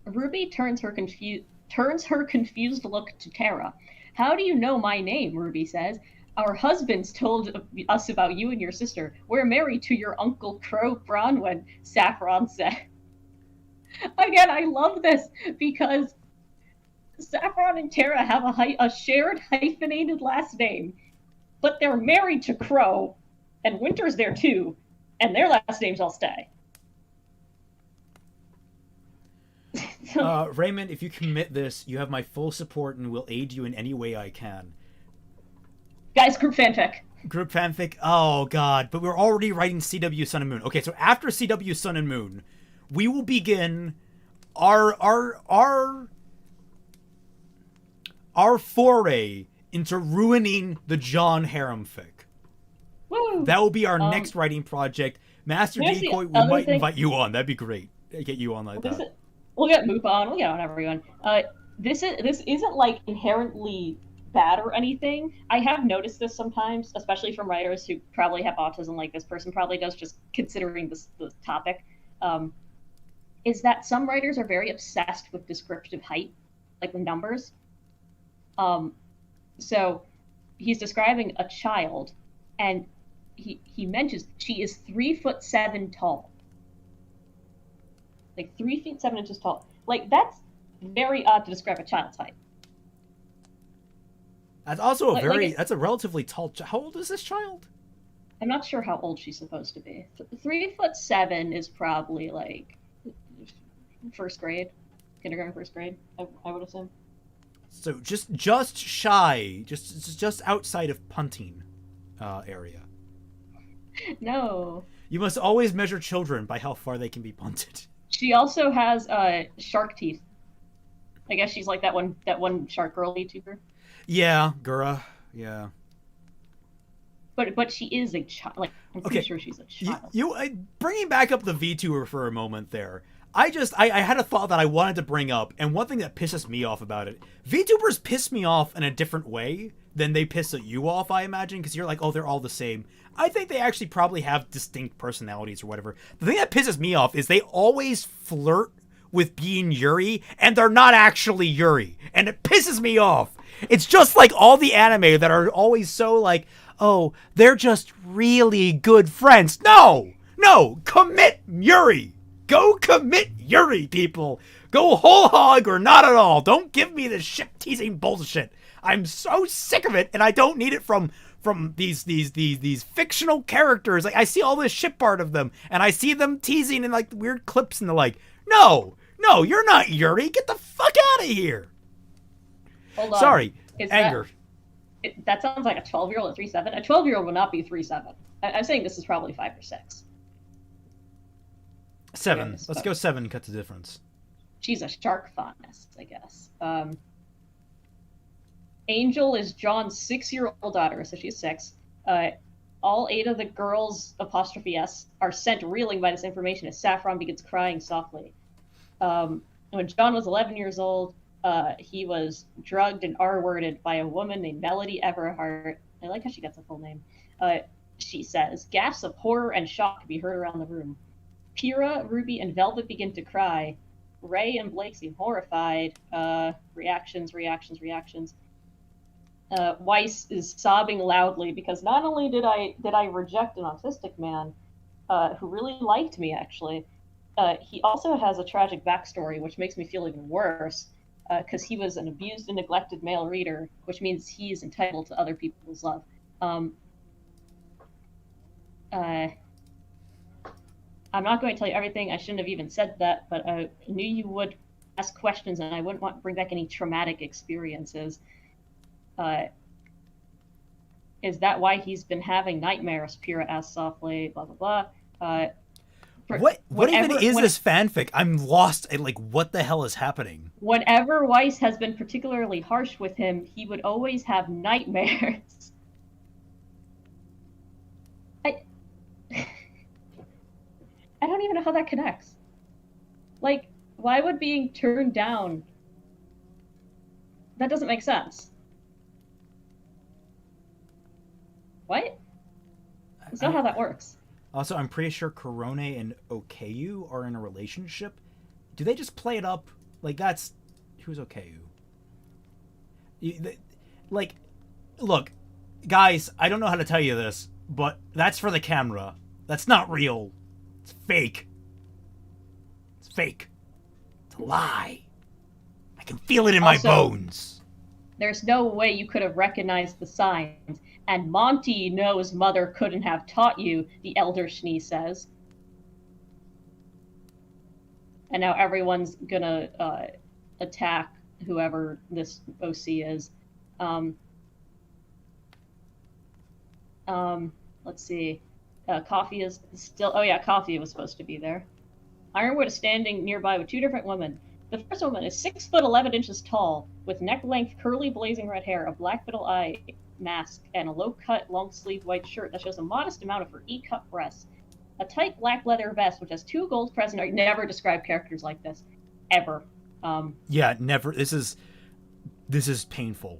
Ruby turns her confused look to Terra. How do you know my name? Ruby says. Our husbands told us about you and your sister. We're married to your Uncle Crow Bronwyn, Saffron said. Again, I love this because Saffron and Terra have a shared hyphenated last name, but they're married to Crow, and Winter's there too, and their last names all stay. Raymond, if you commit this, you have my full support and will aid you in any way I can. Guys, group fanfic. Group fanfic. Oh god, but we're already writing CW Sun and Moon. Okay, so after CW Sun and Moon, we will begin our foray into ruining the John harem fic. Woo! That will be our next writing project. Master Here's the Decoy, we other might thing. invite you on. That'd be great. Get you on like that. We'll get Moop on. We'll get on everyone. This isn't like inherently bad or anything. I have noticed this sometimes, especially from writers who probably have autism, like this person probably does, just considering the topic. Is that some writers are very obsessed with descriptive height, like with numbers. So he's describing a child, and he mentions she is 3'7" tall. Like 3 feet 7 inches tall. Like, that's very odd to describe a child's height. That's also that's a relatively tall. How old is this child? I'm not sure how old she's supposed to be. 3'7" is probably like first grade, kindergarten, first grade. I would assume. So just shy, just outside of punting area. No. You must always measure children by how far they can be punted. She also has shark teeth. I guess she's like that one shark girl YouTuber. Yeah, Gura. Yeah. But she is a child. Like, I'm pretty sure she's a child. Bringing back up the VTuber for a moment there. I had a thought that I wanted to bring up, and one thing that pisses me off about it, VTubers piss me off in a different way than they piss you off, I imagine, because you're like, oh, they're all the same. I think they actually probably have distinct personalities or whatever. The thing that pisses me off is they always flirt with being Yuri, and they're not actually Yuri, and it pisses me off. It's just like all the anime that are always so like, oh, they're just really good friends. No, commit Yuri. Go commit Yuri, people. Go whole hog or not at all. Don't give me this ship teasing bullshit. I'm so sick of it, and I don't need it from these fictional characters. Like, I see all this ship art of them, and I see them teasing in like weird clips and the like. No, you're not Yuri. Get the fuck out of here. Hold on. Sorry, anger. That sounds like a 12-year-old at 3'7". A 12-year-old will not be 3'7". I'm saying this is probably 5 or 6. 7. Let's go 7. Cut the difference. She's a shark fondness, I guess. Angel is John's 6-year-old daughter, so she's 6. All 8 of the girls, '*S, are sent reeling by this information as Saffron begins crying softly. When John was 11 years old, he was drugged and R-worded by a woman named Melody Everhart. I like how she gets a full name. She says, gasps of horror and shock can be heard around the room. Pyrrha, Ruby, and Velvet begin to cry. Ray and Blake seem horrified. Reactions. Weiss is sobbing loudly because not only did I reject an autistic man who really liked me, actually, he also has a tragic backstory, which makes me feel even worse because he was an abused and neglected male reader, which means he's entitled to other people's love. I'm not going to tell you everything. I shouldn't have even said that, but I knew you would ask questions, and I wouldn't want to bring back any traumatic experiences. Is that why he's been having nightmares? Pyrrha asks softly, blah, blah, blah. What even is this fanfic? I'm lost at, like, what the hell is happening? Whenever Weiss has been particularly harsh with him, he would always have nightmares. I don't even know how that connects. Like, why would being turned down... That doesn't make sense. What? That's not how that works. Also, I'm pretty sure Korone and Okayu are in a relationship. Do they just play it up? Like, that's... Who's Okayu? Like, look, guys, I don't know how to tell you this, but that's for the camera. That's not real. It's fake. It's fake. It's a lie. I can feel it in my bones. There's no way you could have recognized the signs. And Monty knows Mother couldn't have taught you, the Elder Schnee says. And now everyone's gonna attack whoever this OC is. Let's see. Coffee is still. Oh yeah, coffee was supposed to be there. Ironwood is standing nearby with two different women. The first woman is 6 foot 11 inches tall, with neck-length, curly, blazing red hair, a black beetle eye mask, and a low-cut, long-sleeved white shirt that shows a modest amount of her E-cup breasts. A tight black leather vest, which has 2 gold crescent. I never describe characters like this, ever. Yeah, never. This is painful.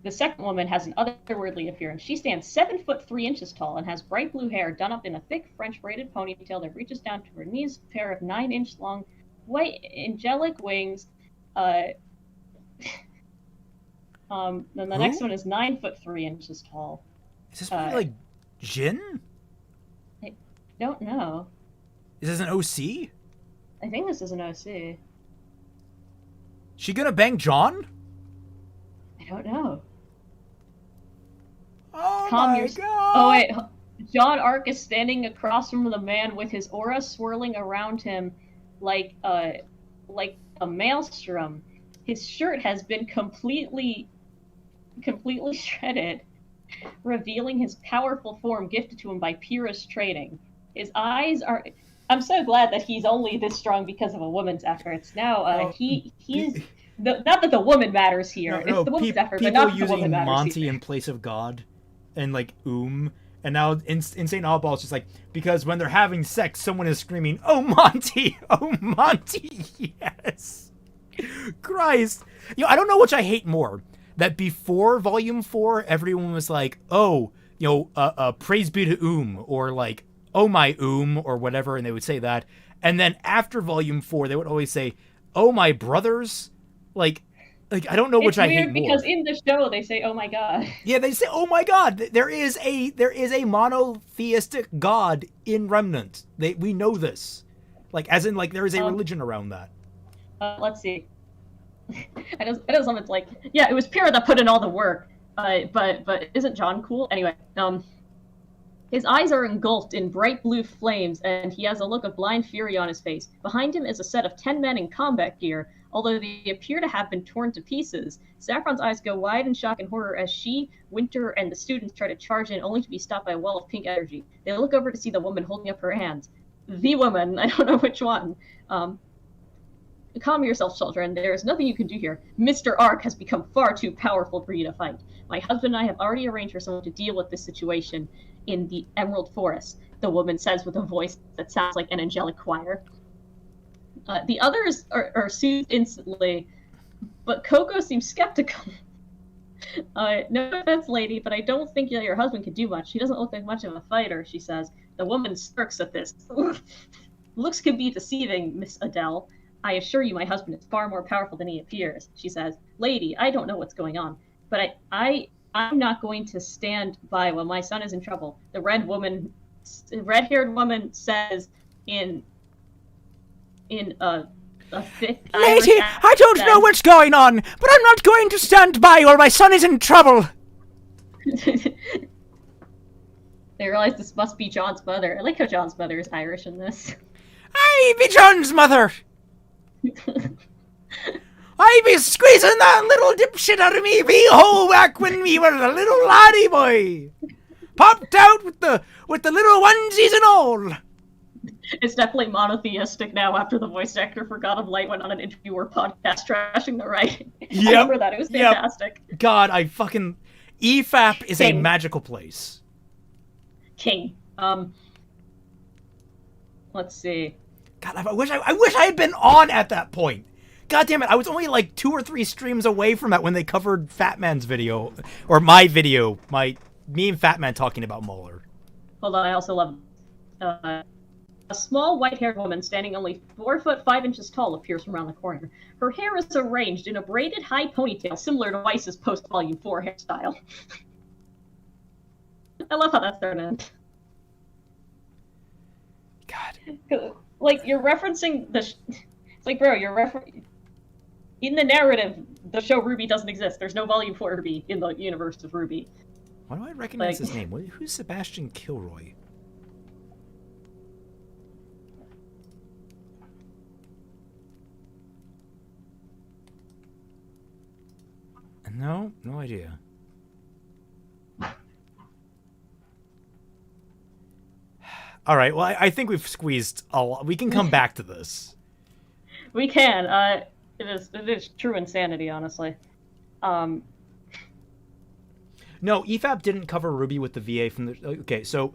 The second woman has an otherworldly appearance. She stands 7 foot 3 inches tall and has bright blue hair done up in a thick French braided ponytail that reaches down to her knees. A pair of 9-inch long white angelic wings. Then the next one is 9 foot 3 inches tall. Is this like Jin? I don't know. Is this an OC? I think this is an OC. She gonna bang John? I don't know. Oh my god! Oh wait, John Arc is standing across from the man with his aura swirling around him like a maelstrom. His shirt has been completely shredded, revealing his powerful form gifted to him by Pyrrhus trading. His eyes are. I'm so glad that he's only this strong because of a woman's efforts. Now he's. Not that the woman matters here. No, it's the woman's effort, but people not that the woman using matters Monty here. in place of God, and like and now Insane Oddball is just like, because when they're having sex, someone is screaming, "Oh Monty, oh Monty, yes!" Christ, I don't know which I hate more. That before Volume 4, everyone was like, "Oh, praise be to or like, "Oh my or whatever," and they would say that, and then after Volume 4, they would always say, "Oh my brothers." Like I don't know which I hate more. It's weird because in the show they say, "Oh my god." Yeah, they say, "Oh my god." There is a monotheistic god in Remnant. We know this. Like as in like there is a religion around that. Let's see. I know someone's like, yeah, it was Pyrrha that put in all the work. But isn't John cool? Anyway, his eyes are engulfed in bright blue flames, and he has a look of blind fury on his face. Behind him is a set of 10 men in combat gear, although they appear to have been torn to pieces. Saffron's eyes go wide in shock and horror as she, Winter, and the students try to charge in, only to be stopped by a wall of pink energy. They look over to see the woman holding up her hands. The woman, I don't know which one. Calm yourself, children. There is nothing you can do here. Mr. Ark has become far too powerful for you to fight. My husband and I have already arranged for someone to deal with this situation in the Emerald Forest, the woman says with a voice that sounds like an angelic choir. The others are soothed instantly, but Coco seems skeptical. No offense, lady, but I don't think your husband can do much. He doesn't look like much of a fighter, she says. The woman smirks at this. Looks can be deceiving, Miss Adele. I assure you my husband is far more powerful than he appears, she says. Lady, I don't know what's going on, but I'm not going to stand by while my son is in trouble. The red-haired woman says in a thick Lady, I don't know what's going on, but I'm not going to stand by while my son is in trouble. They realize this must be John's mother. I like how John's mother is Irish in this. I be John's mother. I be squeezing that little dipshit out of me wee-hole back when we were a little laddie boy. Popped out with the little onesies and all. It's definitely monotheistic now after the voice actor for God of Light went on an interviewer podcast trashing the writing. Yep. I remember that. It was fantastic. Yep. God, I fucking... EFAP is King. A magical place. King. Let's see. God, I wish I had been on at that point. God damn it, I was only like 2 or 3 streams away from that when they covered Fat Man's video. Or my video. Me and Fat Man talking about Muller. Hold on, I also love... a small white-haired woman standing only 4 foot 5 inches tall appears from around the corner. Her hair is arranged in a braided high ponytail similar to Weiss's post-Volume 4 hairstyle. I love how that's thrown in. God. Like, you're referencing the... It's like, bro, in the narrative, the show RWBY doesn't exist. There's no Volume 4 RWBY in the universe of RWBY. Why do I recognize his name? Who's Sebastian Kilroy? No idea. All right. Well, I think we've squeezed a lot. We can come back to this. We can. It is true insanity, honestly. Um, No, EFAP didn't cover Ruby with the VA from the. Okay, so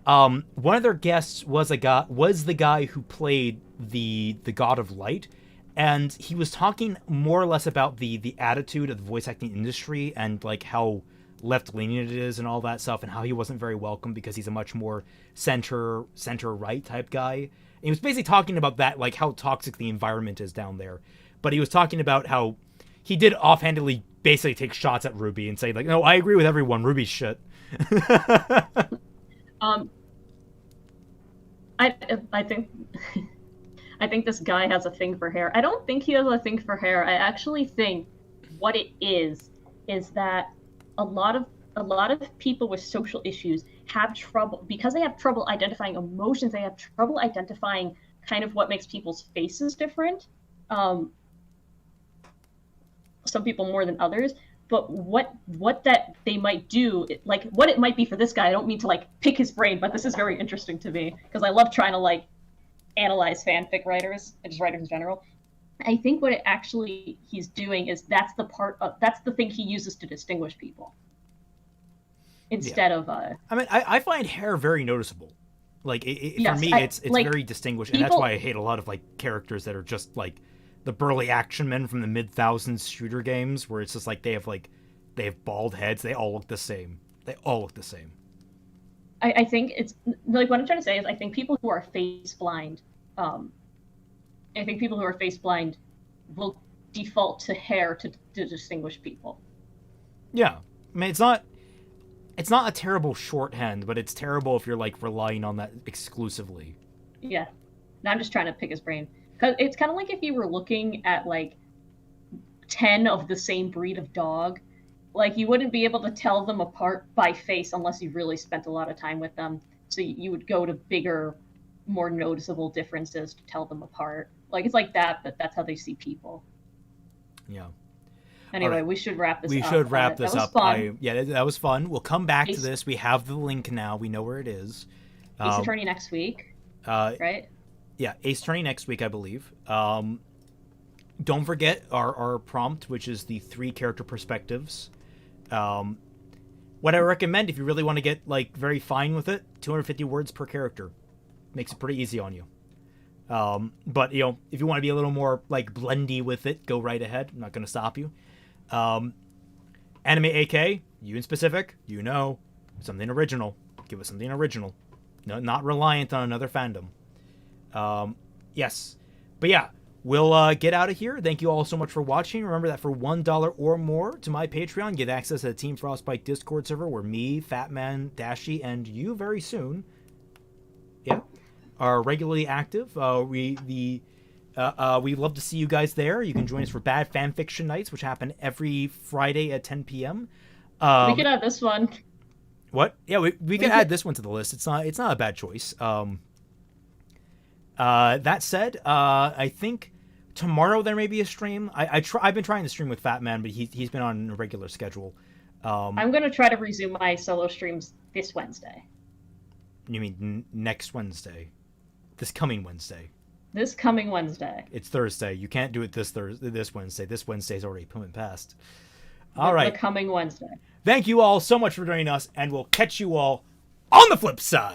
one of their guests was the guy who played the God of Light, and he was talking more or less about the attitude of the voice acting industry and like how left leaning it is and all that stuff, and how he wasn't very welcome because he's a much more center right type guy. And he was basically talking about that, like how toxic the environment is down there. But he was talking about how he did offhandedly basically take shots at Ruby and say like, "No, I agree with everyone. Ruby's shit." um, I think I think this guy has a thing for hair. I don't think he has a thing for hair. I actually think what it is that a lot of people with social issues have trouble because they have trouble identifying emotions. They have trouble identifying kind of what makes people's faces different. Some people more than others, but what that they might do, like what it might be for this guy. I don't mean to like pick his brain, but this is very interesting to me because I love trying to like analyze fanfic writers and just writers in general. I think what it actually he's doing is that's the thing he uses to distinguish people instead of. I mean, I find hair very noticeable. Like yes, for me, it's like, very distinguished, and that's why I hate a lot of like characters that are just like the burly action men from the mid-thousands shooter games, where it's just like they have bald heads. They all look the same. I think it's like what I'm trying to say is I think people who are face blind, will default to hair to distinguish people. Yeah, I mean it's not a terrible shorthand, but it's terrible if you're like relying on that exclusively. Yeah, now I'm just trying to pick his brain because it's kind of like if you were looking at like 10 of the same breed of dog. Like, you wouldn't be able to tell them apart by face unless you really spent a lot of time with them. So you would go to bigger, more noticeable differences to tell them apart. Like, it's like that, but that's how they see people. Yeah. Anyway, right. We should wrap this up. We should wrap this up. Fun. That was fun. We'll come back to this. We have the link now. We know where it is. Ace Attorney next week, right? Yeah, Ace Attorney next week, I believe. Don't forget our prompt, which is the 3 character perspectives. What I recommend if you really want to get like very fine with it, 250 words per character. Makes it pretty easy on you. But you know, if you want to be a little more like blendy with it, go right ahead. I'm not going to stop you. Anime AK, you in specific, you know, something original. Give us something original. No, not reliant on another fandom. Yes. But yeah, we'll get out of here. Thank you all so much for watching. Remember that for $1 or more to my Patreon, get access to the Team Frostbite Discord server where me, Fatman, Dashi, and you very soon, are regularly active. We love to see you guys there. You can join us for Bad Fanfiction Nights, which happen every Friday at 10 p.m. We could add this one. What? Yeah, we can add this one to the list. It's not a bad choice. That said, I think tomorrow there may be a stream. I've been trying to stream with Fat Man, but he's been on a regular schedule. I'm gonna try to resume my solo streams this Wednesday. You mean next Wednesday? This coming Wednesday? This coming Wednesday. It's Thursday. You can't do it this Wednesday. This Wednesday's already coming past. All right. The coming Wednesday. Thank you all so much for joining us, and we'll catch you all on the flip side.